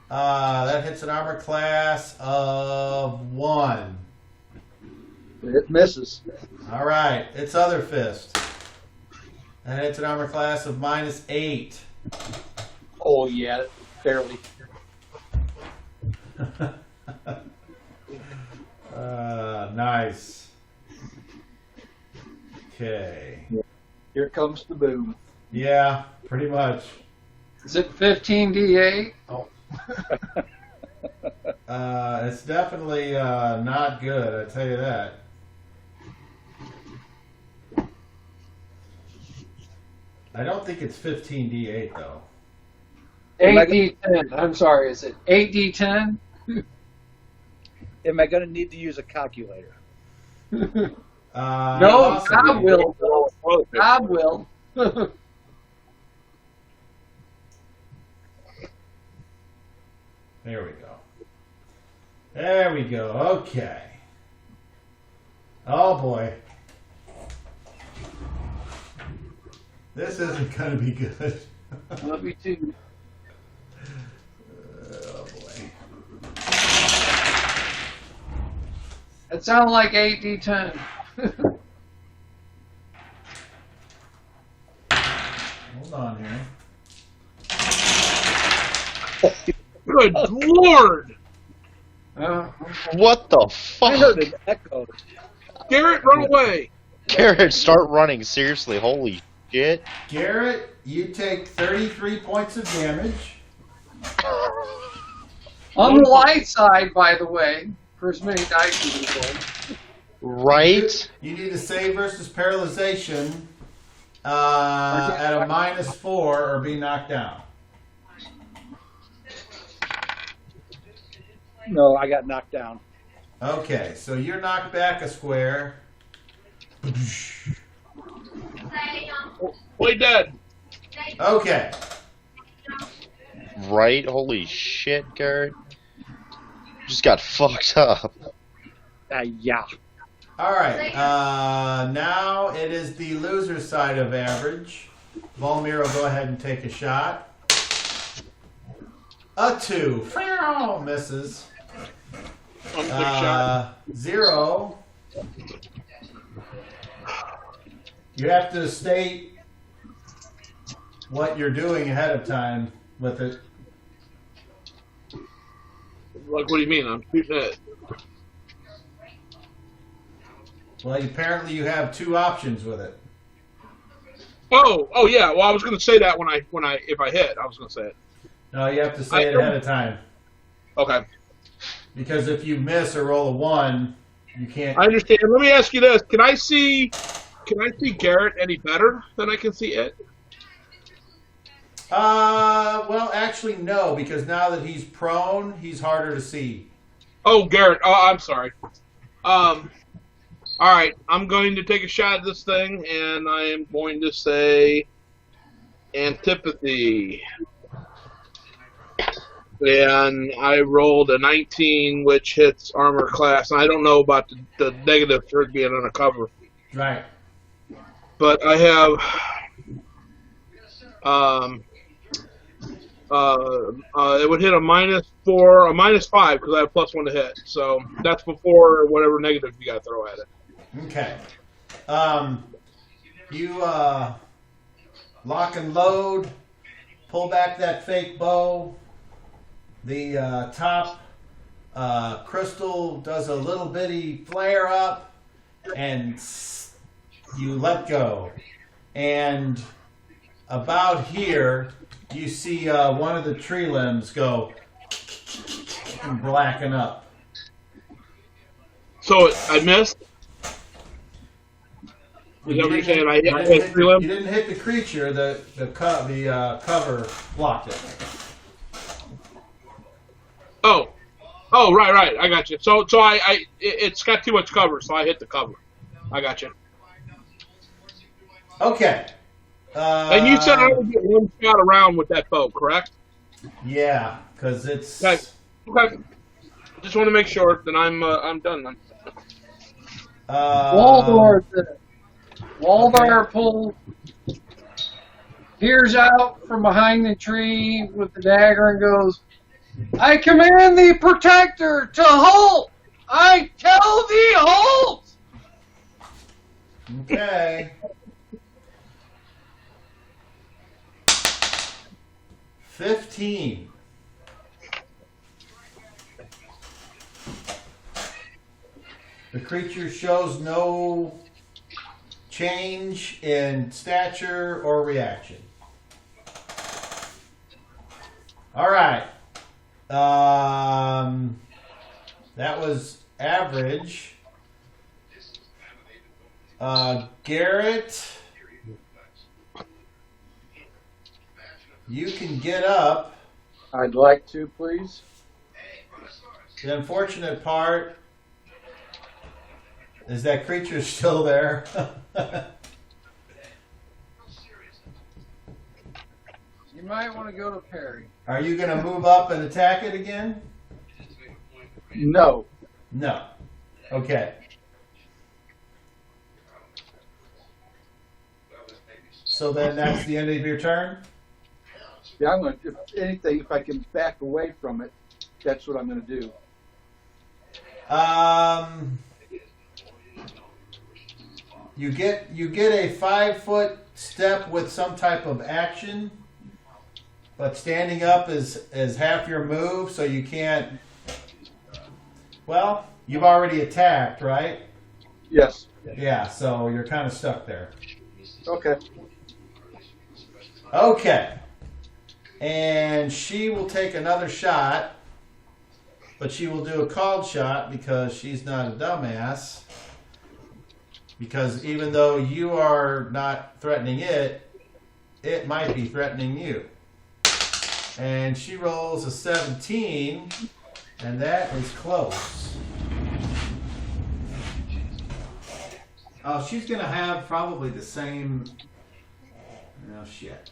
That hits an armor class of 1. It misses. All right, its other fist. And it's an armor class of -8. Oh, yeah, barely. Nice. Okay. Here comes the boom. Yeah, pretty much. Is it 15d8? Oh. It's definitely not good, I tell you that. I don't think it's 15d8 though. 8d10. I'm sorry, is it 8d10? Am I going to need to use a calculator? No, Possibly. God will. God will. There we go. There we go. Okay. Oh boy. This isn't going to be good. Love you too. It sounded like 8d10. Hold on here. Good Lord! What the I heard fuck? an echo. Garrett, run away! Garrett, start running. Seriously, holy shit. Garrett, you take 33 points of damage. On the light side, by the way, for as many dice as you roll. Right? You need to save versus paralyzation at a -4 or be knocked down. No, I got knocked down. Okay, so you're knocked back a square. Play dead. Okay. Right? Holy shit, Garrett. Just got fucked up. Yeah. All right. Now it is the loser side of average. Volmir will go ahead and take a shot. A 2. Misses. I'm gonna take a shot. 0. You have to state what you're doing ahead of time with it. Like, what do you mean? I'm shooting it. Well, apparently you have 2 options with it. Oh yeah. Well, I was gonna say that if I hit, I was gonna say it. No, you have to say it ahead of time. Okay. Because if you miss or roll a 1, you can't. I understand. Let me ask you this: Can I see Garrett any better than I can see it? Well, actually, no, because now that he's prone, he's harder to see. Oh, Garrett. Oh, I'm sorry. All right. I'm going to take a shot at this thing, and I am going to say antipathy. And I rolled a 19, which hits armor class. And I don't know about the negative for it being on a cover. Right. But I have it would hit a -4, a -5 because I have +1 to hit. So that's before whatever negative you got to throw at it. Okay. You lock and load, pull back that fake bow. The top crystal does a little bitty flare up, and you let go. And about here, you see one of the tree limbs go and blacken up. So I missed. Is that what you're saying? I hit three You limbs? didn't hit the creature. The cover blocked it. Oh, right. I got you. So it's got too much cover, so I hit the cover. I got you. Okay. And you said I would get one shot around with that bow, correct? Yeah, because it's. Okay. Just want to make sure that I'm done then. Waldar peers out from behind the tree with the dagger and goes, "I command the protector to halt! I tell thee halt!" Okay. 15. The creature shows no change in stature or reaction. All right. That was average. Garrett, you can get up. I'd like to, please. The unfortunate part is that creature's still there. You might want to go to parry. Are you going to move up and attack it again? No. No. Okay. So then that's the end of your turn? Yeah, I'm going to, if anything, if I can back away from it, that's what I'm going to do. you get a 5-foot step with some type of action, but standing up is half your move, so you can't. Well, you've already attacked, right? Yes. Yeah, so you're kind of stuck there. Okay. Okay. And she will take another shot, but she will do a called shot because she's not a dumbass. Because even though you are not threatening it, it might be threatening you. And she rolls a 17, and that is close. Oh, she's going to have probably the same... Oh, shit.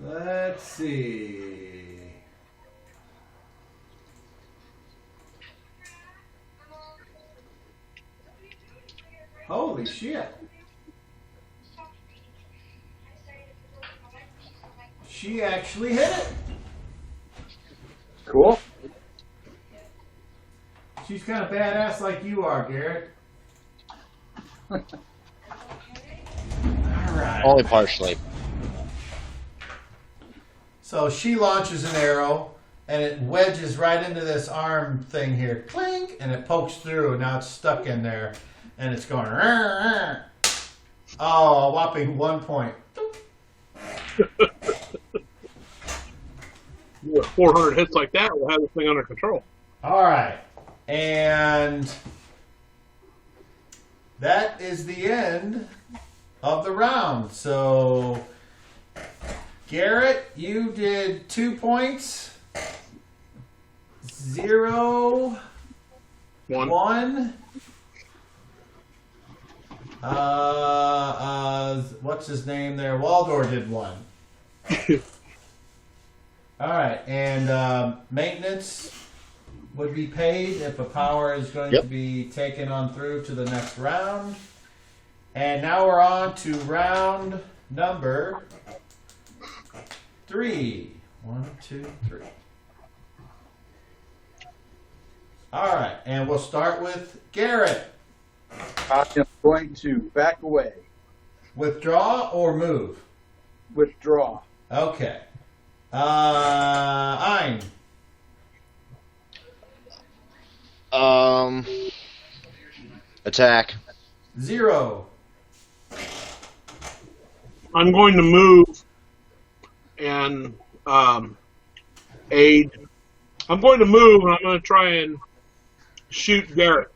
Let's see. Holy shit. She actually hit it. Cool. She's kind of badass like you are, Garrett. All right. Only partially. So she launches an arrow, and it wedges right into this arm thing here. Clink! And it pokes through, and now it's stuck in there. And it's going, "Rrr, rrr." Oh, a whopping 1 point. With 400 hits like that, we'll have this thing under control. All right. And that is the end of the round. So, Garrett, you did 2 points. 0, 1. What's his name there? Waldor did 1. All right, and maintenance would be paid if a power is going to be taken on through to the next round. And now we're on to round number 3. 1, 2, 3. All right, and we'll start with Garrett. I am going to back away. Withdraw or move? Withdraw. Okay. Ein. Attack. 0. I'm going to move and aid. I'm going to move, and I'm going to try and shoot Garrett.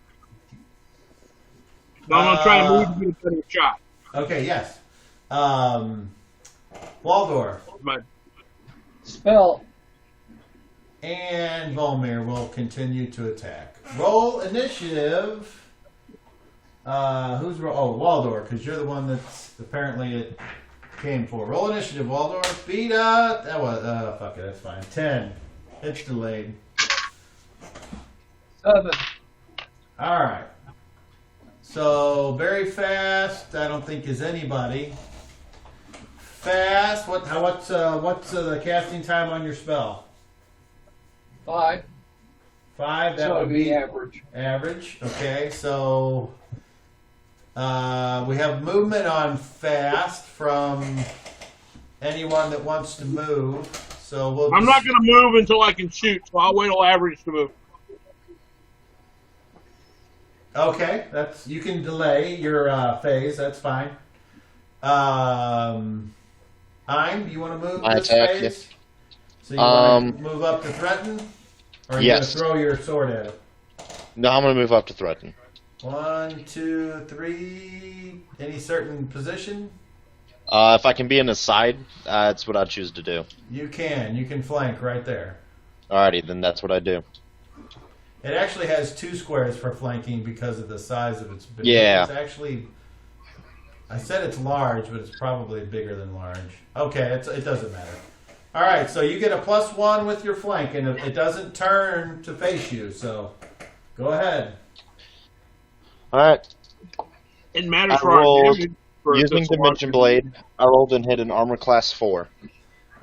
No, I'm going to try and move to get a better shot. Okay, yes. Waldor. My, Spell. And Volmir will continue to attack. Roll initiative. Who's Waldor, because you're the one that's apparently it came for. Roll initiative, Waldor. Beat up. That was fuck it, that's fine. 10. It's delayed. 7. All right. So very fast. I don't think is anybody. Fast. What's the casting time on your spell? 5. 5. That So would it'd be average. Average. Okay. So we have movement on fast from anyone that wants to move. So I'm not going to move until I can shoot, so I'll wait till average to move. Okay, you can delay your phase. That's fine. Ein, do you want to move My this attack, phase? yeah. So you want to move up to threaten, or are you Yes. going to throw your sword at it? No, I'm going to move up to threaten. 1, 2, 3. Any certain position? If I can be in the side, that's what I choose to do. You can. You can flank right there. Alrighty, then that's what I do. It actually has 2 squares for flanking because of the size of its building. Yeah. It's actually, I said it's large, but it's probably bigger than large. Okay, it doesn't matter. All right, so you get a +1 with your flank, and it doesn't turn to face you, so go ahead. Alright. It matters I for our rolled damage. For using this Dimension large- Blade. I rolled and hit an armor class 4.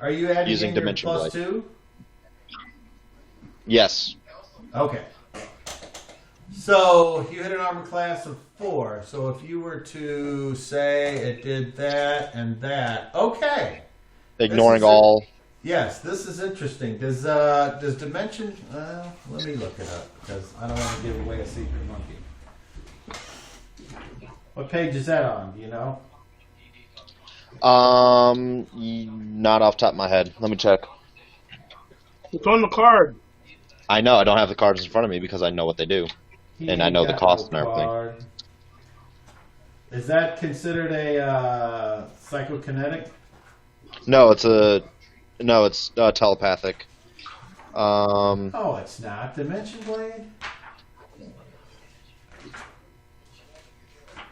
Are you adding Using in your Dimension Blade. +2? Yes. Okay. So you hit an armor class of 4. So if you were to say it did that and that, okay. Ignoring all. Yes, this is interesting. Does dimension? Let me look it up because I don't want to give away a secret monkey. What page is that on? Do you know? Not off the top of my head. Let me check. It's on the card. I know. I don't have the cards in front of me because I know what they do. And I know the cost and everything. Card. Is that considered a psychokinetic? No, it's telepathic. Oh, it's not. Dimension Blade?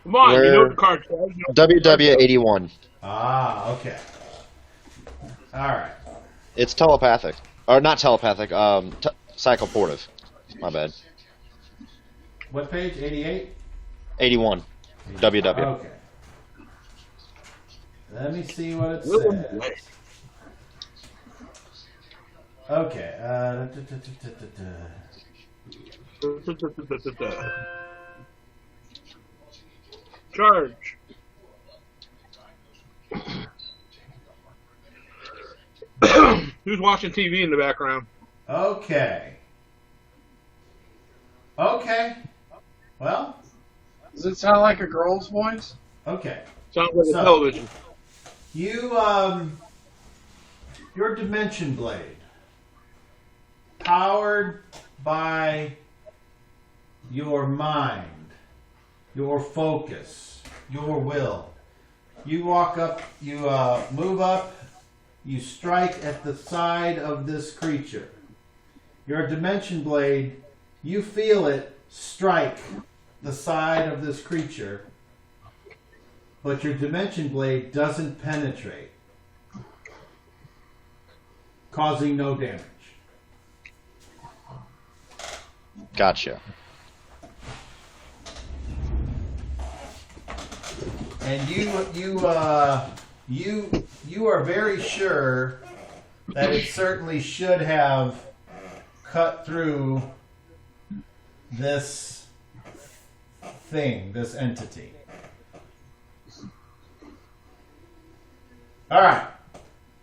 Come on, you know the card says. WW81. Ah, okay. All right. It's telepathic. Or not telepathic, psychoportive. My bad. What page? 88? 81. WW. Okay. Let me see what it says. Okay. Charge. Who's watching TV in the background? Okay. Okay. Well. Does it sound like a girl's voice? Okay. Sounds like a television. Your Dimension Blade, powered by your mind, your focus, your will. You walk up, you move up, you strike at the side of this creature. Your Dimension Blade, you feel it strike the side of this creature, but your Dimension Blade doesn't penetrate, causing no damage. Gotcha. And you are very sure that it certainly should have cut through this thing, this entity. All right.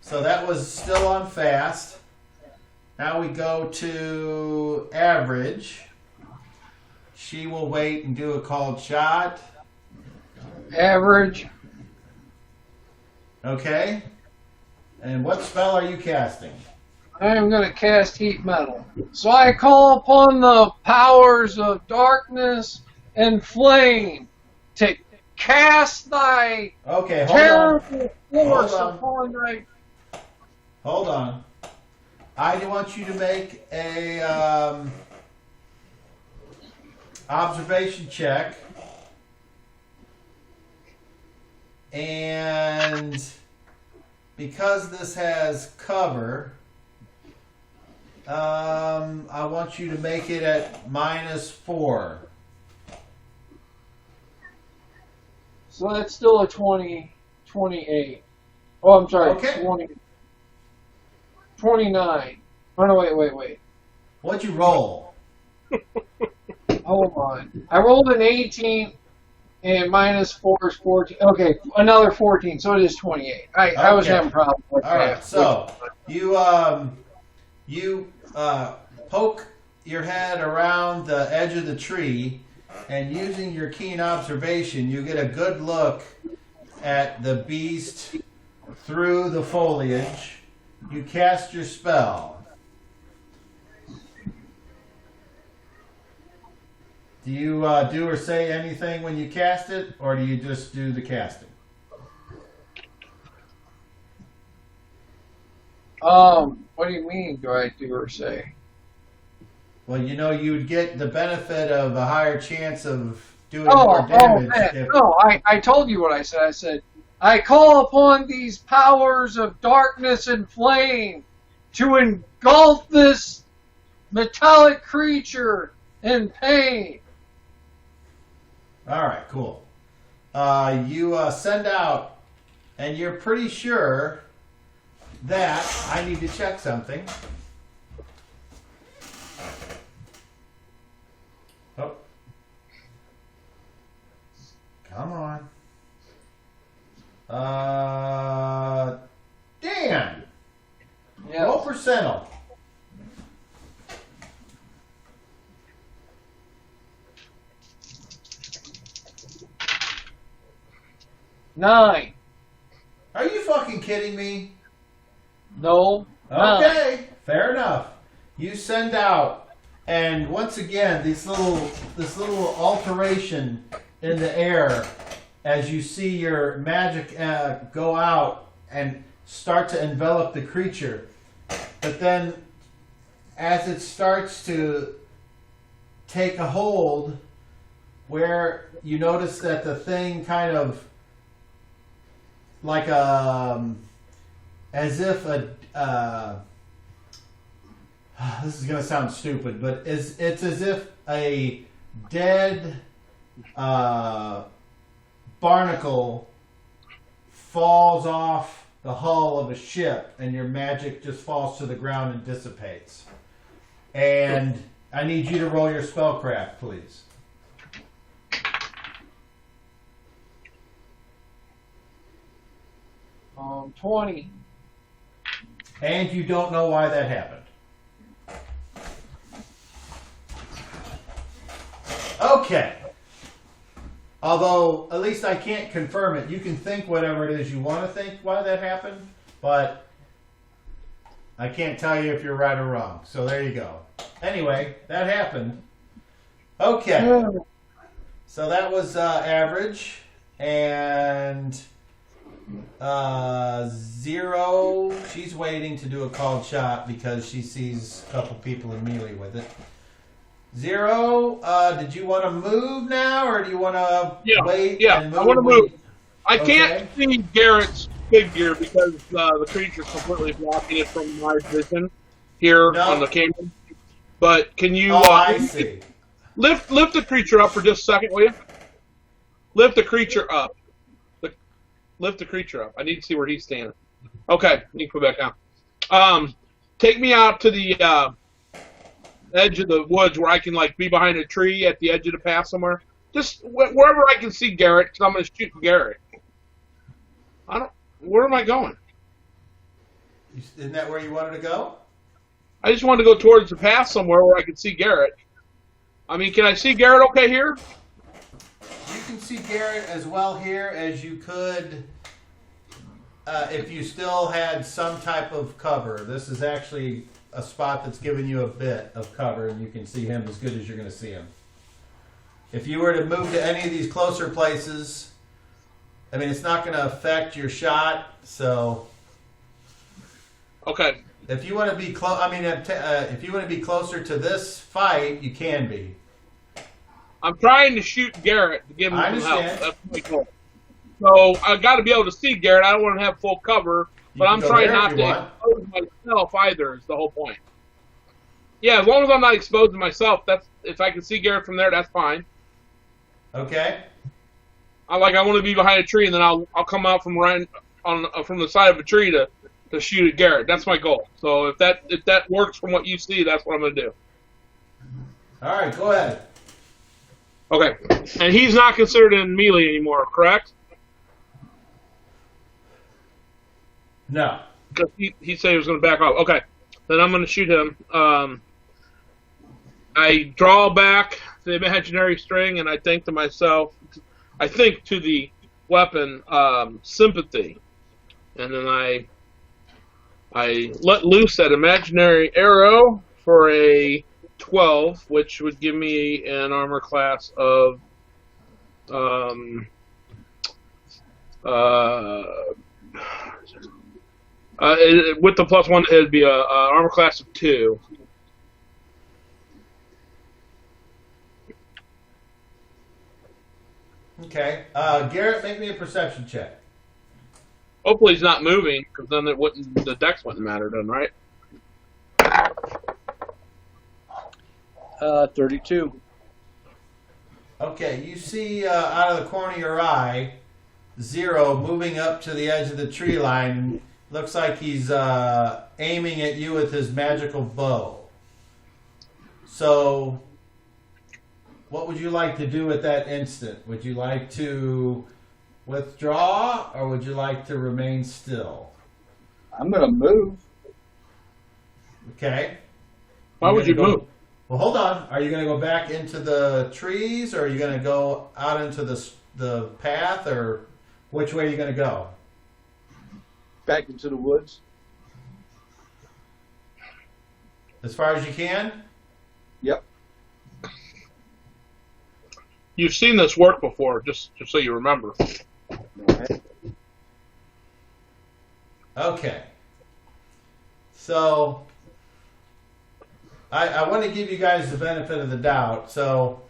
So that was still on fast. Now we go to average. She will wait and do a called shot. Average. Okay. And what spell are you casting? I am going to cast heat metal. So I call upon the powers of darkness and flame to cast thy Okay, terrible force Hold on. upon thy... Hold on. I want you to make a observation check. And because this has cover, I want you to make it at -4. So that's still a 28. Oh, I'm sorry, Okay. 29. Oh, no, wait. What'd you roll? Hold on. I rolled an 18, and -4 is 14. Okay, another 14, so it is 28. I was Okay. having problems with All right, that. so you poke your head around the edge of the tree, and using your keen observation, you get a good look at the beast through the foliage. You cast your spell. Do you do or say anything when you cast it, or do you just do the casting? What do you mean, do I do or say? Well, you know, you would get the benefit of a higher chance of doing more damage. No, I told you what I said. I said, I call upon these powers of darkness and flame to engulf this metallic creature in pain. All right, cool. You send out, and you're pretty sure that I need to check something. Oh, Come on. Dan. Yeah. Roll percentile. Nine. Are you fucking kidding me? No. Nine. Okay, fair enough. You send out, and once again, this little alteration in the air as you see your magic go out and start to envelop the creature. But then, as it starts to take a hold, where you notice that the thing kind of like as if this is gonna sound stupid, but it's as if a dead barnacle falls off the hull of a ship, and your magic just falls to the ground and dissipates. And I need you to roll your spellcraft, please. 20. And you don't know why that happened. Okay. Although, at least I can't confirm it. You can think whatever it is you want to think why that happened, but I can't tell you if you're right or wrong. So there you go. Anyway, that happened. Okay. So that was average. And 0, she's waiting to do a called shot because she sees a couple people in melee with it. 0, did you want to move now, or do you want to wait? Yeah, and move? I want to move. I Okay. can't see Garrett's figure because the creature's completely blocking it from my vision here on the camera. But can you I see. lift the creature up for just a second, will you? Lift the creature up. Lift the creature up. I need to see where he's standing. Okay, you can put it back down. Take me out to the edge of the woods where I can be behind a tree at the edge of the path somewhere. Just wherever I can see Garrett, because I'm going to shoot Garrett. Where am I going? Isn't that where you wanted to go? I just wanted to go towards the path somewhere where I could see Garrett. I mean, can I see Garrett okay here? You can see Garrett as well here as you could if you still had some type of cover. This is actually a spot that's giving you a bit of cover, and you can see him as good as you're going to see him. If you were to move to any of these closer places, I mean, it's not going to affect your shot, so... Okay. If you want to be if you want to be closer to this fight, you can be. I'm trying to shoot Garrett to give him I some help. understand. That's my goal. So I got to be able to see Garrett. I don't want to have full cover, but You I'm can go trying there not if to you want. expose myself either. Is the whole point. Yeah, as long as I'm not exposing myself, if I can see Garrett from there, that's fine. Okay. I want to be behind a tree, and then I'll come out from from the side of a tree to shoot at Garrett. That's my goal. So if that works from what you see, that's what I'm going to do. All right, go ahead. Okay. And he's not considered in melee anymore, correct? No. Because he said he was going to back off. Okay. Then I'm going to shoot him. I draw back the imaginary string, and I think to myself, to the weapon, sympathy. And then I let loose that imaginary arrow for a 12, which would give me an armor class of with the +1, it'd be a armor class of 2. Okay. Garrett, make me a perception check. Hopefully he's not moving, because then the dex wouldn't matter then, right? 32. Okay, you see out of the corner of your eye, 0 moving up to the edge of the tree line. Looks like he's aiming at you with his magical bow. So, what would you like to do at that instant? Would you like to withdraw, or would you like to remain still? I'm going to move. Okay. Why would you move? Well, hold on. Are you going to go back into the trees, or are you going to go out into the path, or which way are you going to go? Back into the woods. As far as you can? Yep. You've seen this work before, just so you remember. Okay. Okay. So, I want to give you guys the benefit of the doubt. So,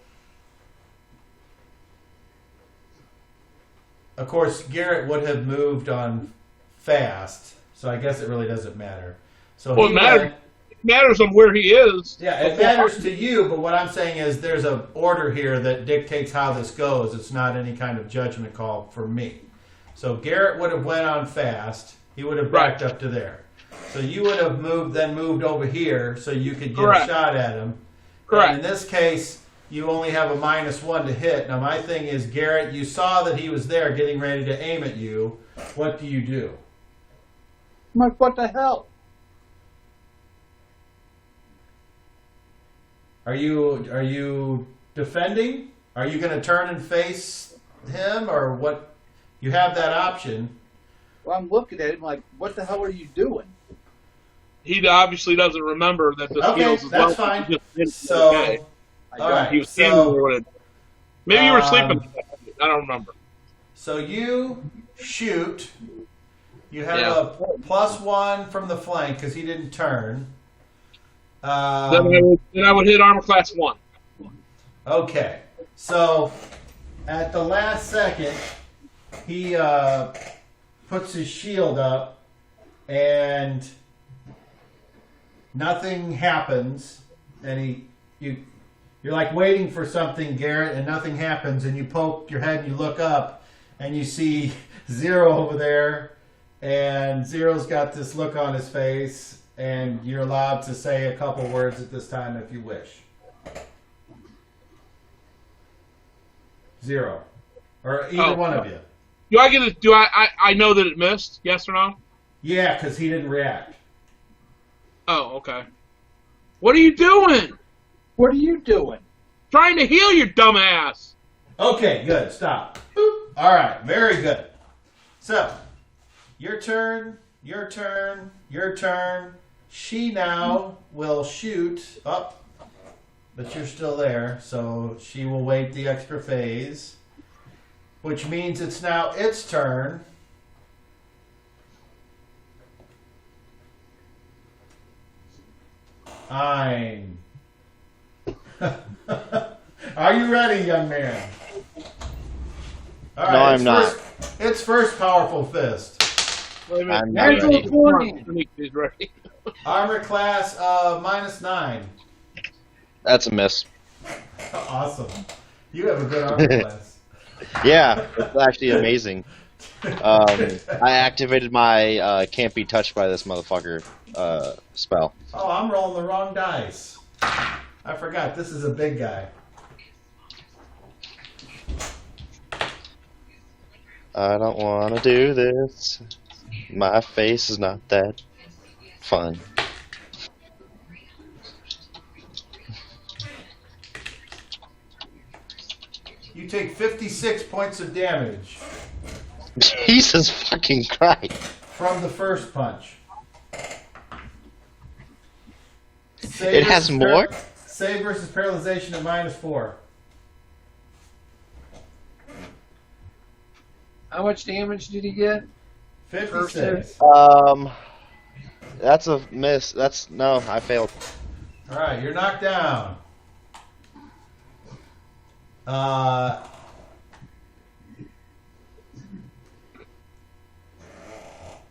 of course, Garrett would have moved on fast, so I guess it really doesn't matter. So Well, it matters on where he is. Yeah, it matters to you, but what I'm saying is there's an order here that dictates how this goes. It's not any kind of judgment call for me. So Garrett would have went on fast. He would have backed up to there. So you would have moved over here so you could get a shot at him. Correct. And in this case, you only have a -1 to hit. Now my thing is, Garrett, you saw that he was there getting ready to aim at you. What do you do? I'm like, what the hell? Are you defending? Are you going to turn and face him, or what? You have that option. Well, I'm looking at him like, what the hell are you doing? He obviously doesn't remember that this feels as that's well. fine. He just did So, okay. all right. He was standing there with it. Maybe you were sleeping. I don't remember. So you shoot. You have a +1 from the flank because he didn't turn. Then I would hit armor class 1. Okay. So at the last second, he puts his shield up, and nothing happens. And you're like waiting for something, Garrett, and nothing happens. And you poke your head and you look up, and you see Zero over there, and Zero's got this look on his face. And you're allowed to say a couple words at this time if you wish. Zero. Or either one of you. Do I get it? I know that it missed? Yes or no? Yeah, because he didn't react. Oh, okay. What are you doing? What are you doing? Trying to heal your dumb ass. Okay, good. Stop. Boop. All right, very good. So, your turn, your turn, your turn. She now will shoot up, but you're still there, so she will wait the extra phase, which means it's now its turn. Ein. Are you ready, young man? All right, No, I'm not. Its first powerful fist. Wait a minute. I'm not ready. He's ready. Armor class -9. That's a miss. Awesome. You have a good armor class. Yeah, it's actually amazing. I activated my can't be touched by this motherfucker spell. Oh, I'm rolling the wrong dice. I forgot. This is a big guy. I don't want to do this. My face is not that fun. You take 56 points of damage Jesus fucking Christ. from the first punch. It has more? Save versus paralyzation at -4. How much damage did he get? 56. That's a miss. No, I failed. All right, you're knocked down.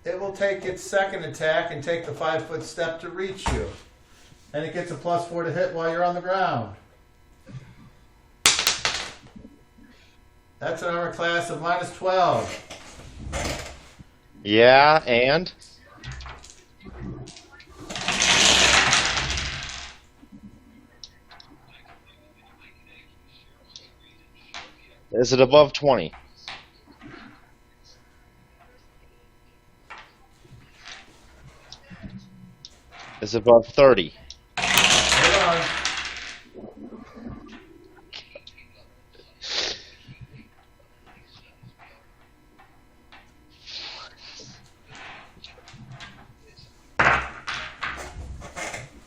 It will take its second attack and take the 5-foot step to reach you. And it gets a +4 to hit while you're on the ground. That's an armor class of -12. Yeah, and? Is it above 20? Is it above 30? Hold on.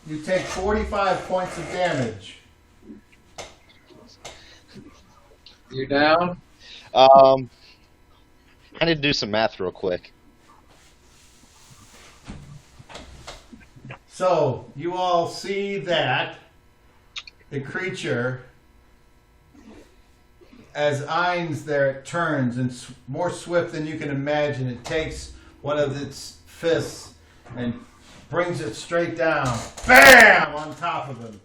You take 45 points of damage. You down? I need to do some math real quick. So, you all see that the creature, as Ein's there, it turns, and more swift than you can imagine, it takes one of its fists and brings it straight down. Bam! On top of him.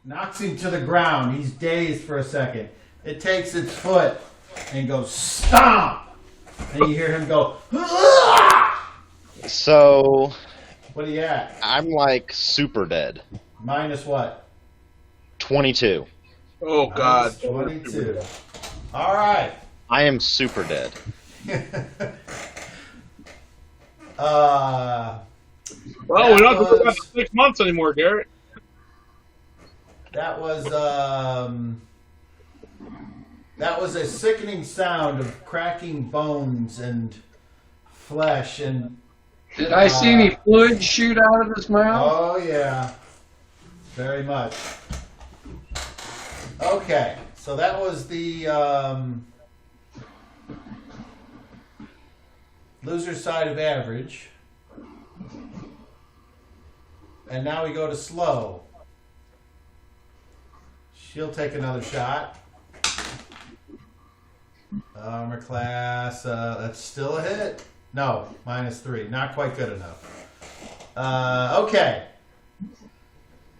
Knocks him to the ground. He's dazed for a second. It takes its foot and goes stomp! And you hear him go, "Ah!" So, What are you at? I'm like super dead. Minus what? 22. Oh God. Minus 22. All right. I am super dead. Well, we don't have to go back to 6 months anymore, Garrett. That was a sickening sound of cracking bones and flesh and. Did I see any fluid shoot out of his mouth? Oh yeah, very much. Okay, so that was the loser side of average, and now we go to slow. She'll take another shot. Armor class, that's still a hit. No, -3. Not quite good enough. Okay.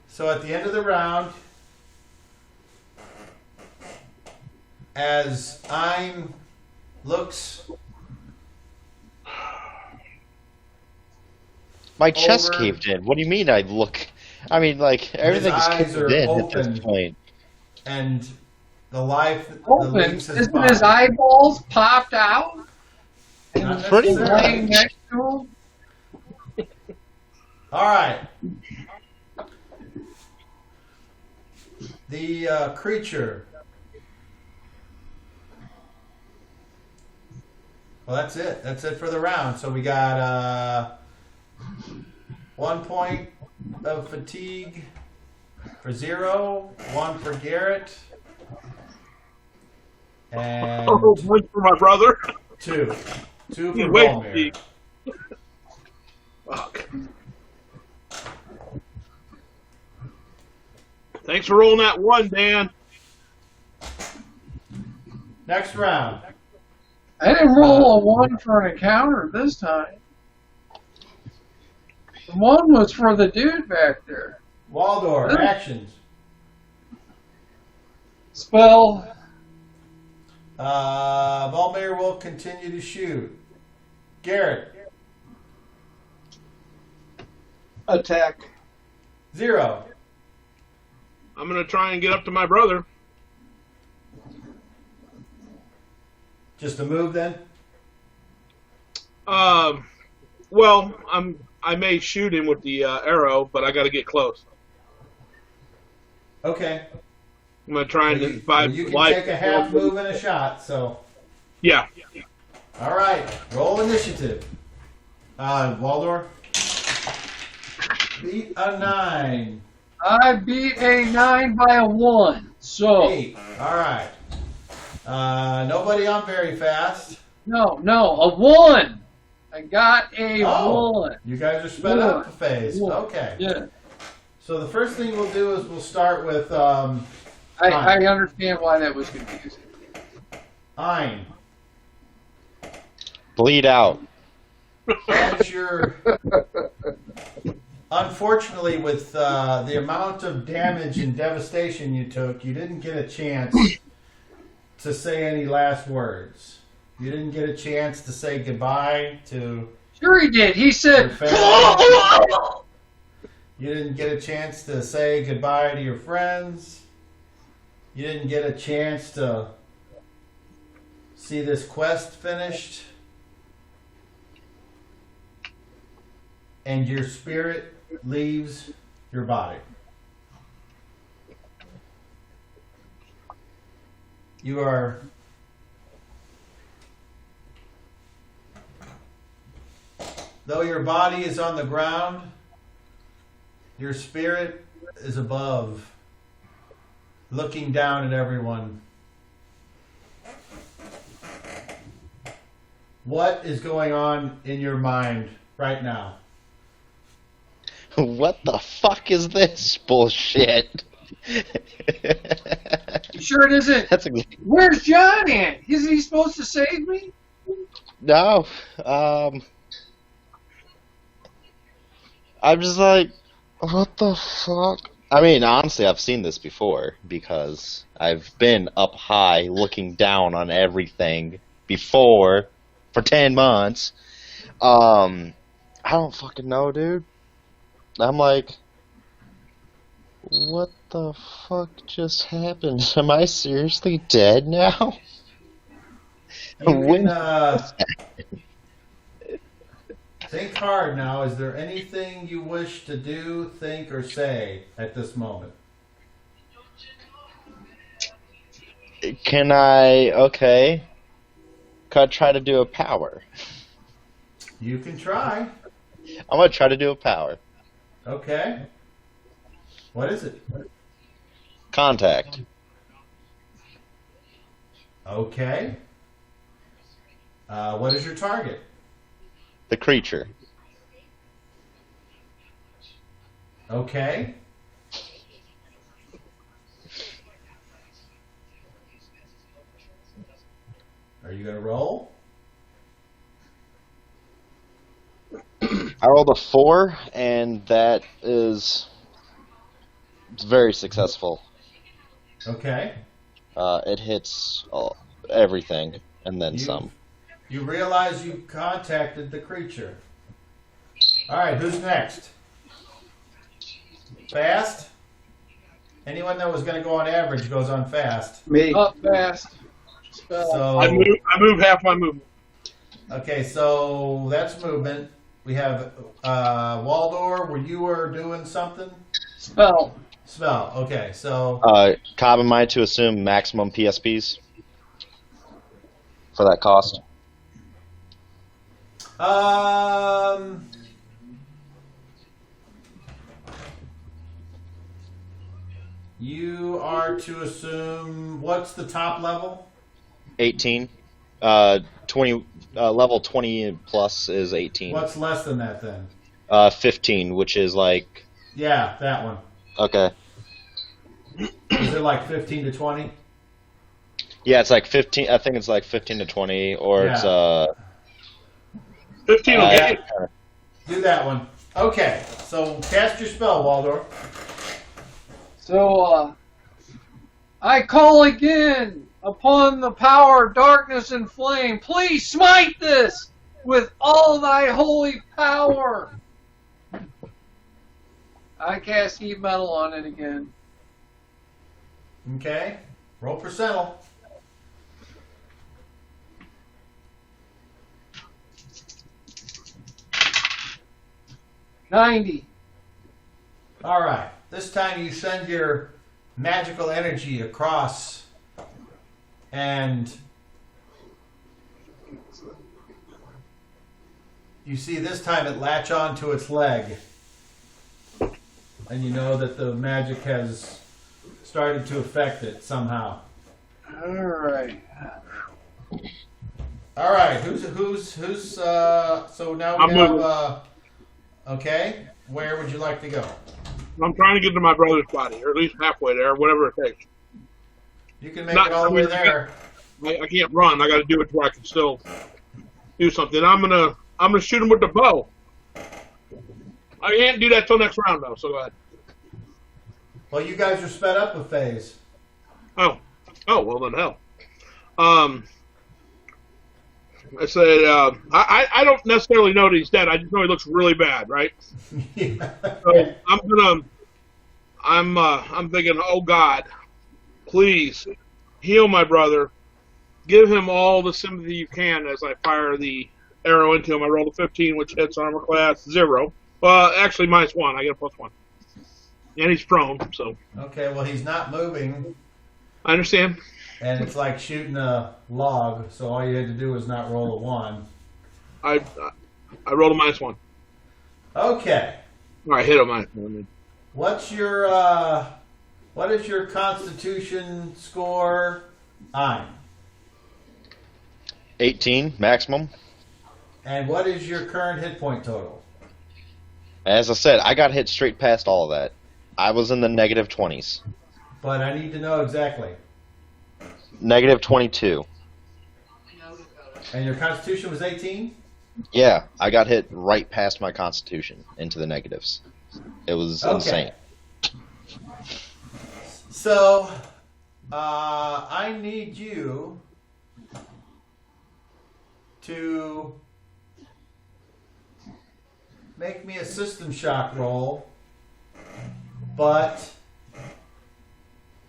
So at the end of the round, as Ein looks My chest over- caved in. What do you mean I look? I mean, like, everything's eyes caved are in at open. this point. and the life, the Open. leaves his Isn't body. his eyeballs popped out? Not Pretty necessarily. Laying next to him? All right. The creature. Well, that's it. That's it for the round. So we got 1 point of fatigue for Zero, 1 for Garrett, and Oh, one for my brother. 2. 2 He for wait, Volmir. he- Fuck. Thanks for rolling that one, Dan. Next round. I didn't roll a 1 for an encounter this time. The 1 was for the dude back there. Waldor, actions. Spell. Volmir will continue to shoot. Garrett, Attack. 0. I'm gonna try and get up to my brother. Just a move then? Well, I may shoot him with the arrow, but I got to get close. Okay. I'm gonna try and You five can life. take a half move and a shot, so. Yeah. All right. Roll initiative. Waldor. Beat a 9. I beat a 9 by a 1. So, 8. All right. Nobody on very fast. no, a 1. I got a Oh, 1. you guys are sped up a phase. One. Okay. Yeah. So the first thing we'll do is we'll start with I understand why that was confusing. Ein. Bleed out. As you're, unfortunately, with the amount of damage and devastation you took, you didn't get a chance to say any last words. You didn't get a chance to say goodbye to Sure he did. He your said, family. You didn't get a chance to say goodbye to your friends. You didn't get a chance to see this quest finished, and your spirit leaves your body. You are though your body is on the ground, your spirit is above, looking down at everyone. What is going on in your mind right now? What the fuck is this bullshit? You sure it isn't? That's a Where's John at? Isn't he supposed to save me? no. I'm just like, what the fuck? I mean, honestly, I've seen this before because I've been up high looking down on everything before for 10 months. I don't fucking know, dude. I'm like, what the fuck just happened? Am I seriously dead now? You can think hard now. Is there anything you wish to do, think, or say at this moment? Can I, okay. Could I try to do a power? You can try. I'm gonna try to do a power. Okay. What is it? Contact. Okay. What is your target? The creature. Okay. Are you going to roll? I rolled a 4, and that is very successful. Okay. It hits everything, and then You- some. You realize you contacted the creature. All right, who's next? Fast? Anyone that was going to go on average goes on fast. Me. Up fast. Spell. So I move half my movement. okay, so that's movement. We have Waldor, where you were doing something. Spell. Spell. Okay, so Cobb, am I to assume maximum PSPs for that cost? You are to assume what's the top level? 18. 20. Level 20 plus is 18. What's less than that then? 15, which is like, Yeah, that one. okay. Is it like 15 to 20? Yeah, it's like 15. I think it's like 15 to 20, or Yeah. it's 15 will get you. Do that one. Okay, so cast your spell, Waldor. So, I call again upon the power of darkness and flame. Please smite this with all thy holy power. I cast heat metal on it again. Okay, roll percentile. $90. All right, this time you send your magical energy across, and you see this time it latch onto its leg, and you know that the magic has started to affect it somehow. All right. All right, who's so now we I'm have moving. okay, where would you like to go? I'm trying to get to my brother's body, or at least halfway there, whatever it takes. You can make Not- it all the way there. I can't run. I got to do it where I can still do something. I'm gonna shoot him with the bow. I can't do that till next round though. So go ahead. Well, you guys are sped up a phase. Oh well then hell. I said I don't necessarily know that he's dead. I just know he looks really bad, right? Yeah. So I'm thinking, oh God, please heal my brother. give him all the sympathy you can as I fire the arrow into him. I rolled a 15, which hits armor class 0. Well, actually, -1. I get a +1. And he's prone, so. Okay, well, he's not moving, I understand. and it's like shooting a log, so all you had to do was not roll a 1. I rolled a -1. Okay. All right, hit a -1. What is your Constitution score? 18 maximum. And what is your current hit point total? As I said, I got hit straight past all of that. I was in the -20s. But I need to know exactly. -22. And your Constitution was 18? Yeah, I got hit right past my constitution into the negatives. It was insane. So, I need you to make me a system shock roll, but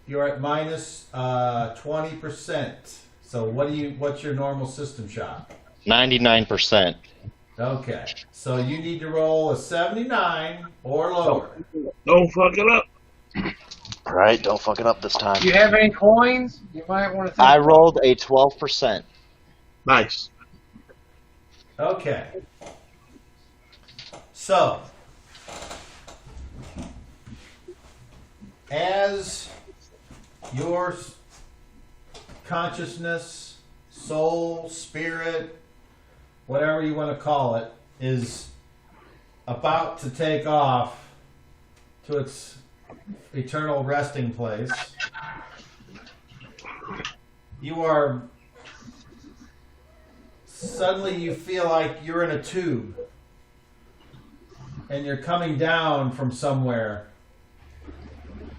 you're at minus 20%. So what's your normal system shock? 99%. Okay. So you need to roll a 79 or lower. Don't fuck it up. All right, don't fuck it up this time. Do you have any coins? You might want to think. I rolled a 12%. Nice. Okay. So, as your consciousness, soul, spirit, whatever you want to call it, is about to take off to its eternal resting place, suddenly you feel like you're in a tube and you're coming down from somewhere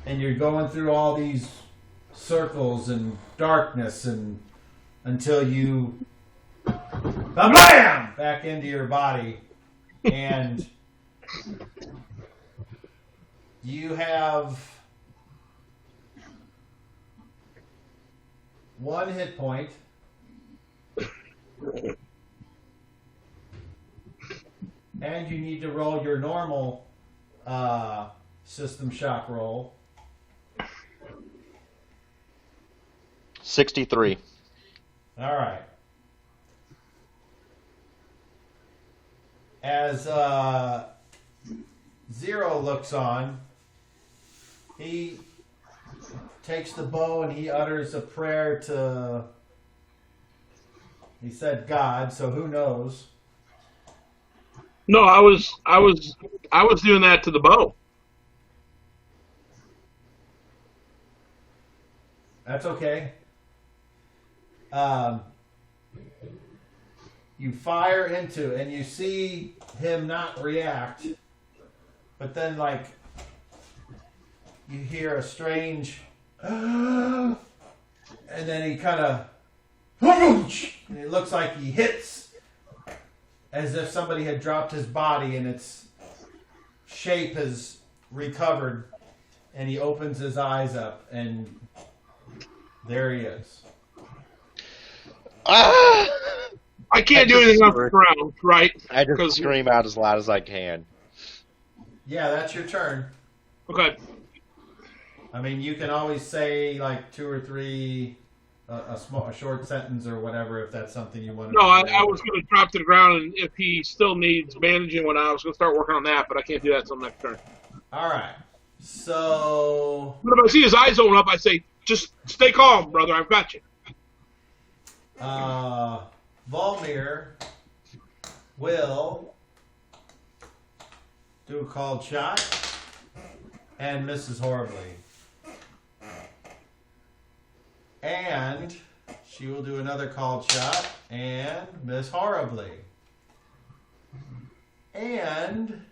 and you're going through all these circles and darkness and until you bam back into your body, and you have 1 hit point. And you need to roll your normal system shock roll. 63. All right. As Zero looks on, he takes the bow and he utters a prayer to, he said God, so who knows? No, I was doing that to the bow. That's okay. You fire into, and you see him not react, but then, like, you hear a strange, and then he kind of, and it looks like he hits as if somebody had dropped his body and its shape has recovered, and he opens his eyes up, and there he is. Ah! I can't do anything off the ground, right? I just scream out as loud as I can. Yeah, that's your turn. Okay. I mean, you can always say like 2 or 3, a short sentence or whatever, if that's something you want to. No, I was going to drop to the ground, and if he still needs bandaging, I was going to start working on that, but I can't do that until next turn. All right. So. But if I see his eyes open up, I say, "Just stay calm, brother. I've got you." Volmir will do a called shot and misses horribly. And she will do another called shot and miss horribly. And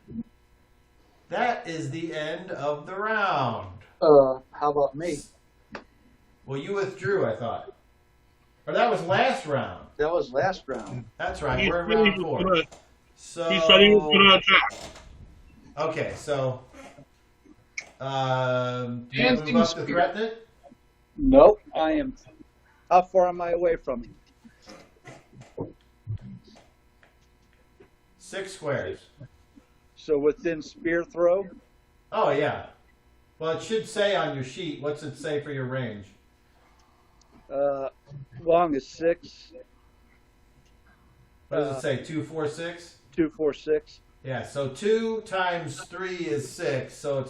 that is the end of the round. How about me? Well, you withdrew, I thought. Or that was last round. That was last round. That's right. He We're said in he round was 4. gonna- So He said he was going to attack. okay, so do you Dancing move up to spear. threaten it? Nope, I am How far am I away from him? 6 squares. So within spear throw? Oh, yeah. Well, it should say on your sheet, what's it say for your range? Long is 6. What does it say, 2, 4, 6? 2, 4, 6. Yeah, so 2 times 3 is 6, so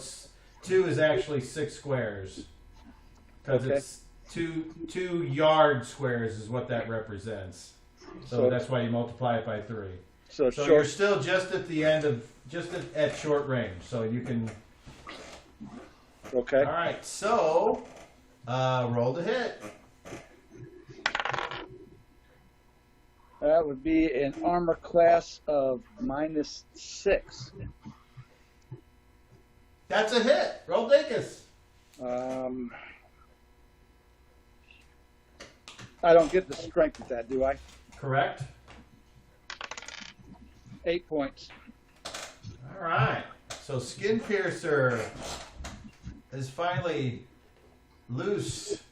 2 is actually 6 squares. Because Okay. it's 2 yard squares is what that represents. So that's why you multiply it by 3. So So short. you're still just at the end of, just at short range, so you can. Okay. All right, so roll to hit. That would be an armor class of -6. That's a hit. Roll Dacus. I don't get the strength with that, do I? Correct. 8 points. All right. So Skin Piercer is finally loose.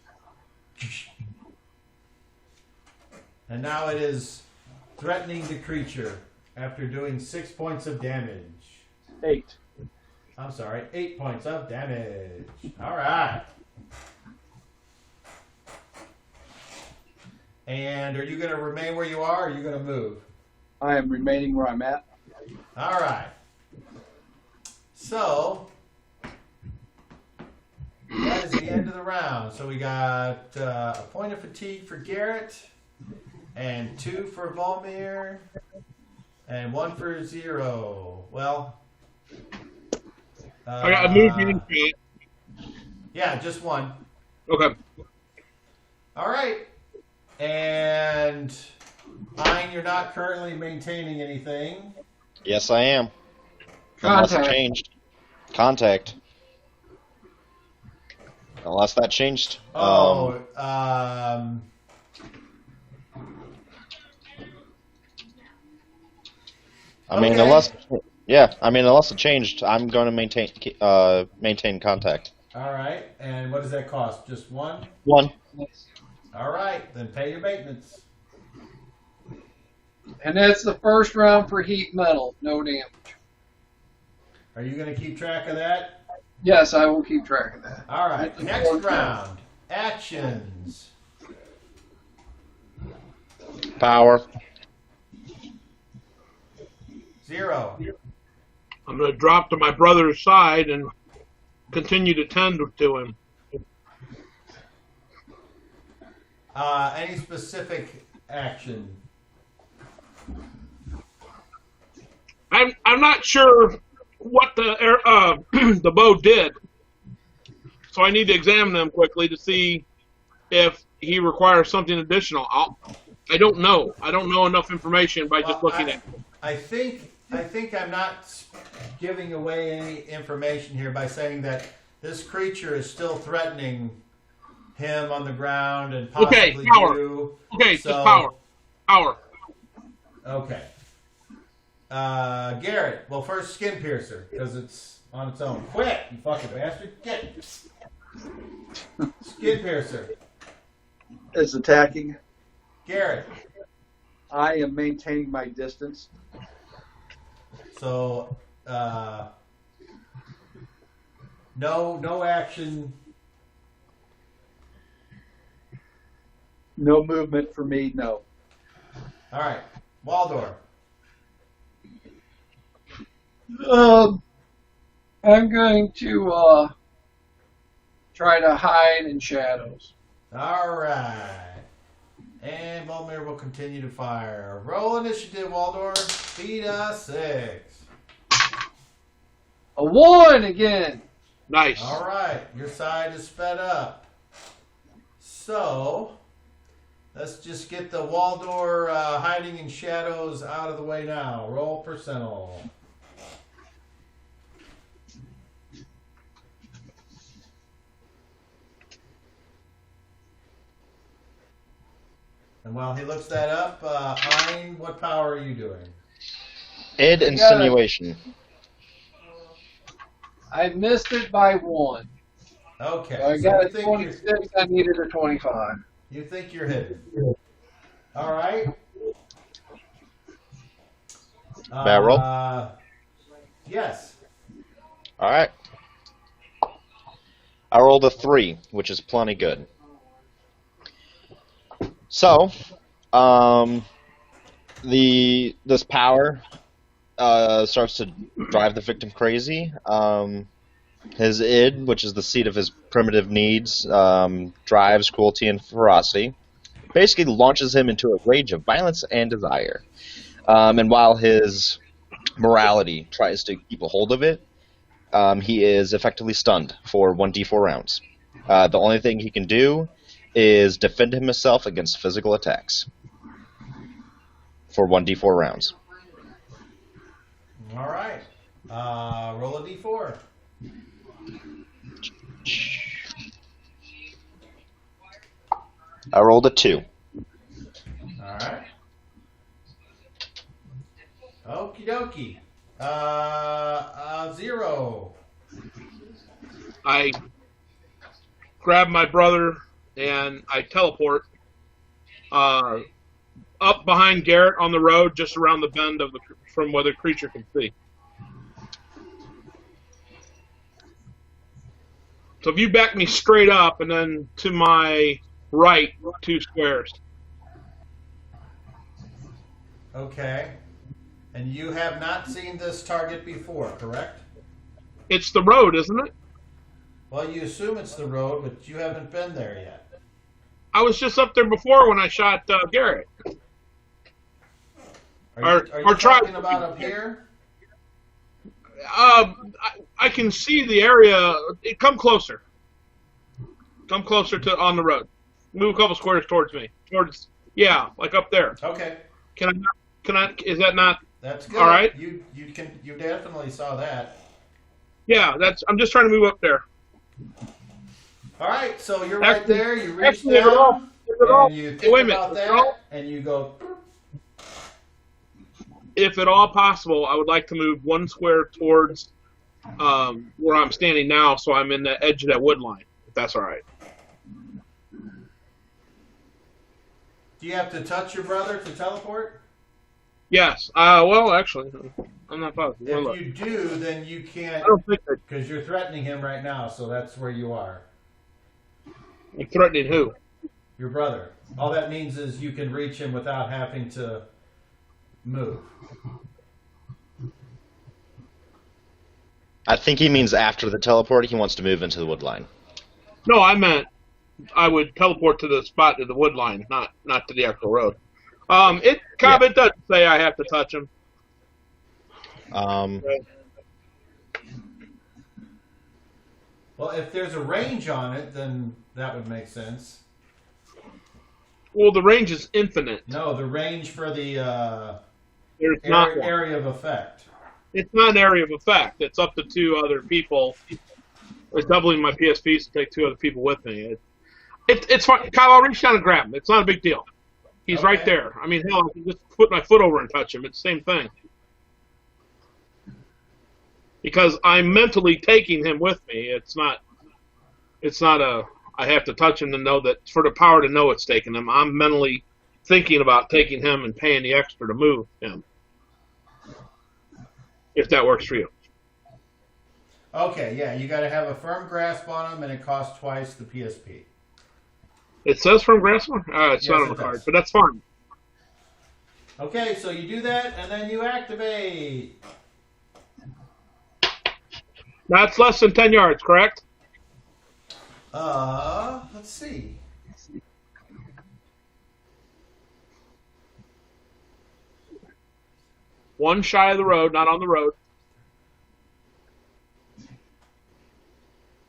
And now it is threatening the creature after doing 6 points of damage. 8. I'm sorry, 8 points of damage. All right. And are you going to remain where you are, or are you going to move? I am remaining where I'm at. All right. So that is the end of the round. So we got a point of fatigue for Garrett, and 2 for Volmir, and 1 for Zero. Well, I got a move in chat. yeah, just 1. Okay. All right. And Hein, you're not currently maintaining anything. Yes, I am. Unless it Contact. changed. Contact. Unless that changed. Oh, I mean, okay. unless it changed, I'm going to maintain contact. all right. And what does that cost? Just 1? 1. All right. Then pay your maintenance. And that's the first round for heat metal. No damage. Are you going to keep track of that? Yes, I will keep track of that. All right. Next round. Actions. Power. 0. I'm going to drop to my brother's side and continue to tend to him. Any specific action? I'm not sure what the the bow did, so I need to examine them quickly to see if he requires something additional. I don't know. I don't know enough information by just looking at it. I think I'm not giving away any information here by saying that this creature is still threatening him on the ground and possibly power. you. Okay, So- just power. Power. Okay. Garrett. Well, first Skin Piercer because it's on its own. Quit, you fucking bastard. Get. Skin Piercer. Is attacking. Garrett. I am maintaining my distance. So, no action. No movement for me, no. All right, Waldor. I'm going to try to hide in shadows. All right. And Volmir will continue to fire. Roll initiative, Waldor. Beat a 6. A 1 again. Nice. All right. Your side is sped up. So, let's just get the Waldor hiding in shadows out of the way now. Roll percentile. And while he looks that up, Hein, what power are you doing? Id insinuation. I missed it by 1. Okay. So I so got you a think you're- 26. I needed a 25. You think you're hidden. All right. Barrel? Yes. All right. I rolled a 3, which is plenty good. So, this power starts to drive the victim crazy. His id, which is the seat of his primitive needs, drives cruelty and ferocity. Basically launches him into a rage of violence and desire. And while his morality tries to keep a hold of it, he is effectively stunned for 1d4 rounds. The only thing he can do is defend himself against physical attacks for 1d4 rounds. All right. Roll a d4. I rolled a 2. All right. Okie dokie. 0. I grab my brother and I teleport up behind Garrett on the road, just around the bend from where the creature can see. So if you back me straight up and then to my right 2 squares. Okay. And you have not seen this target before, correct? It's the road, isn't it? Well, you assume it's the road, but you haven't been there yet. I was just up there before when I shot Garrett. Are you talking about up here? I can see the area. Come closer. Come closer to on the road. Move a couple squares towards me. Like up there. Okay. Can I? Is that not? That's good. All right. You definitely saw that. Yeah, I'm just trying to move up there. All right, so you're right Actually- there. You reach actually, down, if at all- and you think wait a minute, about if at all- that, and you go. If at all possible, I would like to move 1 square towards where I'm standing now, so I'm in the edge of that wood line. If that's all right. Do you have to touch your brother to teleport? Yes. Well, actually, I'm not positive. Well, look. If you do, then you can't, I don't think that because you're threatening him right now, so that's where you are. I'm threatening who? Your brother. All that means is you can reach him without having to move. I think he means after the teleport, he wants to move into the wood line. No, I meant I would teleport to the spot to the wood line, not to the actual road. It doesn't say I have to touch him. Well, if there's a range on it, then that would make sense. Well, the range is infinite. No, the range for the There's not one. area of effect. It's not an area of effect. It's up to 2 other people. It's doubling my PSPs to take 2 other people with me. It's fine. Kyle, I'll reach down and grab him. It's not a big deal. He's right there. I mean, hell, I can just put my foot over and touch him. It's the same thing. Because I'm mentally taking him with me. It's not I have to touch him to know that, for the power to know it's taking him. I'm mentally thinking about taking him and paying the extra to move him. If that works for you. Okay, yeah, you got to have a firm grasp on him, and it costs twice the PSP. It says from Grassmore? It's Yes, not on it the card, does. but that's fine. Okay, so you do that, and then you activate. That's less than 10 yards, correct? Let's see. One shy of the road, not on the road.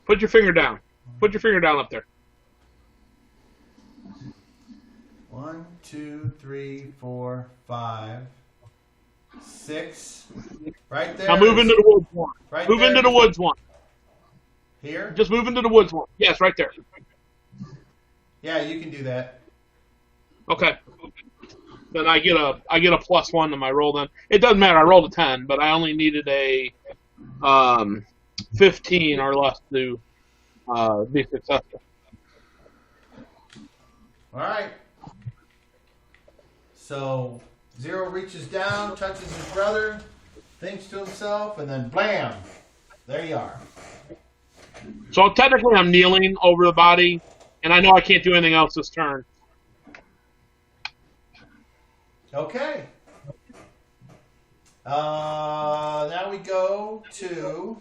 Put your finger down. Put your finger down up there. 1, 2, 3, 4, 5, 6. Right there. Now move into the woods one. Right Move there. into the woods one. Here? Just move into the woods one. Yes, right there. Yeah, you can do that. Okay. Then I get a +1 to my roll. Then it doesn't matter. I rolled a 10, but I only needed a 15 or less to be successful. All right. So Zero reaches down, touches his brother, thinks to himself, and then blam! There you are. So technically, I'm kneeling over the body, and I know I can't do anything else this turn. Okay. Now we go to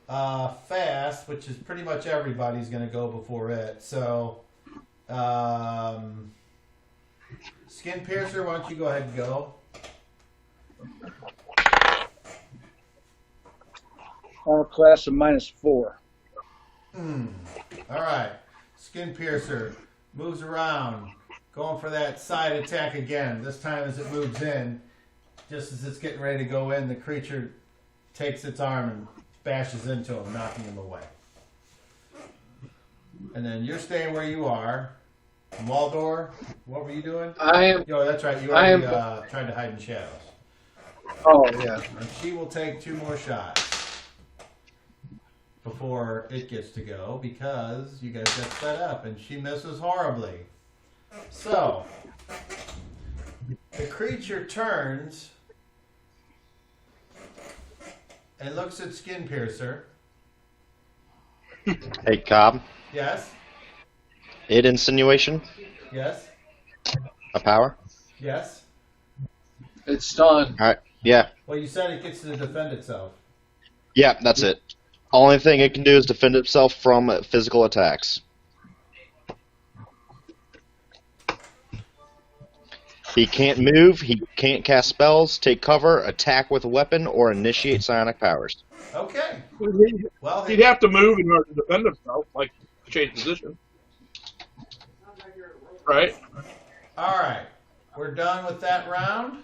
fast, which is pretty much everybody's going to go before it. So, Skin Piercer, why don't you go ahead and go? Armor class of -4. All right. Skin Piercer moves around, going for that side attack again. This time as it moves in, just as it's getting ready to go in, the creature takes its arm and bashes into him, knocking him away. And then you're staying where you are. Waldor, what were you doing? I am. Yo, that's right. You I already am- tried to hide in shadows. Oh yeah. And she will take 2 more shots before it gets to go because you guys got set up and she misses horribly. So, the creature turns and looks at Skin Piercer. Hey, Cobb. Yes, Id insinuation, yes, a power. yes. It's done. All right. Yeah. Well, you said it gets to defend itself. Yeah, that's it. Only thing it can do is defend itself from physical attacks. He can't move, he can't cast spells, take cover, attack with a weapon, or initiate psionic powers. Okay. Well, He'd have to move in order to defend himself, like change position. Right? all right. We're done with that round.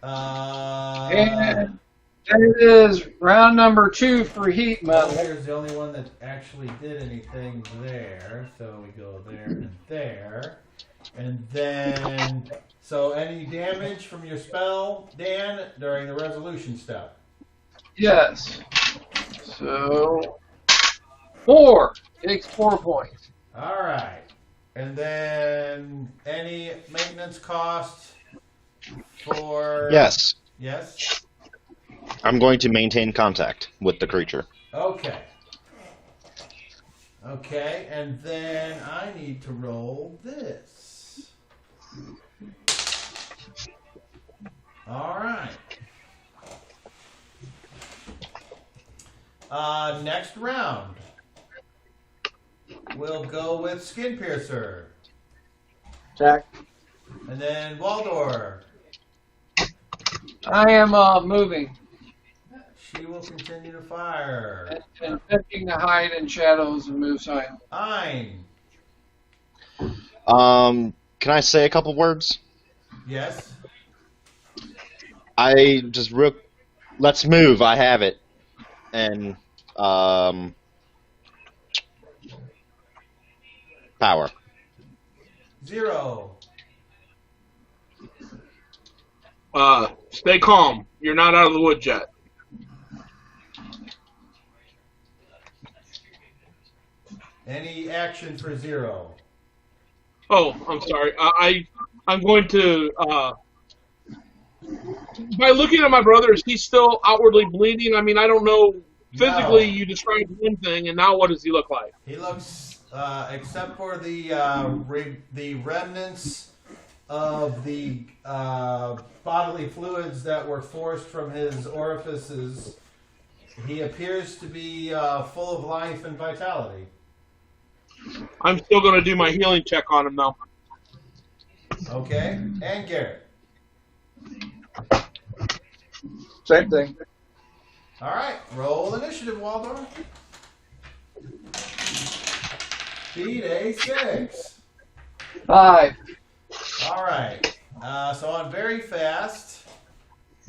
And that is round number 2 for heat Well, metal. here's the only one that actually did anything there. So we go there and there. And then, so any damage from your spell, Dan, during the resolution step? Yes. So 4 takes 4 points. All right. And then any maintenance cost for... Yes, Yes? I'm going to maintain contact with the creature. Okay. Okay, and then I need to roll this. All right. Next round, we'll go with Skin Piercer. Attack. And then Waldor. I am moving She will continue to fire. and attempting to hide in shadows and move silent. Ein. Can I say a couple words? Yes. I just let's move. I have it, and power. 0. Stay calm. You're not out of the woods yet. Any action for 0? Oh, I'm sorry. I'm going to. By looking at my brother, is he still outwardly bleeding? I mean, I don't know. Physically, No. you described one thing, and now what does he look like? He looks, except for the the remnants of the bodily fluids that were forced from his orifices, he appears to be full of life and vitality. I'm still going to do my healing check on him, though. Okay, and Garrett. Same thing. All right, roll initiative, Waldorf. Beat a 6. 5. All right. So on very fast,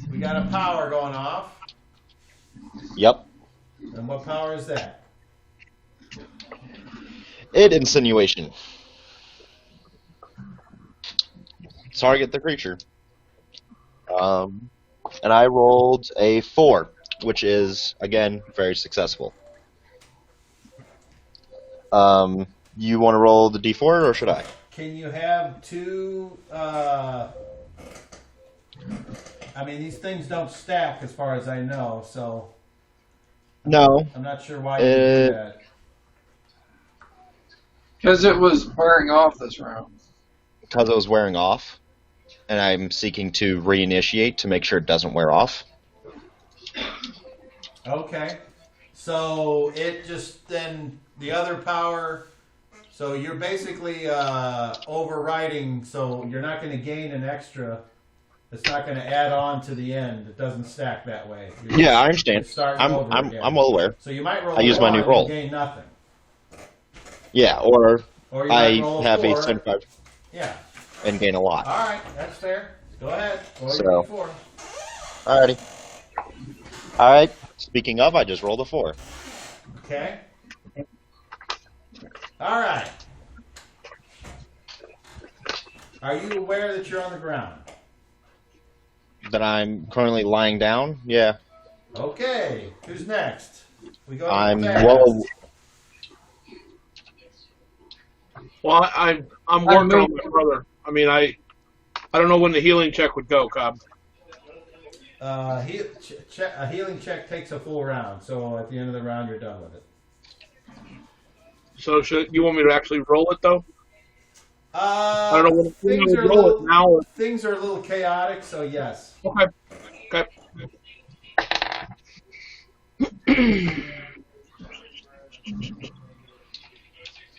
we got a power going off. Yep. And what power is that? Id insinuation. Target the creature. And I rolled a 4, which is, again, very successful. You want to roll the d4 or should I? Can you have two? I mean, these things don't stack as far as I know, so No. I'm not sure why you do that. Because it was wearing off this round. Because it was wearing off, and I'm seeking to reinitiate to make sure it doesn't wear off. Okay. So it just then the other power. So you're basically overriding. So you're not going to gain an extra. It's not going to add on to the end. It doesn't stack that way. Yeah, I understand. I'm I'm well aware. So you might roll. I use my new roll. And gain nothing. Yeah, or Or you I might roll have a 4. 75 Yeah. and gain a lot. All right, that's fair. Go ahead. Roll So- your D4. Alrighty. Alright, speaking of, I just rolled a 4. Okay. All right. Are you aware that you're on the ground? That I'm currently lying down? Yeah. Okay. Who's next? We go. I'm fast. well. Well, I'm working on my brother. I mean, I don't know when the healing check would go, Cobb. A healing check takes a full round, so at the end of the round, you're done with it. So you want me to actually roll it though? I don't know when Things to are a roll it little, now. things are a little chaotic, so yes. Okay. Okay.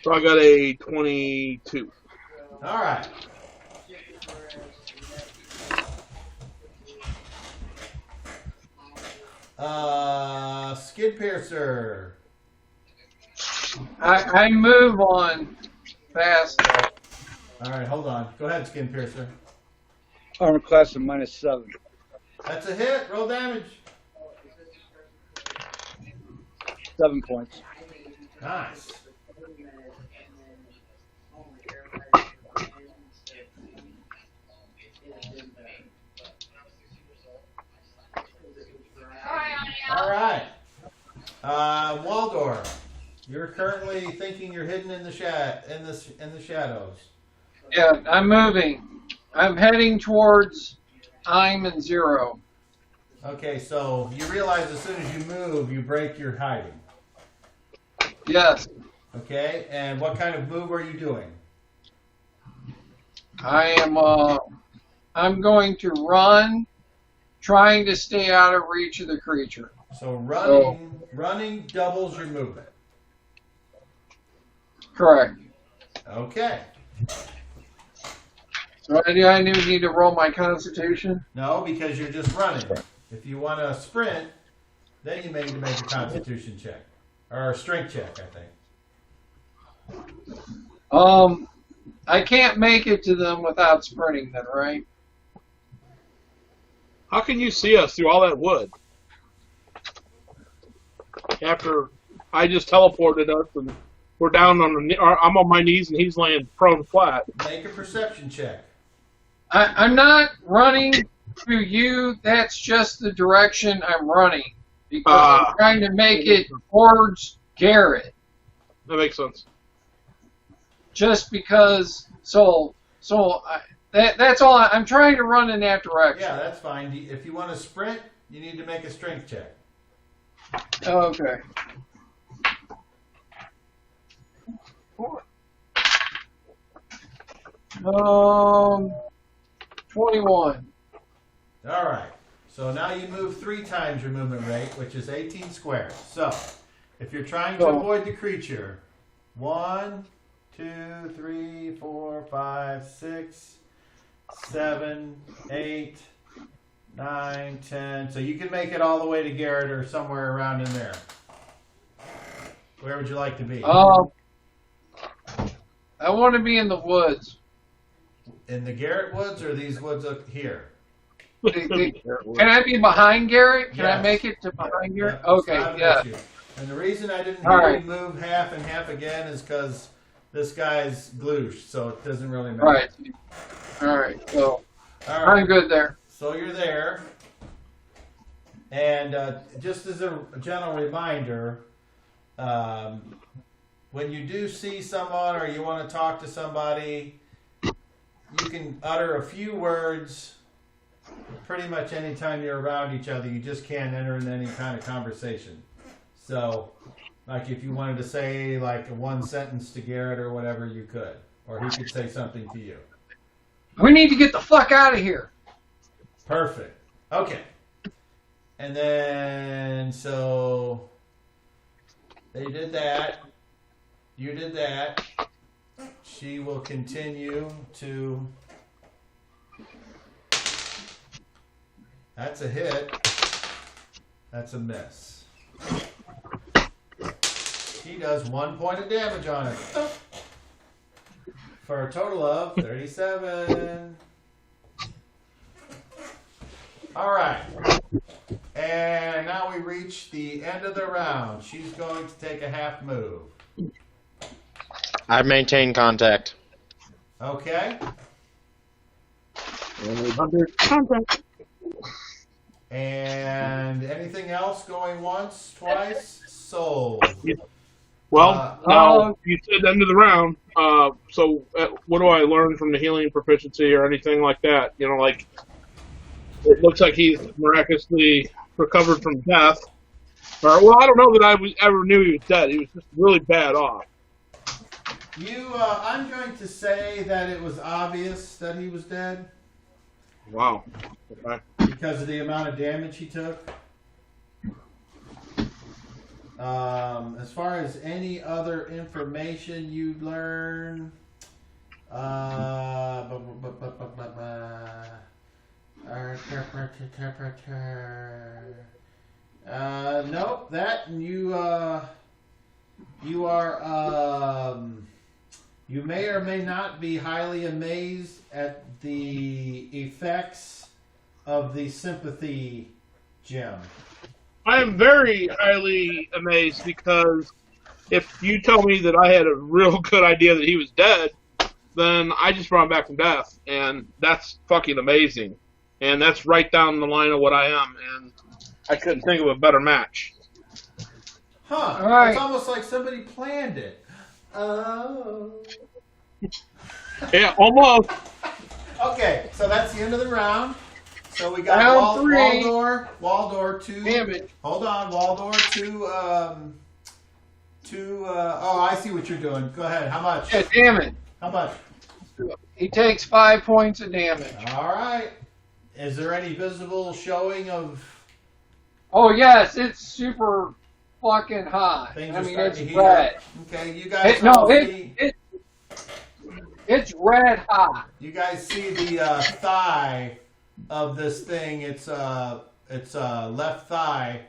So I got a 22. All right. Skid Piercer. I move on fast. All right, hold on. Go ahead, Skin Piercer. Armor class of -7. That's a hit. Roll damage. 7 points. Nice. All right. Waldor, you're currently thinking you're hidden in the shadows. Yeah, I'm moving. I'm heading towards I'm and 0. Okay, so you realize as soon as you move, you break your hiding. Yes, Okay, and what kind of move are you doing? I am. I'm going to run, trying to stay out of reach of the creature. So running doubles your movement. Correct. Okay. So do I need to roll my Constitution? No, because you're just running. If you want to sprint, then you may need to make a Constitution check or a Strength check, I think. I can't make it to them without sprinting, then, right? How can you see us through all that wood? After I just teleported us and we're down on I'm on my knees and he's laying prone flat. Make a perception check. I'm not running to you. That's just the direction I'm running because I'm trying to make it towards Garrett. That makes sense. Just because, that's all. I'm trying to run in that direction. Yeah, that's fine. If you want to sprint, you need to make a Strength check. Okay. 21. All right. So now you move 3 times your movement rate, which is 18 squares. So if you're trying to avoid the creature, 1, 2, 3, 4, 5, 6, 7, 8, 9, 10. So you can make it all the way to Garrett or somewhere around in there. Where would you like to be? I want to be in the woods. In the Garrett woods or these woods up here? Can I be behind Garrett? Can I Yes. make it to behind Garrett? Yeah, it's Okay, not an yeah. issue. And the reason I didn't All really right. move half and half again is because this guy's gloosh, so it doesn't really matter. Right. All right. So All right. I'm good there. So you're there. And just as a general reminder, when you do see someone or you want to talk to somebody, you can utter a few words pretty much anytime you're around each other. You just can't enter into any kind of conversation. So, like if you wanted to say like one sentence to Garrett or whatever, you could. Or he could say something to you. We need to get the fuck out of here. Perfect. Okay. And then, so they did that. You did that. She will continue to. That's a hit. That's a miss. She does 1 point of damage on it. For a total of 37. All right. And now we reach the end of the round. She's going to take a half move. I maintain contact. Okay. Contact. And anything else going once, twice? Sold. Well, now you said end of the round. So what do I learn from the healing proficiency or anything like that? You know, like it looks like he's miraculously recovered from death. Or well, I don't know that I ever knew he was dead. He was just really bad off. I'm going to say that it was obvious that he was dead. Wow. Okay. Because of the amount of damage he took. As far as any other information you learn, nope. That you are you may or may not be highly amazed at the effects of the sympathy gem. I am very highly amazed because if you tell me that I had a real good idea that he was dead, then I just brought him back from death, and that's fucking amazing. And that's right down the line of what I am, and I couldn't think of a better match. Huh. All right. It's almost like somebody planned it. Oh. Yeah, almost. Okay, so that's the end of the round. So we got Round three. Waldor 2. Damn it. Hold on, Waldor 2. Oh, I see what you're doing. Go ahead. How much? Yeah, damn it. How much? He takes 5 points of damage. All right. Is there any visible showing of Oh, yes, it's super fucking hot. things I are mean, starting it's to heat red. up? Okay, you guys. It's red hot. You guys see the thigh of this thing? It's left thigh,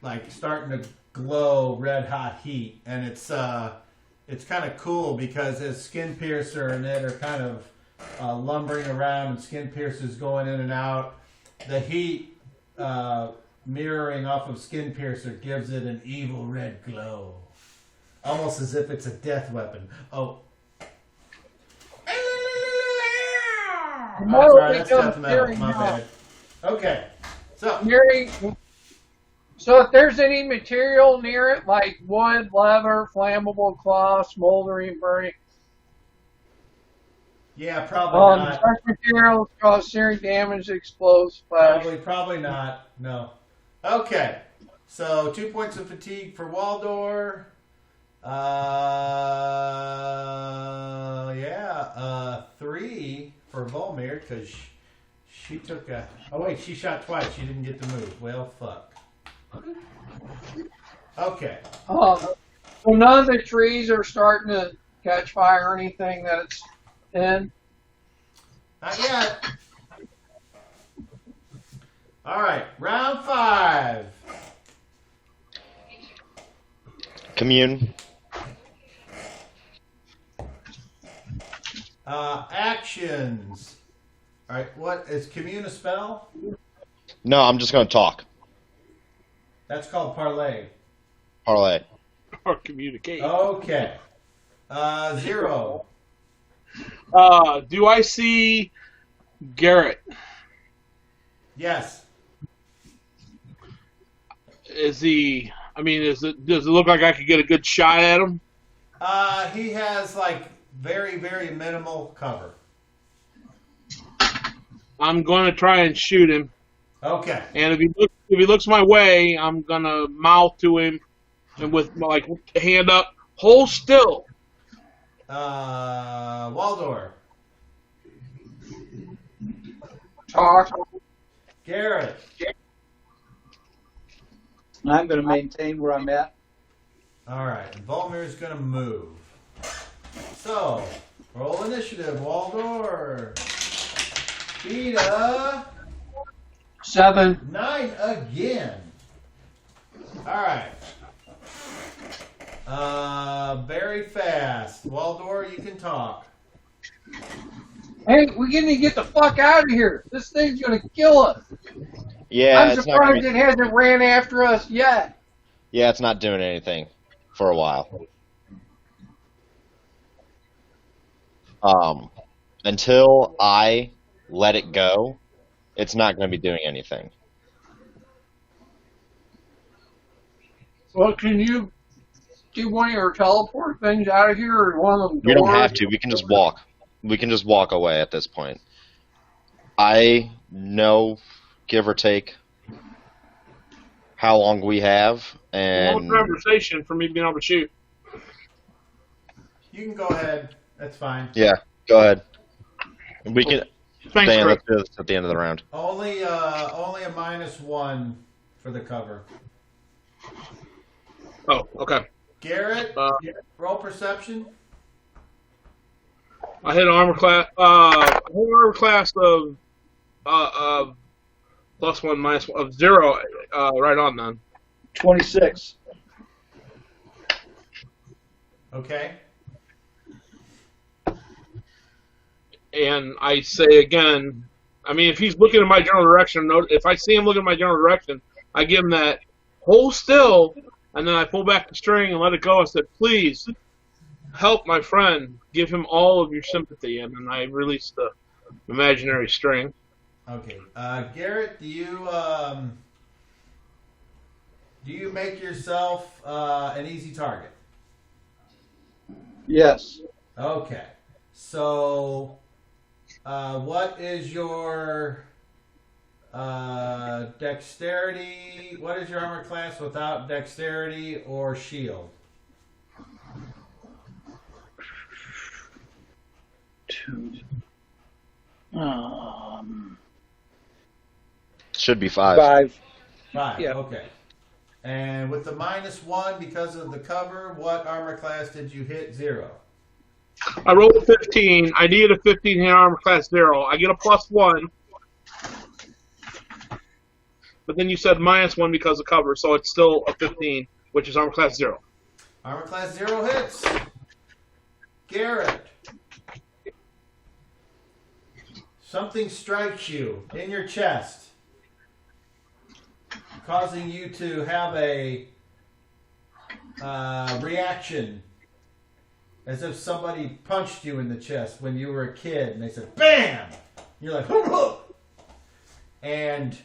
like starting to glow red hot heat, and it's kind of cool because as Skin Piercer and it are kind of lumbering around, and Skin Piercer's going in and out. The heat mirroring off of Skin Piercer gives it an evil red glow. Almost as if it's a death weapon. Oh. I'm sorry, that's death metal. My bad. Okay. So if there's any material near it, like wood, leather, flammable cloth, smoldering, burning, yeah, probably not. such materials cause serious damage, explodes, flash. Probably not. No. Okay. So 2 points of fatigue for Waldor. 3 for Volmir because she took a. Oh wait, she shot twice. She didn't get to move. Well, fuck. Okay. So none of the trees are starting to catch fire or anything that it's in. Not yet. All right, round 5. Commune. Actions. All right, what is commune a spell? No, I'm just going to talk. That's called parlay. Parlay. Or communicate. Okay. 0. Do I see Garrett? Yes. Is he I mean, does it look like I could get a good shot at him? He has like very, very minimal cover. I'm going to try and shoot him. Okay. And if he looks my way, I'm going to mouth to him and with like hand up, hold still. Waldor. Talk. Garrett. I'm going to maintain where I'm at. All right. Volmir's going to move. So, roll initiative, Waldor. Beta. 7. 9 again. All right. Very fast. Waldor, you can talk. Hey, we need to get the fuck out of here. This thing's gonna kill us. Yeah, I'm it's not gonna surprised it hasn't ran after us yet. yeah, it's not doing anything for a while. Until I let it go, it's not going to be doing anything. Well, can you do one of your teleport things out of here, or one of them We doors? don't have to. We can just walk. We can just walk away at this point. I know, give or take, how long we have, Long and conversation for me being able to shoot. You can go ahead. That's fine. yeah, go ahead. We can. Thanks, Dan, Chris. let's do this at the end of the round. Only a -1 for the cover. Oh, okay. Garrett, roll perception. I hit armor class. I hit armor class of +1 -1 of 0. Right on then. 26. Okay. And I say again, I mean, if he's looking in my general direction, if I see him looking in my general direction, I give him that hold still, and then I pull back the string and let it go. I said, please help my friend. Give him all of your sympathy. And then I release the imaginary string. Okay. Garrett, do you make yourself an easy target? Yes. Okay. So, what is your dexterity? What is your armor class without dexterity or shield? 2. Should be 5. 5. 5. Yeah. Okay. And with the -1 because of the cover, what armor class did you hit? 0. I rolled a 15. I needed a 15 in armor class 0. I get a +1. But then you said -1 because of cover, so it's still a 15, which is armor class 0. Armor class 0 hits. Garrett. Something strikes you in your chest, causing you to have a reaction as if somebody punched you in the chest when you were a kid, and they said, BAM! You're like, hoop, hoop! And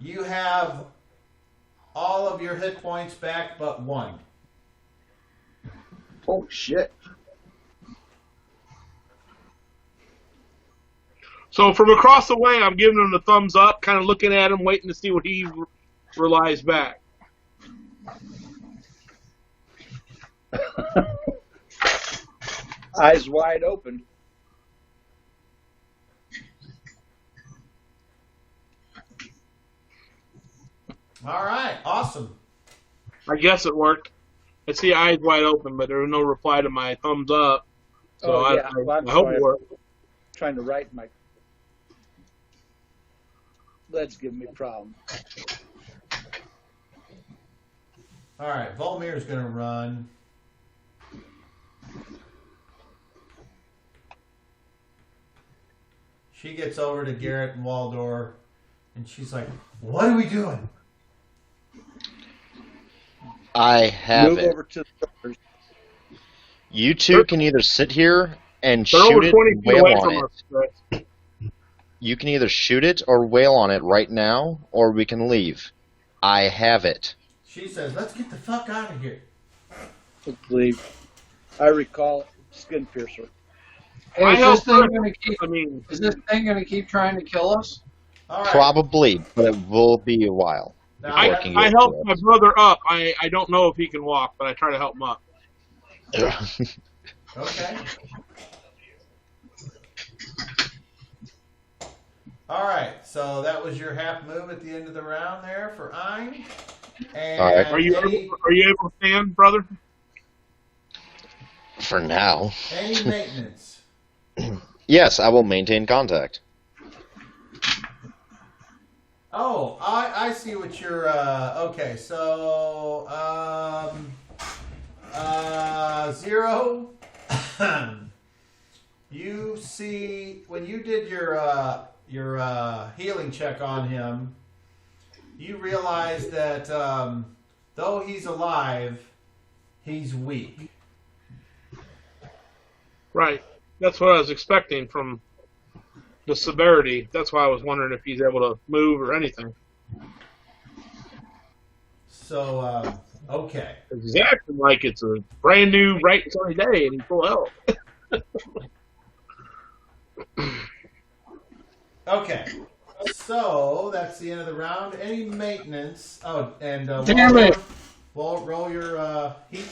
you have all of your hit points back but 1. Oh, shit. So from across the way, I'm giving him the thumbs up, kind of looking at him, waiting to see what he relies back. Eyes wide open. All right, awesome. I guess it worked. I see eyes wide open, but there was no reply to my thumbs up. So Oh, yeah. I Well, I'm hope sorry. it worked. Trying to write my legs give me a problem. All right, Volmir's going to run. She gets over to Garrett and Waldor, and she's like, what are we doing? I have Move it. over to the doors. You two can either sit here and They're shoot over it 20 and feet wail away on from it. us. Chris. You can either shoot it or wail on it right now, or we can leave. I have it. she says, "Let's get the fuck out of here." Leave. I recall Skin Piercer. Hey, I is help this thing her. gonna keep? I mean, Is this thing gonna keep trying to kill us? All right. Probably, but it will be a while. Now, I Working helped it. my brother up. I don't know if he can walk, but I try to help him up. okay. All right. So that was your half move at the end of the round there for Ein. And All right. Are you able to stand, brother? For now. any maintenance? Yes, I will maintain contact. Oh, I see what you're. Okay, so 0. You see when you did your healing check on him, you realize that though he's alive, he's weak. Right. That's what I was expecting from the severity. That's why I was wondering if he's able to move or anything. So okay. He's acting like it's a brand new, bright and sunny day, and he's full of health. Okay. So that's the end of the round. Any maintenance? Oh, and Damn it. Roll your heat.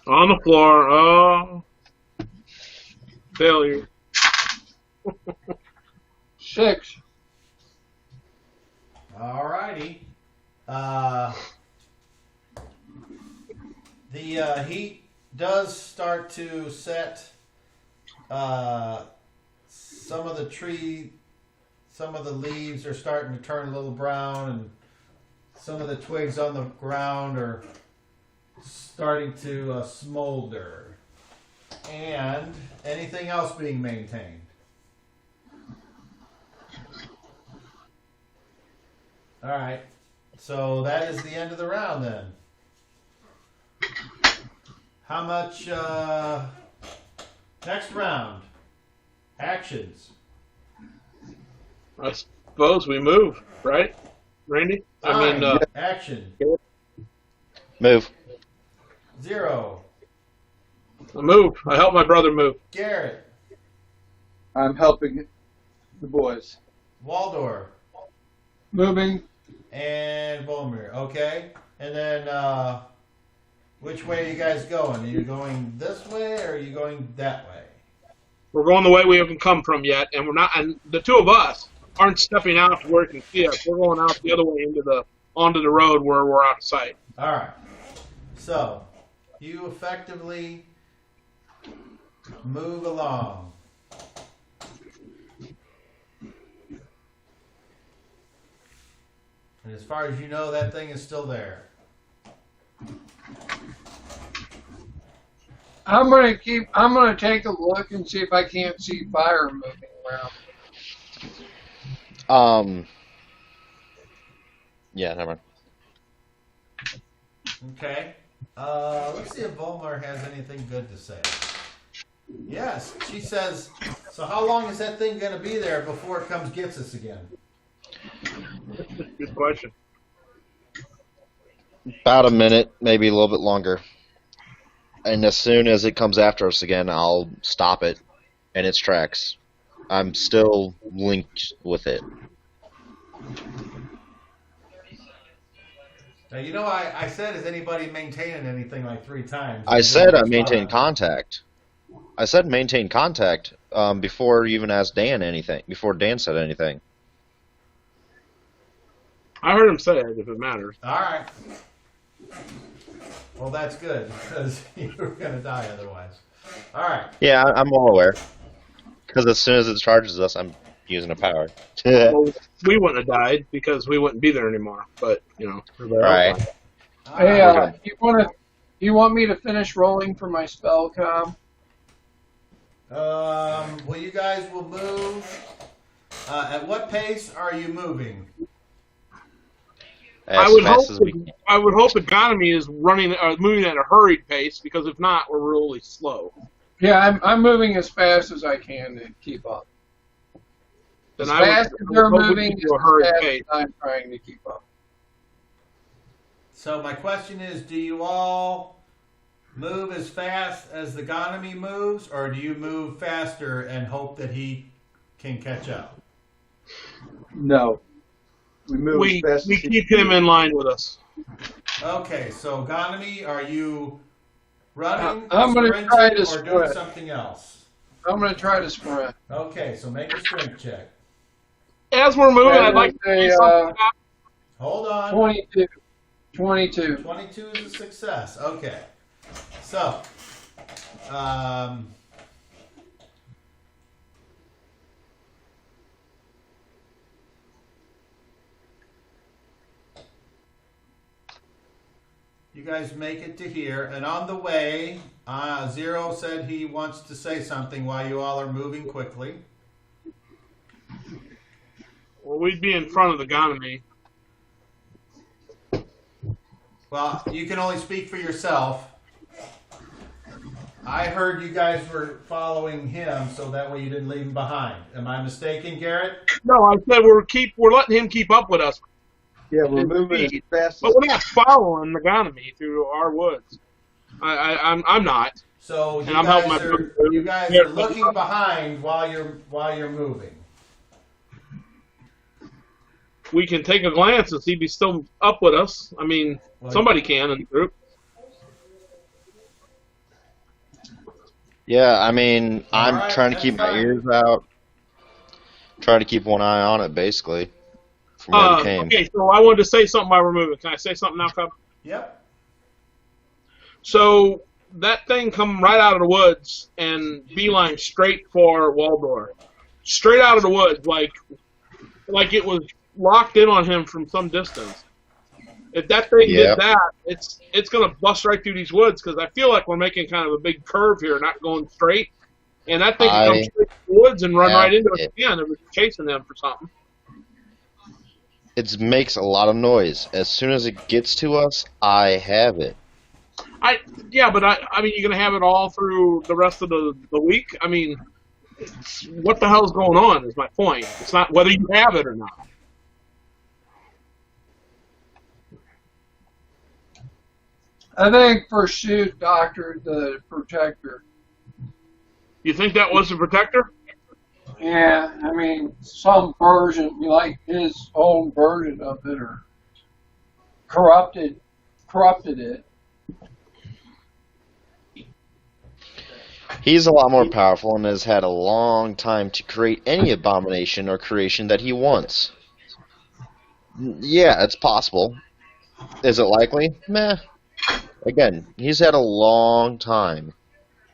On the floor. Oh, failure. 6. Alrighty. The heat does start to set. Some of the leaves are starting to turn a little brown, and some of the twigs on the ground are starting to smolder. And anything else being maintained? All right. So that is the end of the round then. How much? Next round. Actions. I suppose we move, right, Randy? Action. Move. 0. I move. I help my brother move. Garrett. I'm helping the boys. Waldor. Moving. And Volmir. Okay. And then, which way are you guys going? Are you going this way or are you going that way? We're going the way we haven't come from yet, and we're not. And the two of us aren't stepping out to where it can see us. We're going out the other way onto the road where we're out of sight. All right. So, you effectively move along. And as far as you know, that thing is still there. I'm gonna take a look and see if I can't see fire moving around. Yeah, never mind. Okay. Let's see if Volmar has anything good to say. Yes, she says, so how long is that thing going to be there before it comes gets us again? Good question. About a minute, maybe a little bit longer. And as soon as it comes after us again, I'll stop it in its tracks. I'm still linked with it. Now, you know, I said, is anybody maintaining anything like 3 times? I said I maintain contact. I said maintain contact before you even asked Dan anything, before Dan said anything. I heard him say it, if it matters. All right. Well, that's good, because you were going to die otherwise. All right. Yeah, I'm well aware. Because as soon as it charges us, I'm using a power. Well, we wouldn't have died because we wouldn't be there anymore. But Right. Hey, you want me to finish rolling for my spell com? Well, you guys will move. At what pace are you moving? I would hope economy is moving at a hurried pace, because if not, we're really slow. Yeah, I'm moving as fast as I can to keep up. Then As fast as they're moving, to a hurried as pace. fast as I'm trying to keep up. So my question is, do you all move as fast as the Ganami moves, or do you move faster and hope that he can catch up? No. We move We as fast we as he keep can. him in line with us. Okay, so Ganami, are you running, I'm gonna sprinting, try to or doing sprint. something else? I'm going to try to sprint. Okay, so make a strength check. As we're moving, And I'd like to we'll say say, something about Hold on. 22. 22. 22 is a success. Okay. So, you guys make it to here, and on the way, Zero said he wants to say something while you all are moving quickly. well, we'd be in front of the Ganami. Well, you can only speak for yourself. I heard you guys were following him, so that way you didn't leave him behind. Am I mistaken, Garrett? No, I said we're letting him keep up with us, Yeah, we're moving as fast but as we're not following the Ganami through our woods. I'm not. So And I'm helping my brother. you guys are looking behind while you're moving. We can take a glance and see if he's still up with us. I mean, Well, somebody can in the group. Yeah, I mean, I'm Alright, trying to that's keep my fine. ears out, trying to keep one eye on it, basically, from where it came. Okay, so I wanted to say something while we're moving. Can I say something now, Cub? Yep. So that thing come right out of the woods and beeline straight for Waldor. Straight out of the woods, like it was locked in on him from some distance. If that thing Yep. did that, it's going to bust right through these woods because I feel like we're making kind of a big curve here, not going straight. And that thing could come straight to the woods and run have right into us it. again if it's chasing them for something. It makes a lot of noise. As soon as it gets to us, I have it. Yeah, but I mean, you're going to have it all through the rest of the week? I mean, what the hell's going on is my point. It's not whether you have it or not. I think pursuit, Doctor, the protector. You think that was the protector? Yeah, I mean, some version, like his own version of it, or corrupted it. He's a lot more powerful and has had a long time to create any abomination or creation that he wants. Yeah, it's possible. Is it likely? Meh. Again, he's had a long time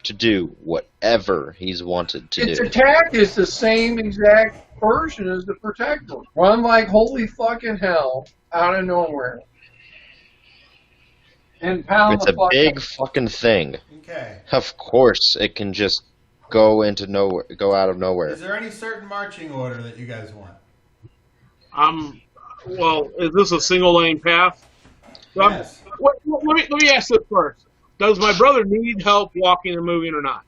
to do whatever he's wanted to Its do. attack is the same exact version as the protector. Run like holy fucking hell out of nowhere. And pound It's the a fuck big up. fucking thing. Okay. Of course, it can just go into nowhere, go out of nowhere. Is there any certain marching order that you guys want? Well, is this a single lane path? Yes. Let me ask this first. Does my brother need help walking and moving or not?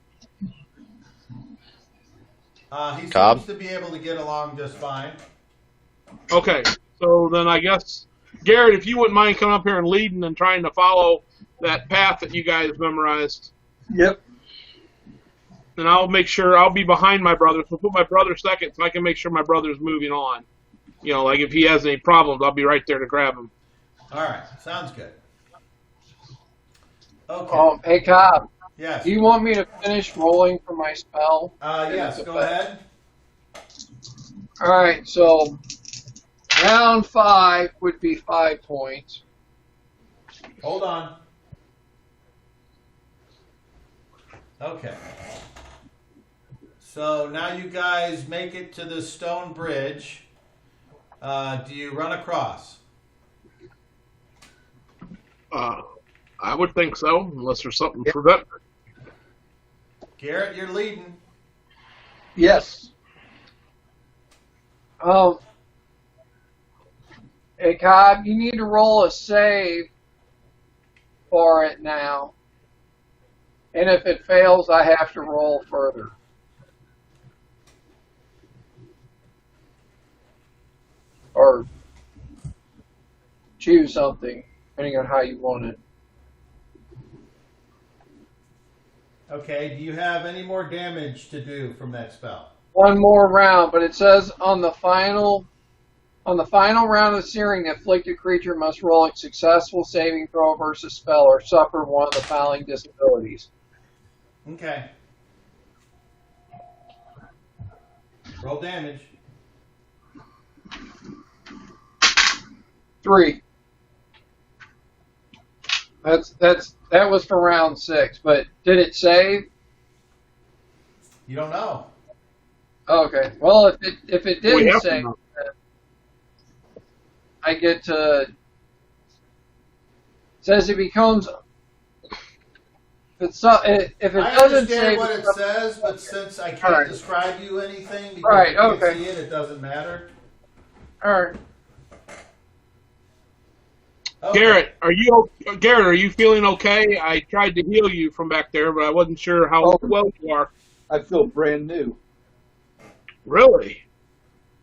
He Cobb? seems to be able to get along just fine. Okay, so then I guess, Garrett, if you wouldn't mind coming up here and leading and trying to follow that path that you guys memorized, Yep. then I'll make sure I'll be behind my brother. So put my brother second so I can make sure my brother's moving on. You know, like if he has any problems, I'll be right there to grab him. All right. Sounds good. Okay. Hey, Cobb, Yes. do you want me to finish rolling for my spell? Yes. Go ahead. All right, so round 5 would be 5 points. Hold on. Okay. So now you guys make it to the stone bridge. Do you run across? I would think so, unless there's something to prevent it. Garrett, you're leading. Yes. Hey, Cobb, you need to roll a save for it now. And if it fails, I have to roll further. Or choose something. depending on how you want it. Okay, do you have any more damage to do from that spell? One more round, but it says on the final round of searing, the afflicted creature must roll a successful saving throw versus spell or suffer one of the following disabilities. Okay. Roll damage. 3. That was for round 6, but did it save? You don't know. Okay. Well, if it We didn't have to save, know. I get to. It says it becomes. If it I doesn't understand save, what it says, but since I can't Alright. describe you anything because Right, you can't okay. see it, it doesn't matter. all right. Okay. Garrett, are you feeling okay? I tried to heal you from back there, but I wasn't sure how Oh. well you are. I feel brand new. Really?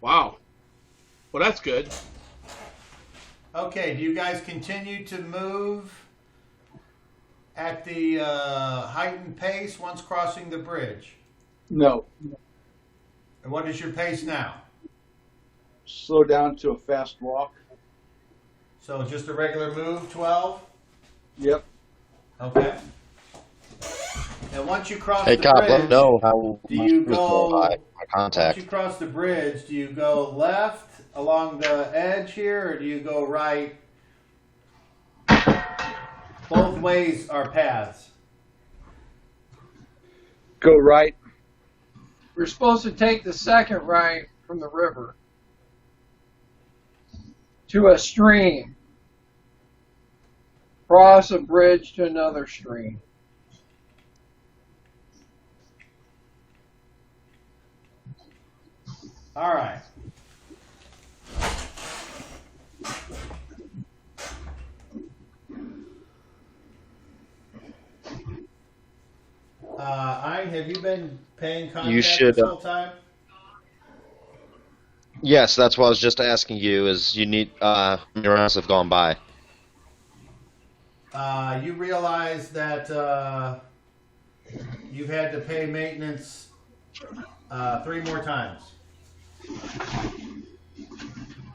Wow. Well, that's good. Okay, do you guys continue to move at the heightened pace once crossing the bridge? No. And what is your pace now? Slow down to a fast walk. So just a regular move, 12? Yep. Okay. And once you cross Hey, the Cobb, bridge, let me know how do you much was going go, by my once contact. you cross the bridge, do you go left along the edge here, or do you go right? Both ways are paths. Go right. We're supposed to take the second right from the river to a stream. Cross a bridge to another stream. All right. Ein, have you been paying contact You should, this whole time? Yes, that's what I was just asking you. Is you need your rounds have gone by. You realize that you've had to pay maintenance 3 more times.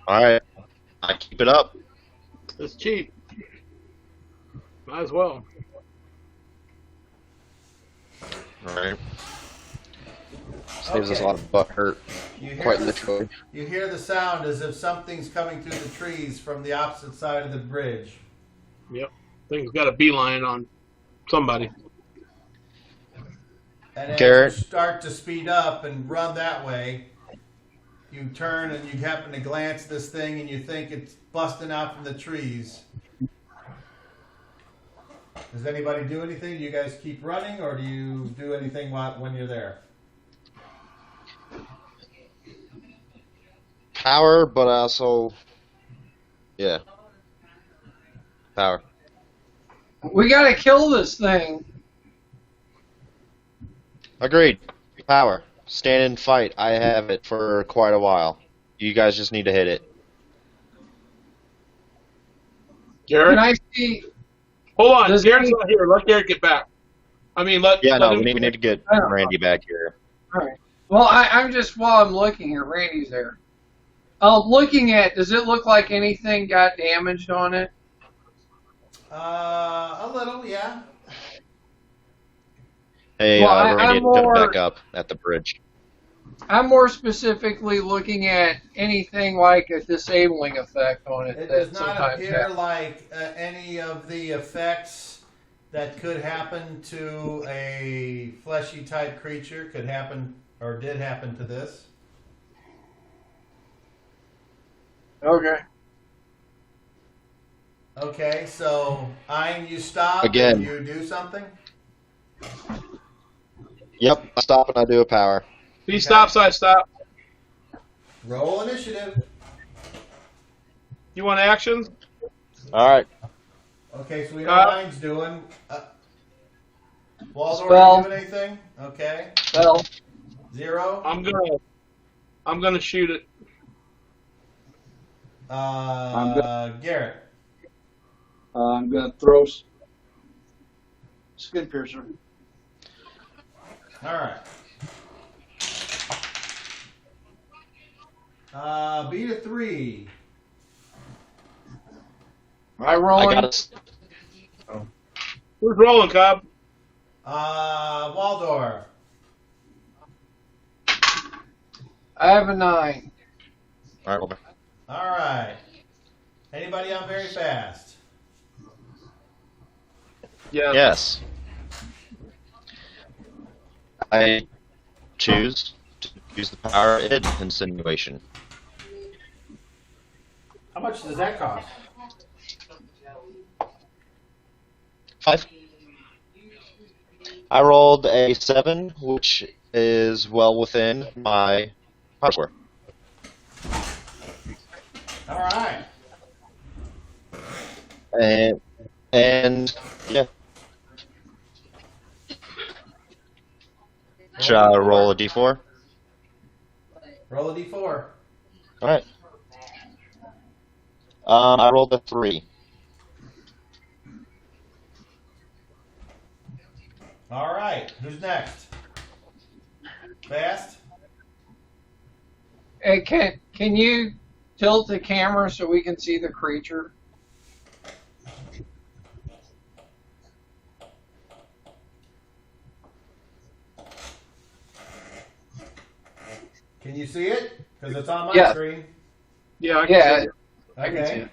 All right, I keep it up. It's cheap. Might as well. All right. Saves us a Okay. lot of butt hurt, You hear quite the- literally. You hear the sound as if something's coming through the trees from the opposite side of the bridge. Yep. Thing's got a beeline on somebody. And as Garrett? you start to speed up and run that way, you turn and you happen to glance at this thing and you think it's busting out from the trees. Does anybody do anything? Do you guys keep running, or do you do anything when you're there? Power, but also, yeah, power. We gotta kill this thing. Agreed. Power. Stand and fight. I have it for quite a while. You guys just need to hit it. Garrett? Can I see? Hold on. Does Garrett's he- not here. Let Garrett get back. I mean, Yeah, let no, him. we need to get I don't know. Randy back here. All right. Well, I'm just while I'm looking here. Randy's there. Looking at. Does it look like anything got damaged on it? A little, yeah. Hey, Well, Randy, I'm had to jump more- back up at the bridge. I'm more specifically looking at anything like a disabling effect on it. It that does not sometimes appear happens. like any of the effects that could happen to a fleshy type creature could happen or did happen to this. Okay. Okay, so Ein, you stop Again. and you do something. Yep, I stop and I do a power. He stops, I stop. Roll initiative. You want actions? All right. Okay, so we know Uh, Ein's doing. Waldor, Spell. are you doing anything? Okay. Well, 0. I'm gonna shoot it. Garrett. I'm going to throw skin piercer. All right. Beat a 3. I I rolling. got it. Who's rolling, Cobb? Waldorf. I have a 9. All right, over. All right. Anybody on very fast? Yeah. Yes. I choose to use the power id insinuation. How much does that cost? 5. I rolled a 7, which is well within my power score. All right. And yeah. Should I roll a d4? Roll a d4. All right. I rolled a 3. All right. Who's next? Fast? Hey, can you tilt the camera so we can see the creature? Can you see it? Because it's on my Yeah. screen. Yeah, I can Yeah, see it. I can see Okay. it.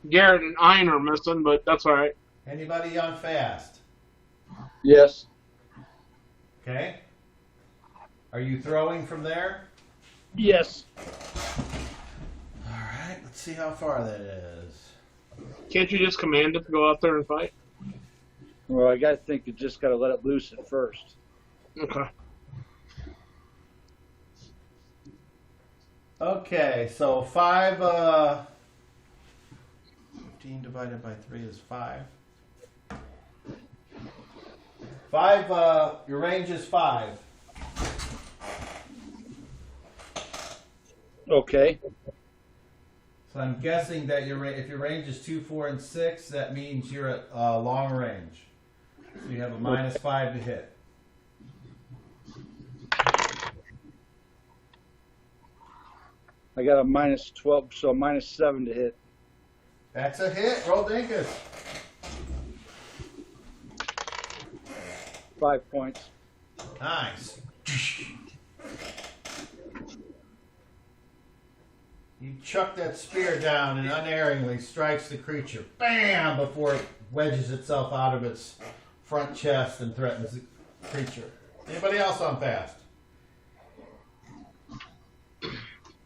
Garrett and Ein are missing, but that's all right. Anybody on fast? Yes. Okay. Are you throwing from there? Yes. All right. Let's see how far that is. Can't you just command it to go out there and fight? Well, I got to think you just got to let it loose at first. Okay. Okay, so 15 divided by 3 is 5. 5, your range is 5. Okay. So I'm guessing that if your range is 2, 4, and 6, that means you're at long range. So you have a -5 to hit. I got a -12, so a -7 to hit. That's a hit. Roll dinkus. 5 points. Nice. You chuck that spear down and unerringly strikes the creature. Bam! Before it wedges itself out of its front chest and threatens the creature. Anybody else on fast?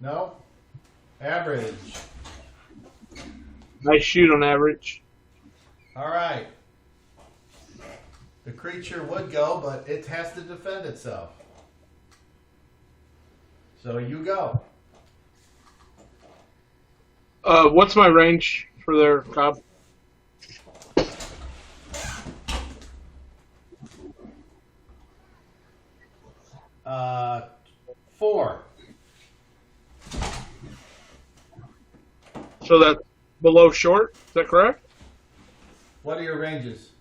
No? Average. I shoot on average. All right. The creature would go, but it has to defend itself. So you go. What's my range for their Cobb? Uh, 4. So that's below short, is that correct? What are your ranges?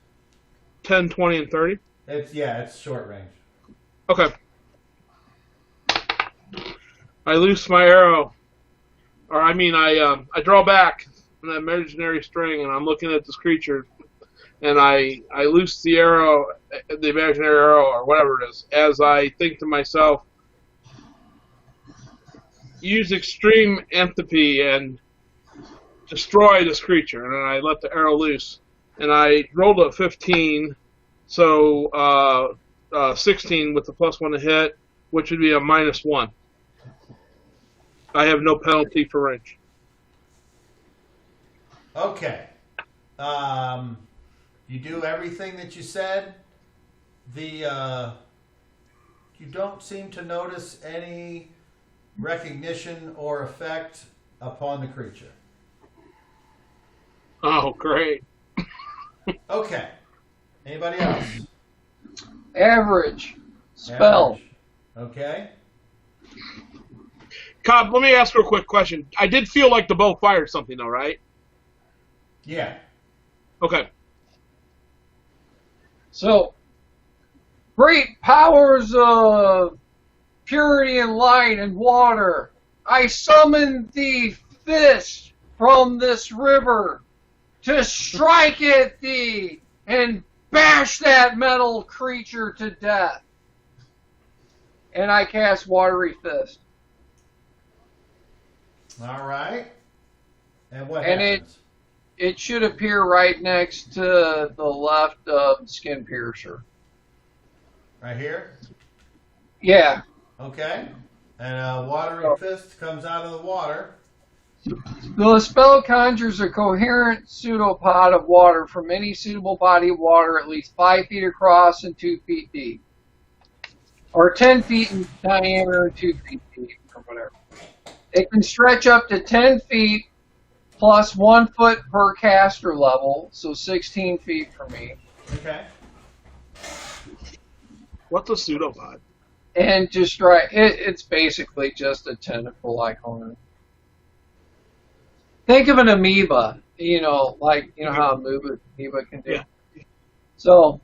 10, 20, and 30? It's short range. Okay. I loose my arrow. Or I draw back an imaginary string and I'm looking at this creature and I loose the arrow, the imaginary arrow or whatever it is, as I think to myself, use extreme entropy and destroy this creature, and then I let the arrow loose. And I rolled a 15, so 16 with the +1 to hit, which would be a -1. I have no penalty for range. Okay. You do everything that you said. You don't seem to notice any recognition or effect upon the creature. Oh, great. Okay. Anybody else? Average. Spell. Average. Okay. Cobb, let me ask you a quick question. I did feel like the bow fired something, though, right? Yeah. Okay. So, great powers of purity and light and water, I summon thee fist from this river to strike at thee and bash that metal creature to death. And I cast Watery Fist. All right. And what And happens? it should appear right next to the left of Skin Piercer. Right here? Yeah. Okay. And a watery fist comes out of the water. The spell conjures a coherent pseudopod of water from any suitable body of water at least 5 feet across and 2 feet deep. Or 10 feet in diameter and 2 feet deep, or whatever. It can stretch up to 10 feet plus 1 foot per caster level, so 16 feet for me. Okay. What's a pseudopod? And just try, it's basically just a tentacle icon. Think of an amoeba, like, how amoeba can do. Yeah. So,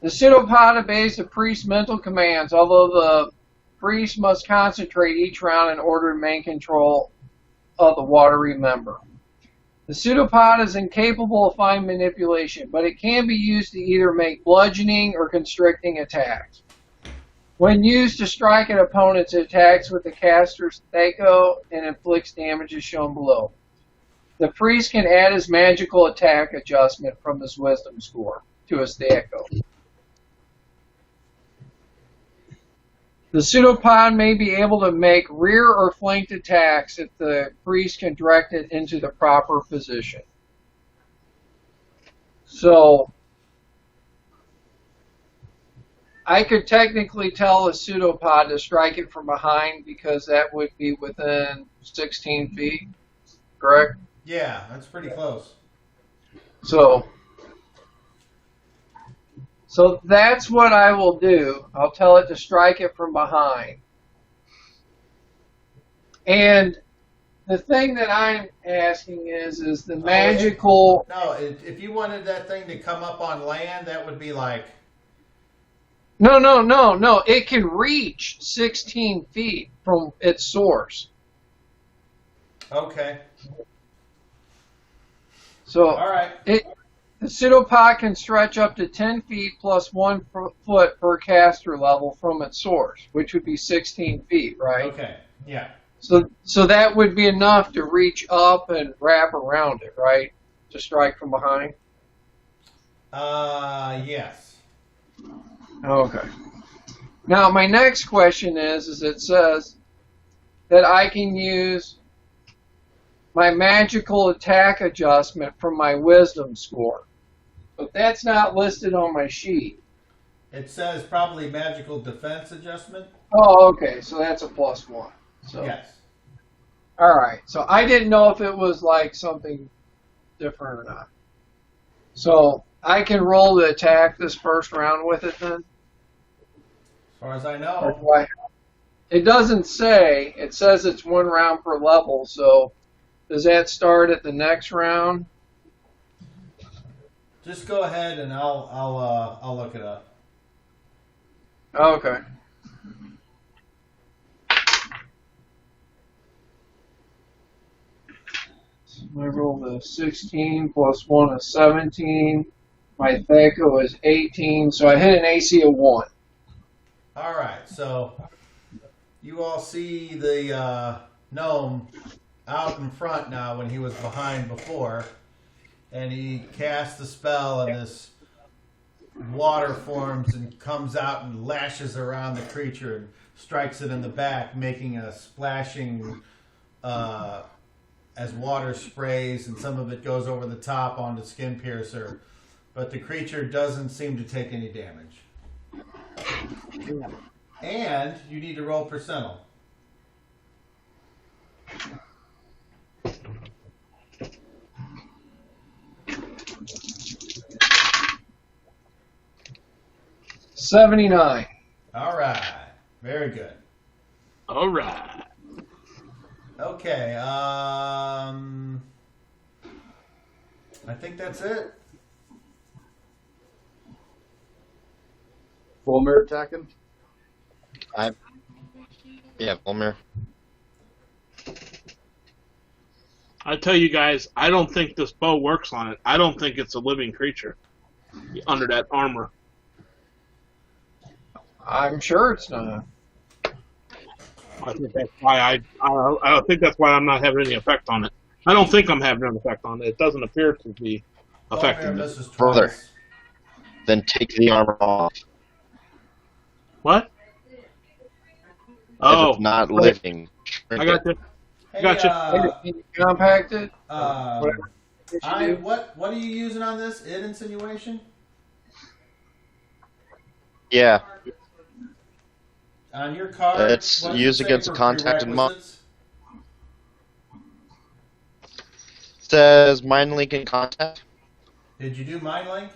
the pseudopod obeys the priest's mental commands, although the priest must concentrate each round in order to maintain control of the watery member. The pseudopod is incapable of fine manipulation, but it can be used to either make bludgeoning or constricting attacks. When used to strike an opponent's attacks with the caster's Thaco and inflicts damage as shown below. The priest can add his magical attack adjustment from his wisdom score to his Thaco. The pseudopod may be able to make rear or flanked attacks if the priest can direct it into the proper position. So, I could technically tell the pseudopod to strike it from behind because that would be within 16 feet, correct? Yeah, that's pretty close. So that's what I will do. I'll tell it to strike it from behind. And the thing that I'm asking is the magical... No, if you wanted that thing to come up on land, that would be like... No. It can reach 16 feet from its source. Okay. So All right. the pseudopod can stretch up to 10 feet plus 1 foot per caster level from its source, which would be 16 feet, right? Okay. Yeah. So that would be enough to reach up and wrap around it, right? To strike from behind? Yes. Okay. Now, my next question is it says that I can use my magical attack adjustment from my wisdom score. But that's not listed on my sheet. It says probably magical defense adjustment. Oh, okay. So that's a +1. So Yes. all right. So I didn't know if it was like something different or not. So I can roll to attack this first round with it then? As far as I Or know. do I? It doesn't say. It says it's 1 round per level. So does that start at the next round? Just go ahead and I'll look it up. Okay. So I rolled a 16 plus 1 is 17. My Thaco is 18, so I hit an AC of 1. All right. So you all see the gnome out in front now when he was behind before, and he casts the spell, and this water forms and comes out and lashes around the creature and strikes it in the back, making a splashing as water sprays, and some of it goes over the top onto Skin Piercer. But the creature doesn't seem to take any damage. And you need to roll percentile. $79. All right. Very good. All right. Okay. I think that's it. Volmir attacking. Yeah, Volmir. I tell you guys, I don't think this bow works on it. I don't think it's a living creature under that armor. I'm sure it's not. I think that's why I think that's why I'm not having any effect on it. I don't think I'm having an effect on it. It doesn't appear to be affecting Volmir me. misses Brother. twice. Then take the armor off. What? If Oh, it's not living. I got you. Hey, Gotcha. Can you compact it? what are you using on this? Id insinuation? Yeah. On your card, It's what does it used say against for a contacted monk. prerequisites? Says mind link in contact. Did you do Mind Link?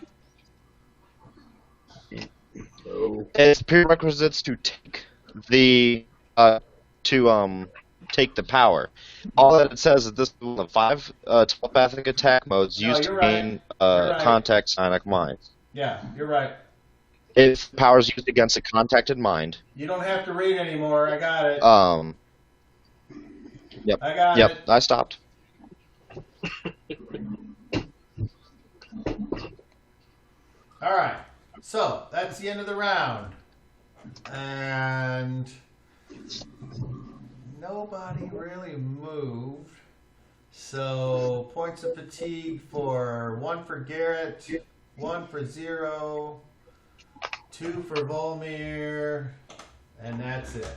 It's prerequisites to take the take the power. All that it says is this is one of 5 telepathic attack modes No, used to you're gain right. You're right. contact psionic minds. Yeah, you're right. If the power is used against a contacted mind, You don't have to read anymore. I got it. Yep. I got Yep. it. I stopped. All right. So that's the end of the round, and nobody really moved. So points of fatigue for 1 for Garrett, 1 for 0, 2 for Volmir, and that's it.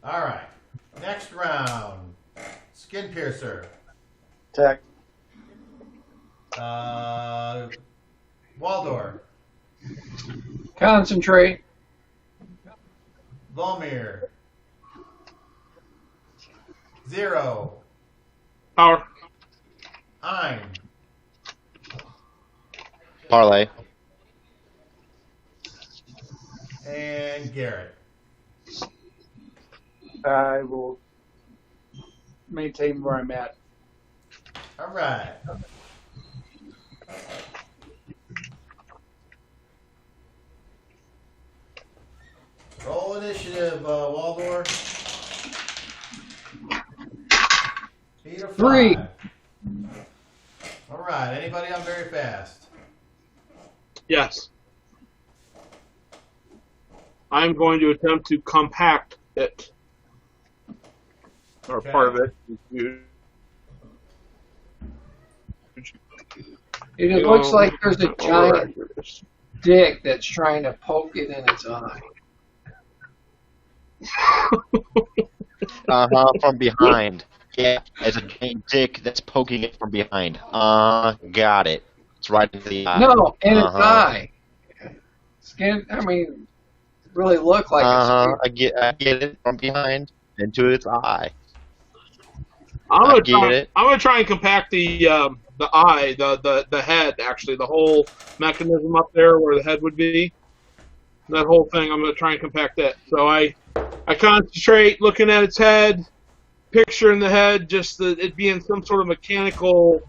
All right. Next round. Skin Piercer. Attack. Waldor. Concentrate. Volmir. 0. Power. Ein. Parlay. And Garrett. I will maintain where I'm at. All right. Roll initiative, Waldor. 8 or 5. 3. All right. Anybody on very fast? Yes. I'm going to attempt to compact it. Or Okay. part of it. It looks like there's a giant dick that's trying to poke it in its eye. From behind. Yeah, it's a giant dick that's poking it from behind. Got it. It's right into the eye. No, in its Uh-huh. eye. Skin, I mean, really look like a I get it from behind into its eye. I'm I gonna get try. it. I'm gonna try and compact the eye, the head, actually, the whole mechanism up there where the head would be. That whole thing, I'm gonna try and compact that. So I concentrate looking at its head, picturing the head, just it being some sort of mechanical,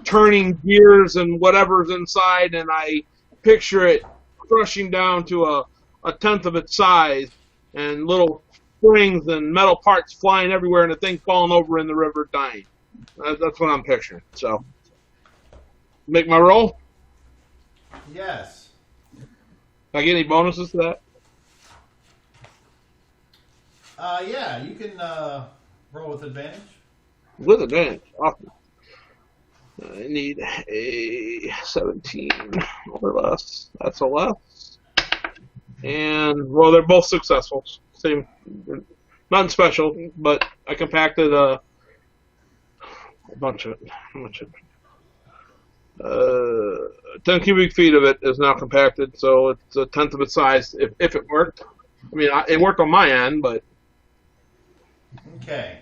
turning gears and whatever's inside, and I picture it crushing down to a tenth of its size, and little springs and metal parts flying everywhere, and the thing falling over in the river, dying. That's what I'm picturing. So, make my roll. Yes. I get any bonuses to that? Yeah, you can roll with advantage. With advantage. Awesome. I need a 17 or less. That's a less. And, well, they're both successful. Same, nothing special, but I compacted a bunch of, how much? 10 cubic feet of it is now compacted, so it's a tenth of its size if it worked. I mean, it worked on my end, but Okay.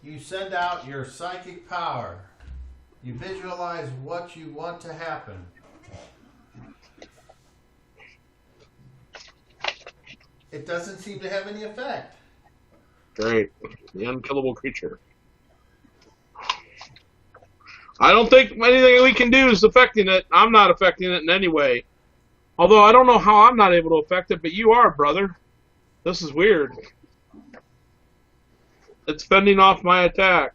you send out your psychic power. You visualize what you want to happen. It doesn't seem to have any effect. Great. The unkillable creature. I don't think anything we can do is affecting it. I'm not affecting it in any way. Although I don't know how I'm not able to affect it, but you are, brother. This is weird. It's fending off my attack.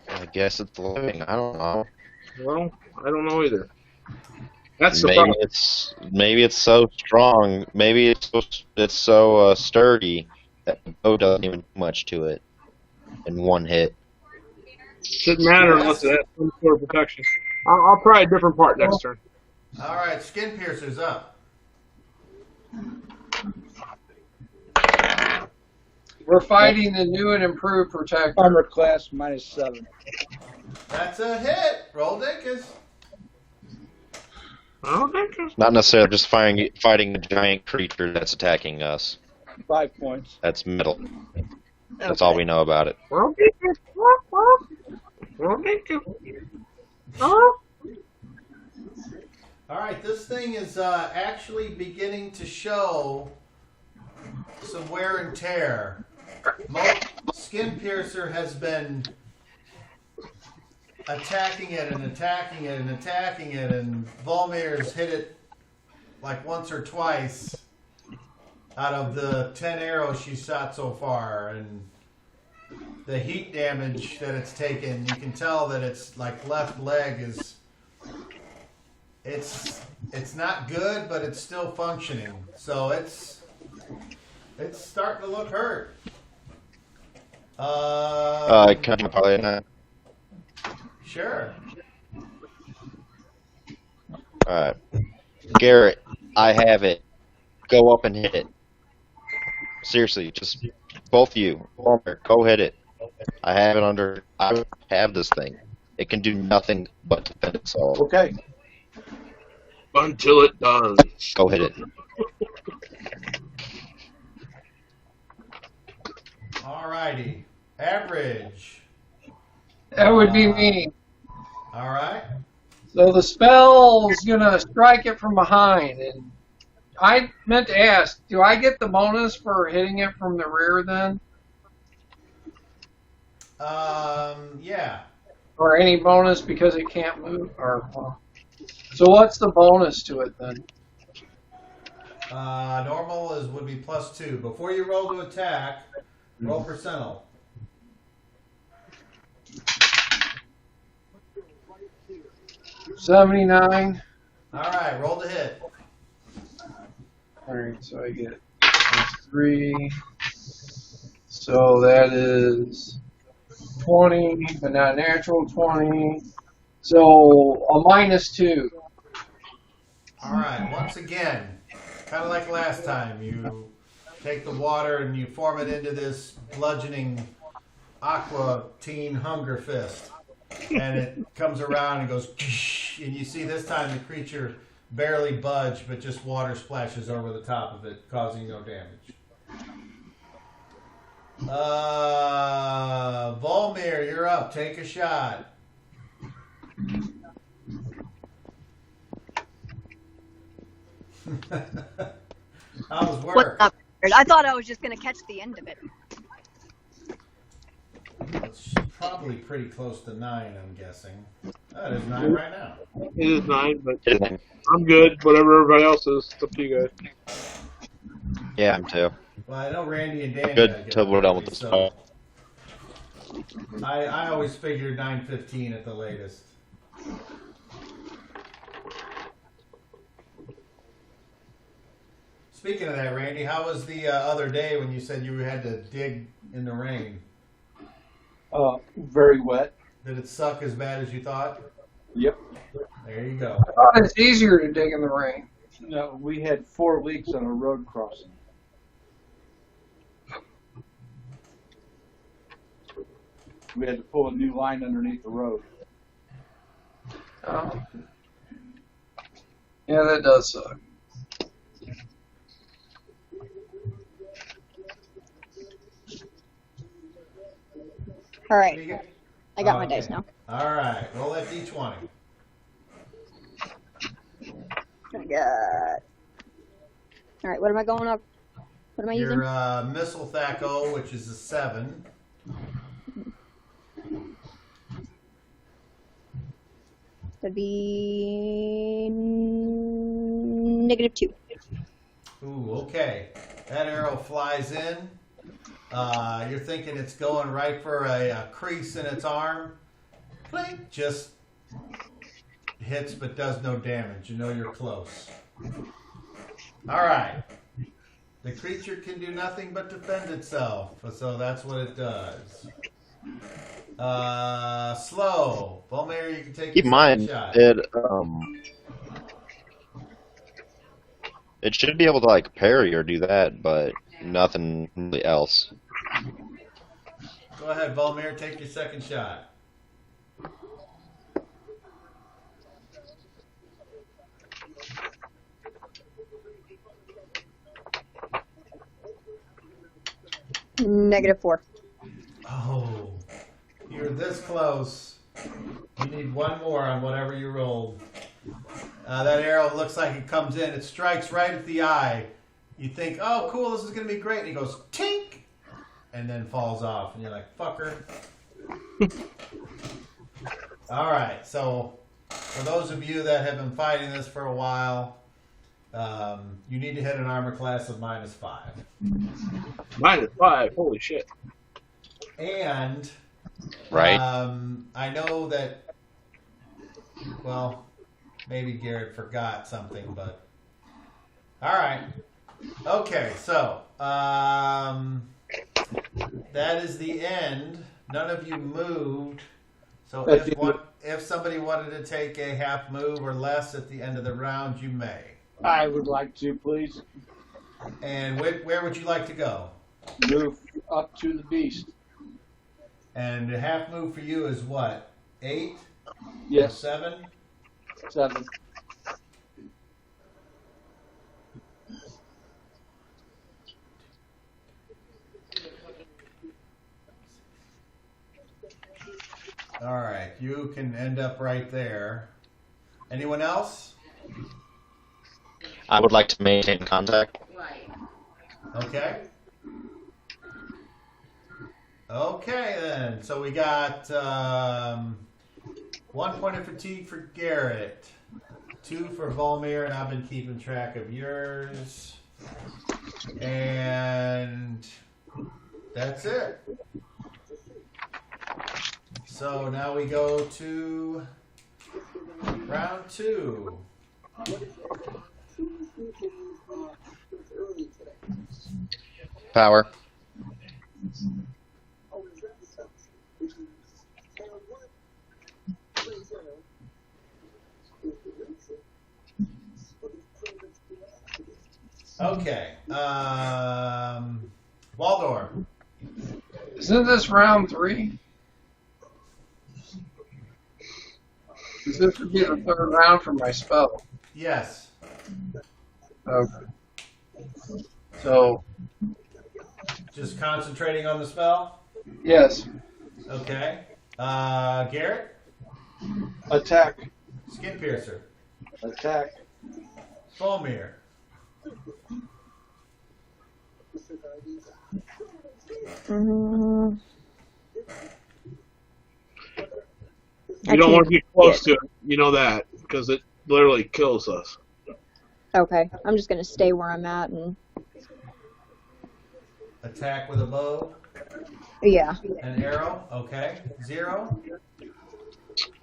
I guess it's living. I don't know. Well, I don't know either. That's the Maybe problem. it's so strong. Maybe it's so sturdy that the bow doesn't even do much to it in one hit. Shouldn't matter unless it has some sort of protection. I'll try a different part next turn. All right, Skin Piercer's up. We're fighting the new and improved protector. Armor class -7. That's a hit. Roll Dinkus. I don't think so. Not necessarily just fighting a giant creature that's attacking us. 5 points. That's metal. That's all we know about it. Well, thank you. Well, thank you. Oh. All right, this thing is actually beginning to show some wear and tear. Skin Piercer has been attacking it and attacking it and attacking it, and Volmir's hit it like once or twice out of the 10 arrows she shot so far, and the heat damage that it's taken, you can tell that its like left leg is it's not good, but it's still functioning. So it's starting to look hurt. Can you parlay that? Sure. Alright. Garrett, I have it. Go up and hit it. Seriously, just both of you. Go hit it. I have this thing. It can do nothing but defend itself. Okay. Until it does. Go hit it. Alrighty. Average. That would be me. All right. So the spell's gonna strike it from behind, and I meant to ask, do I get the bonus for hitting it from the rear then? Yeah. Or any bonus because it can't move? So what's the bonus to it then? Normal would be +2. Before you roll to attack, roll percentile. 79. All right, roll to hit. Alright, so I get +3. So that is 20, but not natural 20. So a -2. All right, once again, kind of like last time, you take the water and you form it into this bludgeoning aqua teen hunger fist. And it comes around and goes, and you see this time the creature barely budge, but just water splashes over the top of it, causing no damage. Volmir, you're up. Take a shot. How's work? What's up? I thought I was just going to catch the end of it. It's probably pretty close to 9, I'm guessing. That is 9 right now. It is 9, but I'm good. Whatever everybody else is, it's up to you guys. Yeah, I'm too. Well, I know Randy and Dan. Good till we're done with this so I always figured 9:15 at the latest. Speaking of that, Randy, how was the other day when you said you had to dig in the rain? Very wet. Did it suck as bad as you thought? Yep. There you go. I thought it's easier to dig in the rain. No, we had 4 leaks on a road crossing. We had to pull a new line underneath the road. Oh. Yeah, that does suck. All What right. do you get? I got my Okay. dice now. All right. Roll that d20. I got. All right. What am I going up? What am I using? Your missile THAC-0, which is a 7. That'd be -2. Ooh, okay. That arrow flies in. You're thinking it's going right for a crease in its arm. Clink, just hits but does no damage. You know you're close. All right. The creature can do nothing but defend itself, so that's what it does. Slow. Volmir, you can take Keep in your second mind, shot. it should be able to like parry or do that, but nothing really else. Go ahead, Volmir, take your second shot. -4. Oh, you're this close. You need one more on whatever you rolled. That arrow looks like it comes in. It strikes right at the eye. You think, oh, cool, this is going to be great. And it goes, tink, and then falls off. And you're like, fucker. All right, so for those of you that have been fighting this for a while, you need to hit an armor class of -5. -5. Holy shit. And Right. I know that, well, maybe Garrett forgot something, but all right. Okay, so that is the end. None of you moved. So if somebody wanted to take a half move or less at the end of the round, you may. I would like to, please, And where would you like to go? move up to the beast. And a half move for you is what? 8? Yes, 7? 7. All right, you can end up right there. Anyone else? I would like to maintain contact. Okay. Okay then. So we got 1 point of fatigue for Garrett, 2 for Volmir, and I've been keeping track of yours. And that's it. So now we go to round 2. Power. Okay. Waldor. Isn't this round 3? Because this would be the 3rd round for my spell. Yes. Okay. So, Just concentrating on the spell? yes. Okay. Garrett? Attack. Skin Piercer. Attack. Volmir. You don't want to get close to it. You know that, because it literally kills us. Okay, I'm just gonna stay where I'm at and Attack with a bow. yeah. An arrow. Okay. 0.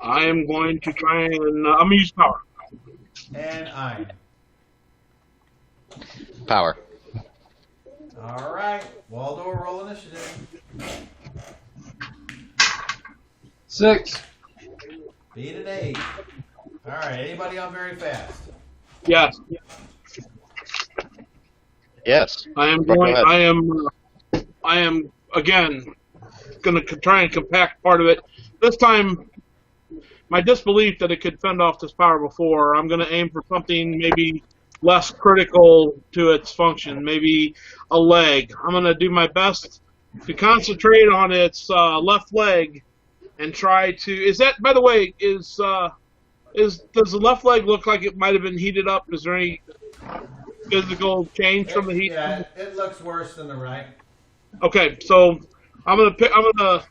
I am going to try and I'm gonna use power. And Ein. Power. All right. Waldor, roll initiative. 6. Beat an 8. All right. Anybody on very fast? Yes, Yes. I am Go going. ahead. I am again going to try and compact part of it. This time, my disbelief that it could fend off this power before. I'm going to aim for something maybe less critical to its function, maybe a leg. I'm going to do my best to concentrate on its left leg and try to. Is that, by the way, does the left leg look like it might have been heated up? Is there any physical change from the heat? Yeah, it looks worse than the right. Okay, so I'm gonna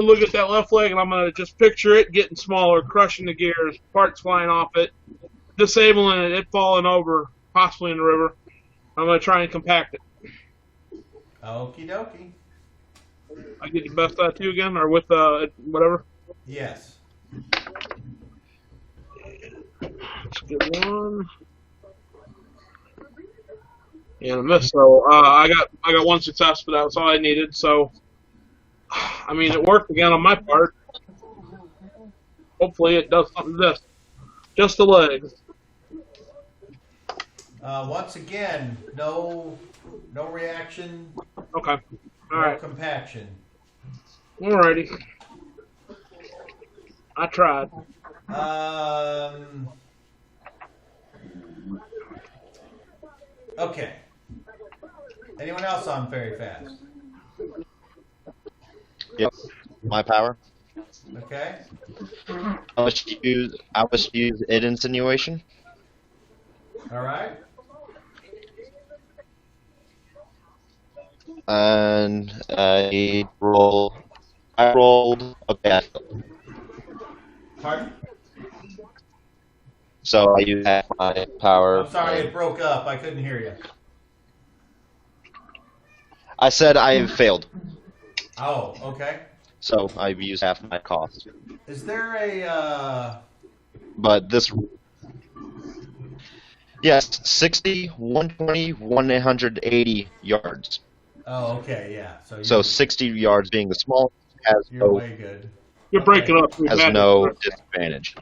look at that left leg and I'm gonna just picture it getting smaller, crushing the gears, parts flying off it, disabling it, falling over, possibly in the river. I'm gonna try and compact it. Okie dokie. I get the best out of you again, or with whatever. Yes. Let's get one. And a miss. So I got one success, but that was all I needed. So I mean, it worked again on my part. Hopefully, it does something to this. Just the legs. Once again, no reaction, Okay. All no right. compaction. Alrighty. I tried. Okay. Anyone else on very fast? Yep. My power. Okay. I was use it insinuation. All right. And I rolled. Okay. Pardon? So I used half my power. I'm sorry, it broke up. I couldn't hear you. I said I failed. Oh, okay. So I used half my cost. Is there a But this. Yes, 60, 120, 180 yards. Oh, okay, yeah. So 60 yards being the small you're way good. You're breaking up. has no disadvantage.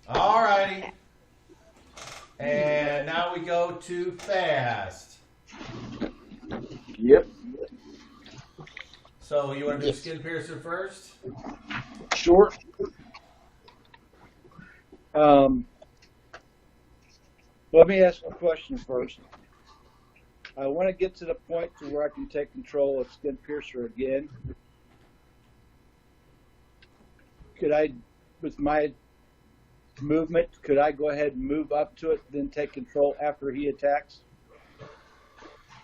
All righty. And now we go to fast. Yep. So you want to do Skin Piercer first? Sure. Let me ask a question first. I want to get to the point to where I can take control of Skin Piercer again. Could I, with my movement, could I go ahead and move up to it, then take control after he attacks?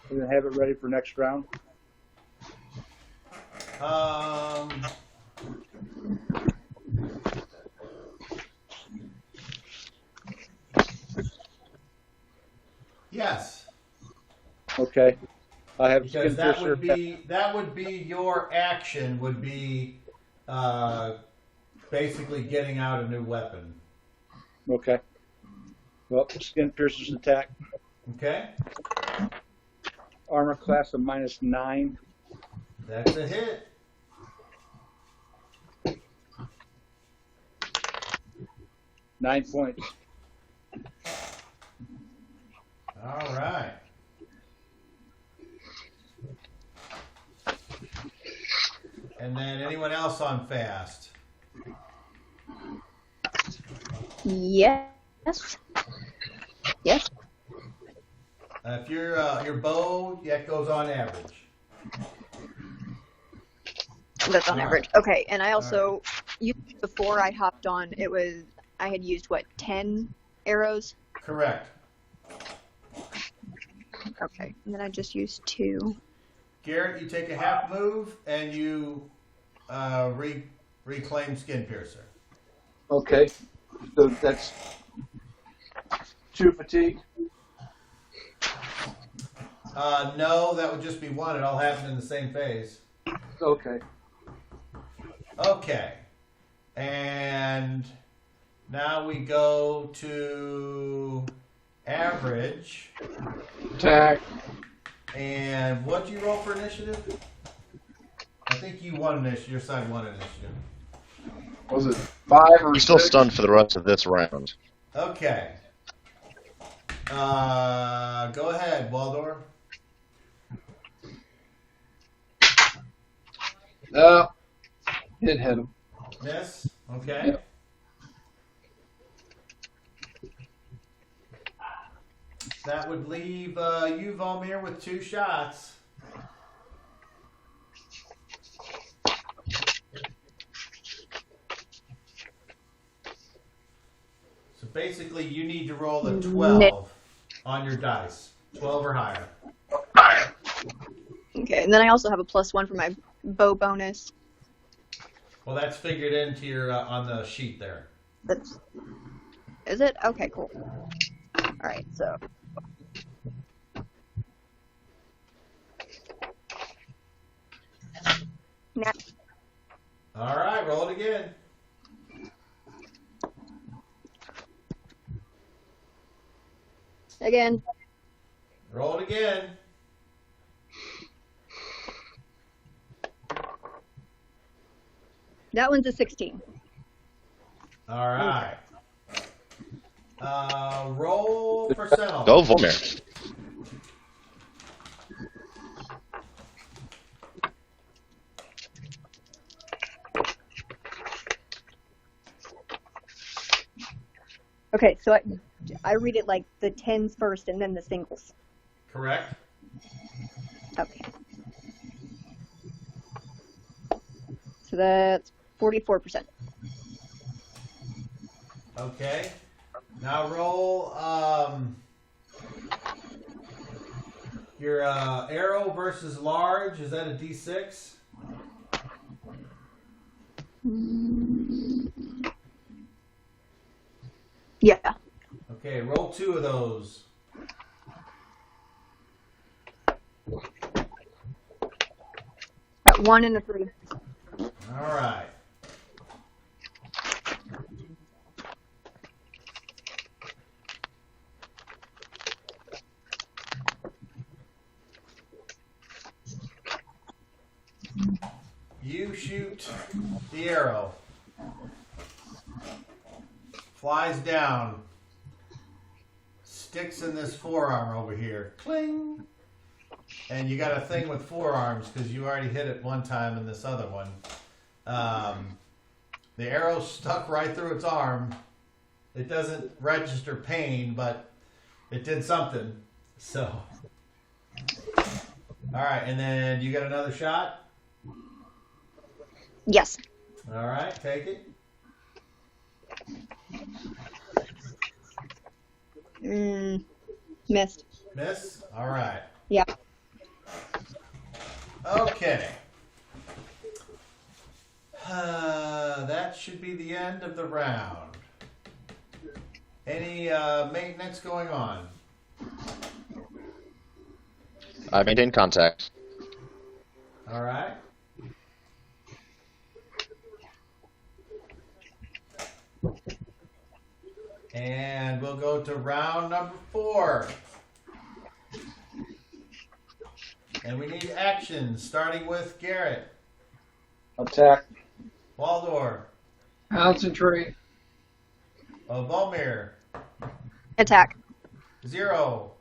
And then have it ready for next round? Yes. Okay. I have Because Skin that Piercer. would be your action would be basically getting out a new weapon. Okay. Well, Skin Piercer's attack. Okay. Armor class of -9. That's a hit. Nine points. All right. And then anyone else on fast? Yes. Yes. If your bow, that goes on average. That's on All average. right. Okay, and I also used before I hopped on. I had used 10 arrows. Correct. Okay, and then I just used 2. Garrett, you take a half move and you reclaim Skin Piercer. Okay. So that's 2 fatigue. No, that would just be 1. It all happened in the same phase. Okay. Okay. And now we go to average. Attack. And what do you roll for initiative? I think you won initiative. Your side won initiative. Was it 5 or He's still 6? stunned for the rest of this round. Okay. Go ahead, Waldor. It hit him. Miss. Okay. Yep. That would leave you, Volmir, with 2 shots. basically you need to roll a 12 on your dice. 12 or higher. Okay, and then I also have a +1 for my bow bonus. Well, that's figured into your on the sheet there. Is it? Okay, cool. All right, so. Next. All right, roll it again. Again. Roll it again. That one's a 16. All right. Roll percentile. Go, Volmir. Okay, so I read it like the tens first and then the singles. Correct. Okay. So that's 44%. Okay. Now roll your arrow versus large. Is that a D6? Yeah. Okay, roll 2 of those. Got 1 and a 3. All right. You shoot the arrow. Flies down. Sticks in this forearm over here. Cling! And you got a thing with forearms because you already hit it one time in this other one. The arrow stuck right through its arm. It doesn't register pain, but it did something. So, all right, and then you got another shot? Yes. All right, take it. Missed. Miss? All right. Yeah. Okay. That should be the end of the round. Any maintenance going on? I maintain contact. All right. And we'll go to round number 4. And we need actions, starting with Garrett. Attack. Waldor. Concentrate. Volmir. Attack. 0.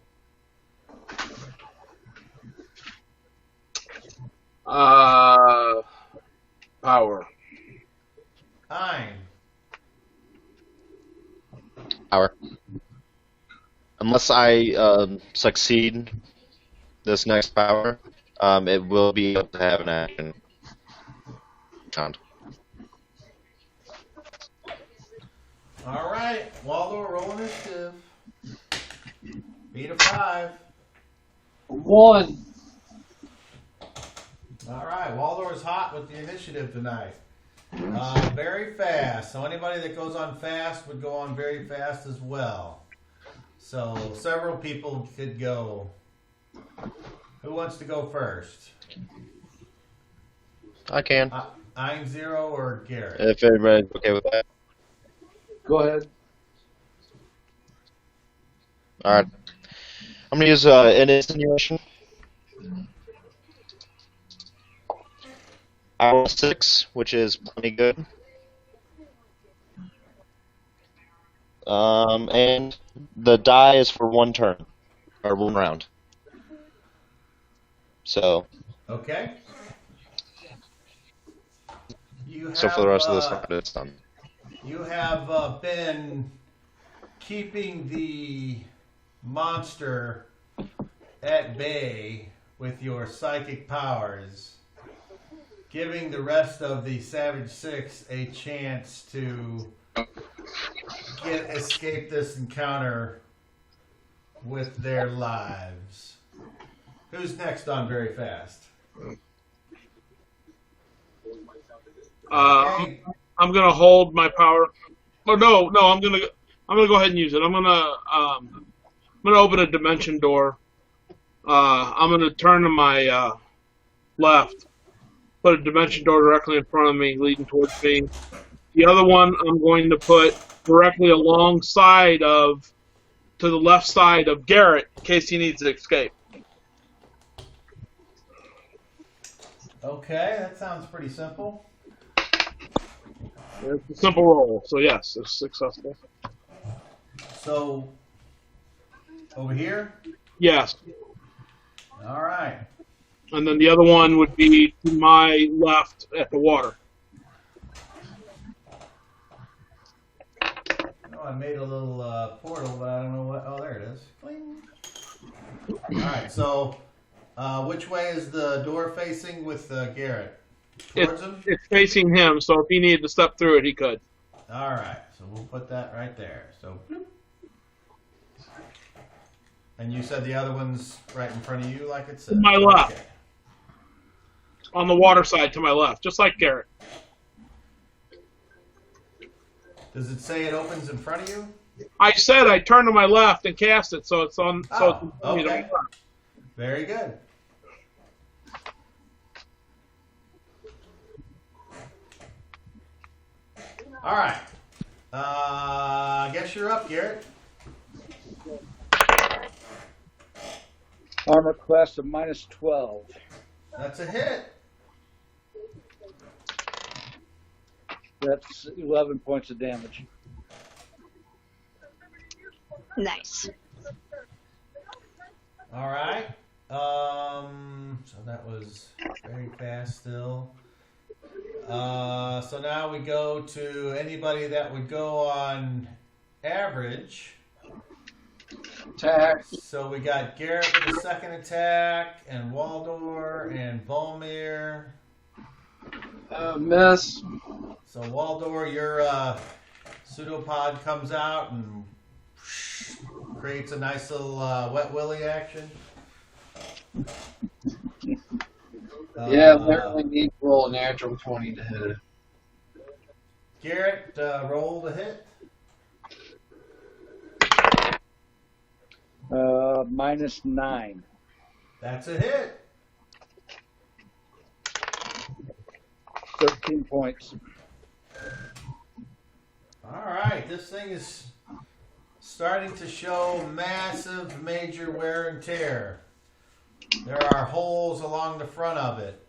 Power. Ein. Power. Unless I succeed this next power, it will be able to have an action. Count. All right. Waldor, roll initiative. Beat a 5. 1. All right. Waldor's hot with the initiative tonight. Very fast. So anybody that goes on fast would go on very fast as well. So several people could go. Who wants to go first? I can. Ein 0 or Garrett? If everybody's okay with that. Go ahead. Alright. I'm going to use an insinuation. I roll 6, which is plenty good. And the die is for 1 turn, or 1 round. So. Okay. So for the rest of this round, it's done. You have been keeping the monster at bay with your psychic powers, giving the rest of the Savage Six a chance to escape this encounter with their lives. Who's next on very fast? Okay. I'm gonna hold my power. Oh no, I'm gonna go ahead and use it. I'm gonna open a dimension door. I'm gonna turn to my left, put a dimension door directly in front of me, leading towards me. The other one I'm going to put directly alongside of, to the left side of Garrett, in case he needs to escape. Okay, that sounds pretty simple. It's a simple roll, so yes, it's successful. So, over here? Yes. All right. And then the other one would be to my left at the water. Oh, I made a little portal, but I don't know what. Oh, there it is. Cling. All right. So, which way is the door facing with Garrett? Towards him? It's facing him, so if he needed to step through it, he could. All right. So we'll put that right there. So. Bloop. And you said the other one's right in front of you, like it said? To my left. Okay. On the water side to my left, just like Garrett. Does it say it opens in front of you? I said I turned to my left and cast it, so it's on. Oh, so it's okay. Very good. All right. I guess you're up, Garrett. Armor class of -12. That's a hit. That's 11 points of damage. Nice. All right. So that was very fast still. So now we go to anybody that would go on average. Attack. So we got Garrett with the second attack, and Waldor, and Volmir. Miss. So Waldor, your pseudopod comes out and creates a nice little wet willy action. Yeah, literally need to roll a natural 20 to hit it. Garrett, roll the hit. -9. That's a hit. 13 points. All right, this thing is starting to show massive major wear and tear. There are holes along the front of it.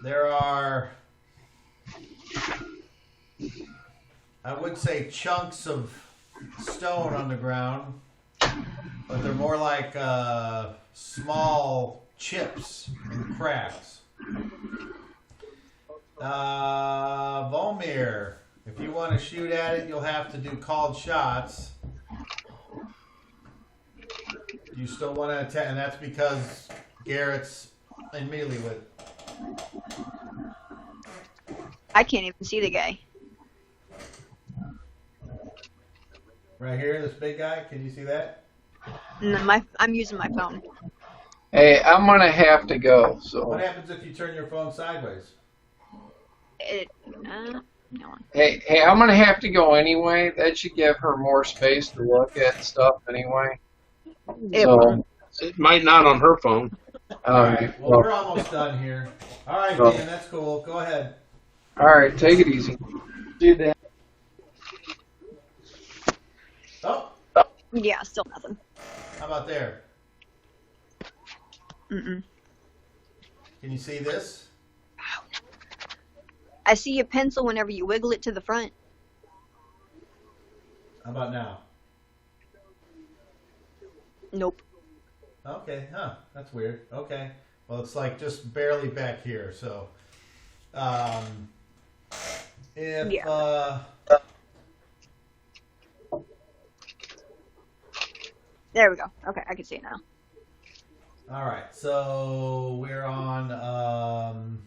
There are, I would say, chunks of stone on the ground, but they're more like small chips and cracks. Volmir, if you want to shoot at it, you'll have to do called shots. You still want to attack, and that's because Garrett's in melee with. I can't even see the guy. Right here, this big guy. Can you see that? No, I'm using my phone. Hey, I'm gonna have to go. So. What happens if you turn your phone sideways? No. Hey, I'm gonna have to go anyway. That should give her more space to look at stuff anyway. So, It might not on her phone. all right. Well, we're almost done here. All right, Dan, that's cool. Go ahead. All right, take it easy. Do that. Oh, Yeah, still nothing. how about there? Mm-mm. Can you see this? I see a pencil whenever you wiggle it to the front. How about now? Nope. Okay, that's weird. Okay, well, it's like just barely back here. So, if There we go. Okay, I can see it now. all right, so we're on.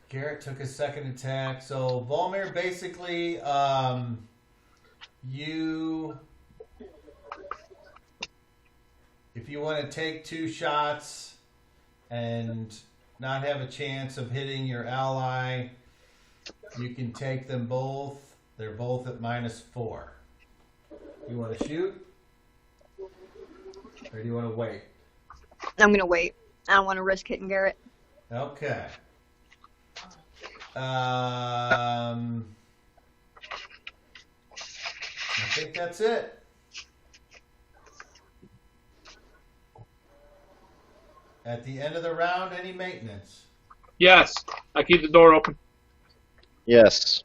Garrett took his second attack. So Volmir basically, if you want to take 2 shots and not have a chance of hitting your ally, you can take them both. They're both at -4. You want to shoot? Or do you want to wait? I'm gonna wait. I don't want to risk hitting Garrett. Okay. I think that's it. At the end of the round, any maintenance? Yes, I keep the door open. Yes.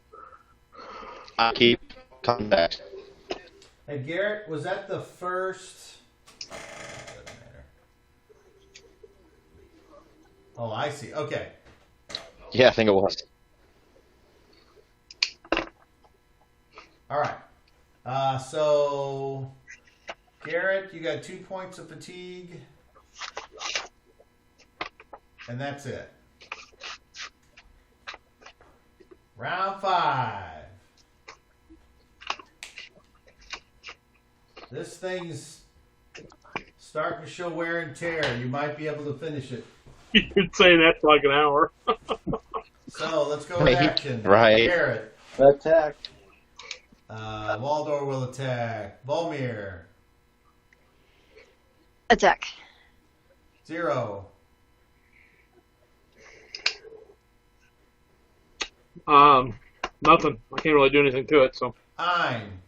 I keep contact. Hey, Garrett, was that the first? Doesn't matter. Oh, I see. Okay. Yeah, I think it was. All right. So, Garrett, you got 2 points of fatigue. And that's it. Round 5. This thing's starting to show wear and tear. You might be able to finish it. You'd say that for like an hour. So, let's go with action. Right. Garrett. Attack. Waldor will attack. Volmir. Attack. 0. Nothing. I can't really do anything to it, so. Ein.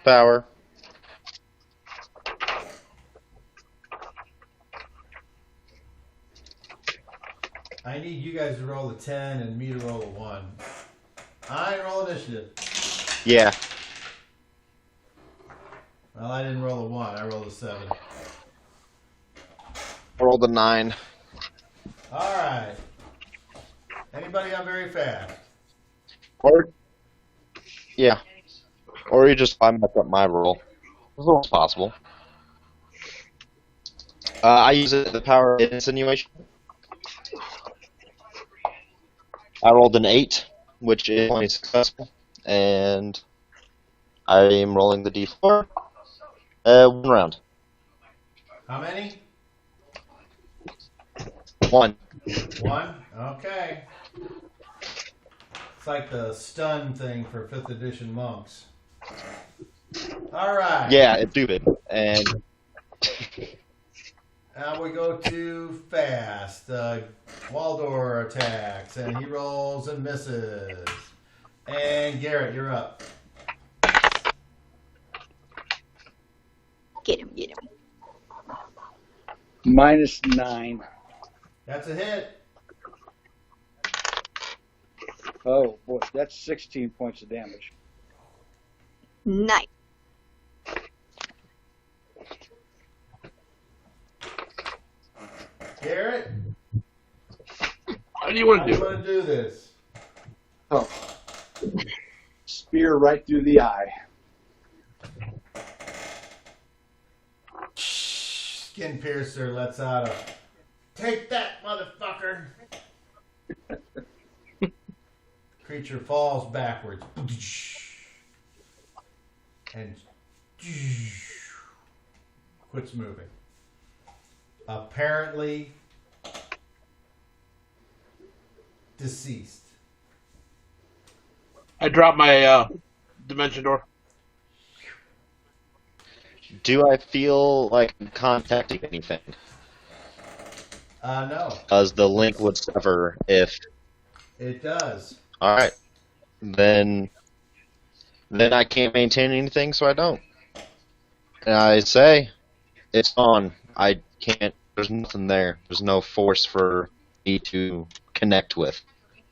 Power. I need you guys to roll a 10 and me to roll a 1. Ein, roll initiative. Yeah. Well, I didn't roll a 1. I rolled a 7. I rolled a 9. All right. Anybody on very fast? Or, yeah. Or you just mess up my roll. As well as possible. I use the power of insinuation. I rolled an 8, which is only successful, and I am rolling the d4. 1 round. How many? 1. 1? Okay. It's like the stun thing for 5th edition monks. All right. Yeah, it's stupid. And Now we go to fast. Waldor attacks, and he rolls and misses. And Garrett, you're up. Get him, get him. -9. That's a hit. Oh boy, that's 16 points of damage. Nice. Garrett, How do you want how to do do you it? want to do this? Oh. Spear right through the eye. Skin piercer lets out a "Take that, motherfucker!" Creature falls backwards and quits moving. Apparently deceased. I dropped my dimension door. do I feel like I'm contacting anything? No, Because the link would sever if... it does. Alright. Then I can't maintain anything, so I don't. And I say, it's on. I can't, there's nothing there. There's no force for me to connect with.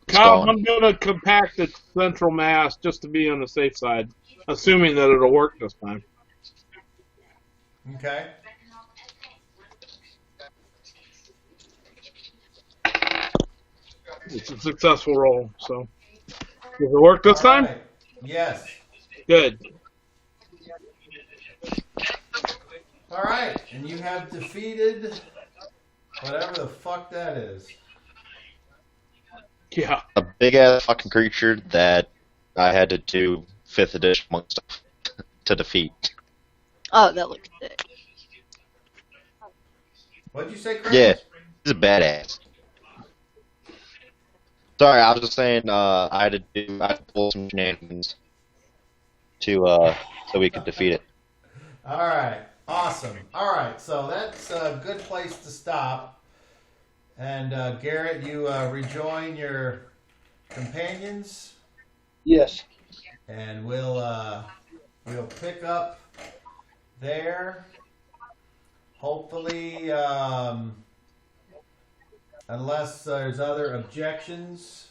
It's Kyle, gone. I'm going to compact the central mass just to be on the safe side, assuming that it'll work this time. Okay. It's a successful roll, so. Does it work this time? All right. Yes. Good. All right, and you have defeated whatever the fuck that is. Yeah. A big-ass fucking creature that I had to do 5th edition monk stuff to defeat. Oh, that looks sick. What'd you say, Chris? Yeah, he's a badass. Sorry, I was just saying I had to pull some shenanigans to so we could defeat it. All right, awesome. All right, so that's a good place to stop. And Garrett, you rejoin your companions, Yes. and we'll pick up there. Hopefully, unless there's other objections,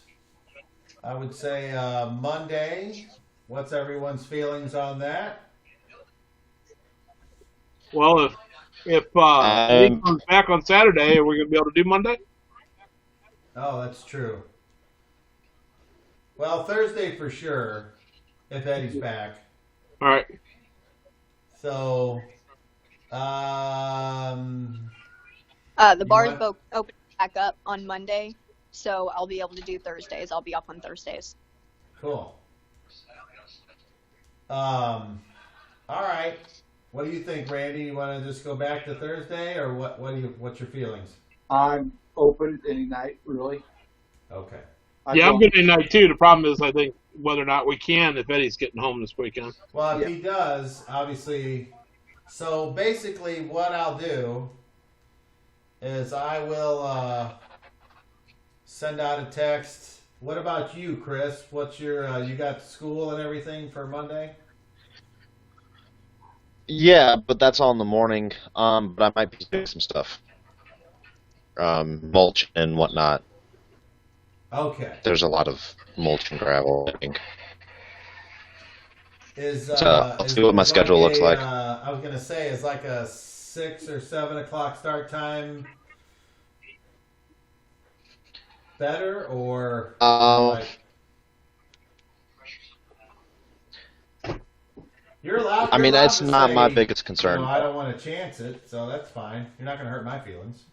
I would say Monday. What's everyone's feelings on that? Well, if Eddie comes back on Saturday, are we going to be able to do Monday? Oh, that's true. Well, Thursday for sure, if Eddie's back. All right. So, The bar's want- open back up on Monday, so I'll be able to do Thursdays. I'll be off on Thursdays. cool. All right. What do you think, Randy? You want to just go back to Thursday, or what's your feelings? I'm open any night, really. Okay. Yeah, I'm good tonight too. The problem is, I think whether or not we can if Eddie's getting home this weekend. Well, if he does, obviously. So basically, what I'll do is I will send out a text. What about you, Chris? What's your? You got school and everything for Monday? Yeah, but that's all in the morning. But I might be doing some stuff, mulch and whatnot. Okay. There's a lot of mulch and gravel, I think. I'll see what my schedule looks like. I was gonna say, is like a 6 or 7 o'clock start time better, or like, you're allowed. I mean, you're allowed that's to not say, my biggest concern. I don't want to chance it, so that's fine. You're not gonna hurt my feelings.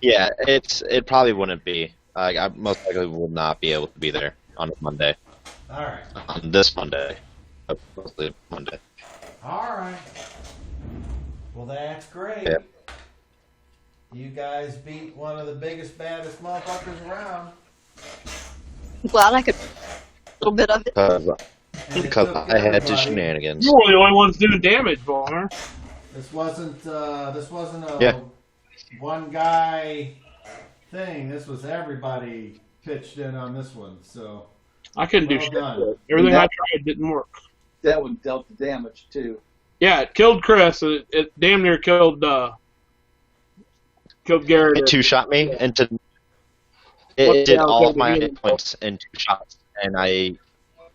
Yeah, it probably wouldn't be. I most likely will not be able to be there on Monday. All right. On this Monday. Mostly Monday. All right. Well, that's great. Yeah. You guys beat one of the biggest, baddest motherfuckers around. I'm glad I could a little bit of it. And it Because took I had everybody. to shenanigans. You were the only ones doing damage, Ballmer. This wasn't a Yeah. one guy thing. This was everybody pitched in on this one. So I couldn't do Well shit. done. with it. Everything That- I tried didn't work. That one dealt the damage, too. Yeah, it killed Chris. It damn near killed Garrett. It two-shot me into. What It did the hell all of did my it hit points in 2 shots, and it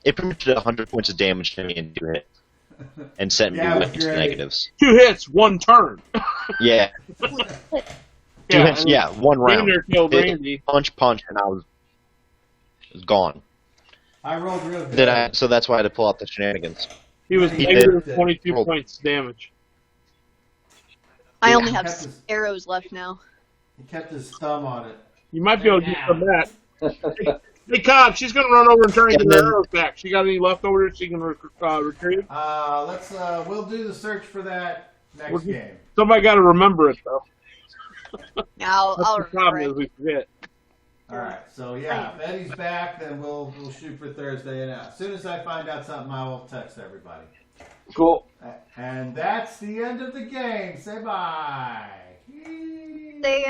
pretty much did 100 points of damage to me in 2 hits, and sent Yeah, it me was into great. negatives. 2 hits, 1 turn. Yeah, 2 hits. and Yeah, 1 Damn round. near killed It- Randy. punch, and I was gone. I rolled real good. So that's why I had to pull out the shenanigans. He was He negative did. 22 Roll. points damage. I only have Kept his- arrows left now. He kept his thumb on it. You might be able to get Yeah. some back. Hey, Cobb, she's going to run over and try and get And her then- arrows back. She got any leftovers she can retrieve? We'll do the search for that next We'll do- game. Somebody got to remember it, though. Now That's I'll the problem remember is it. we forget. All right. So yeah, if Eddie's back, then we'll shoot for Thursday. And as soon as I find out something, I will text everybody. Cool. And that's the end of the game. Say bye. They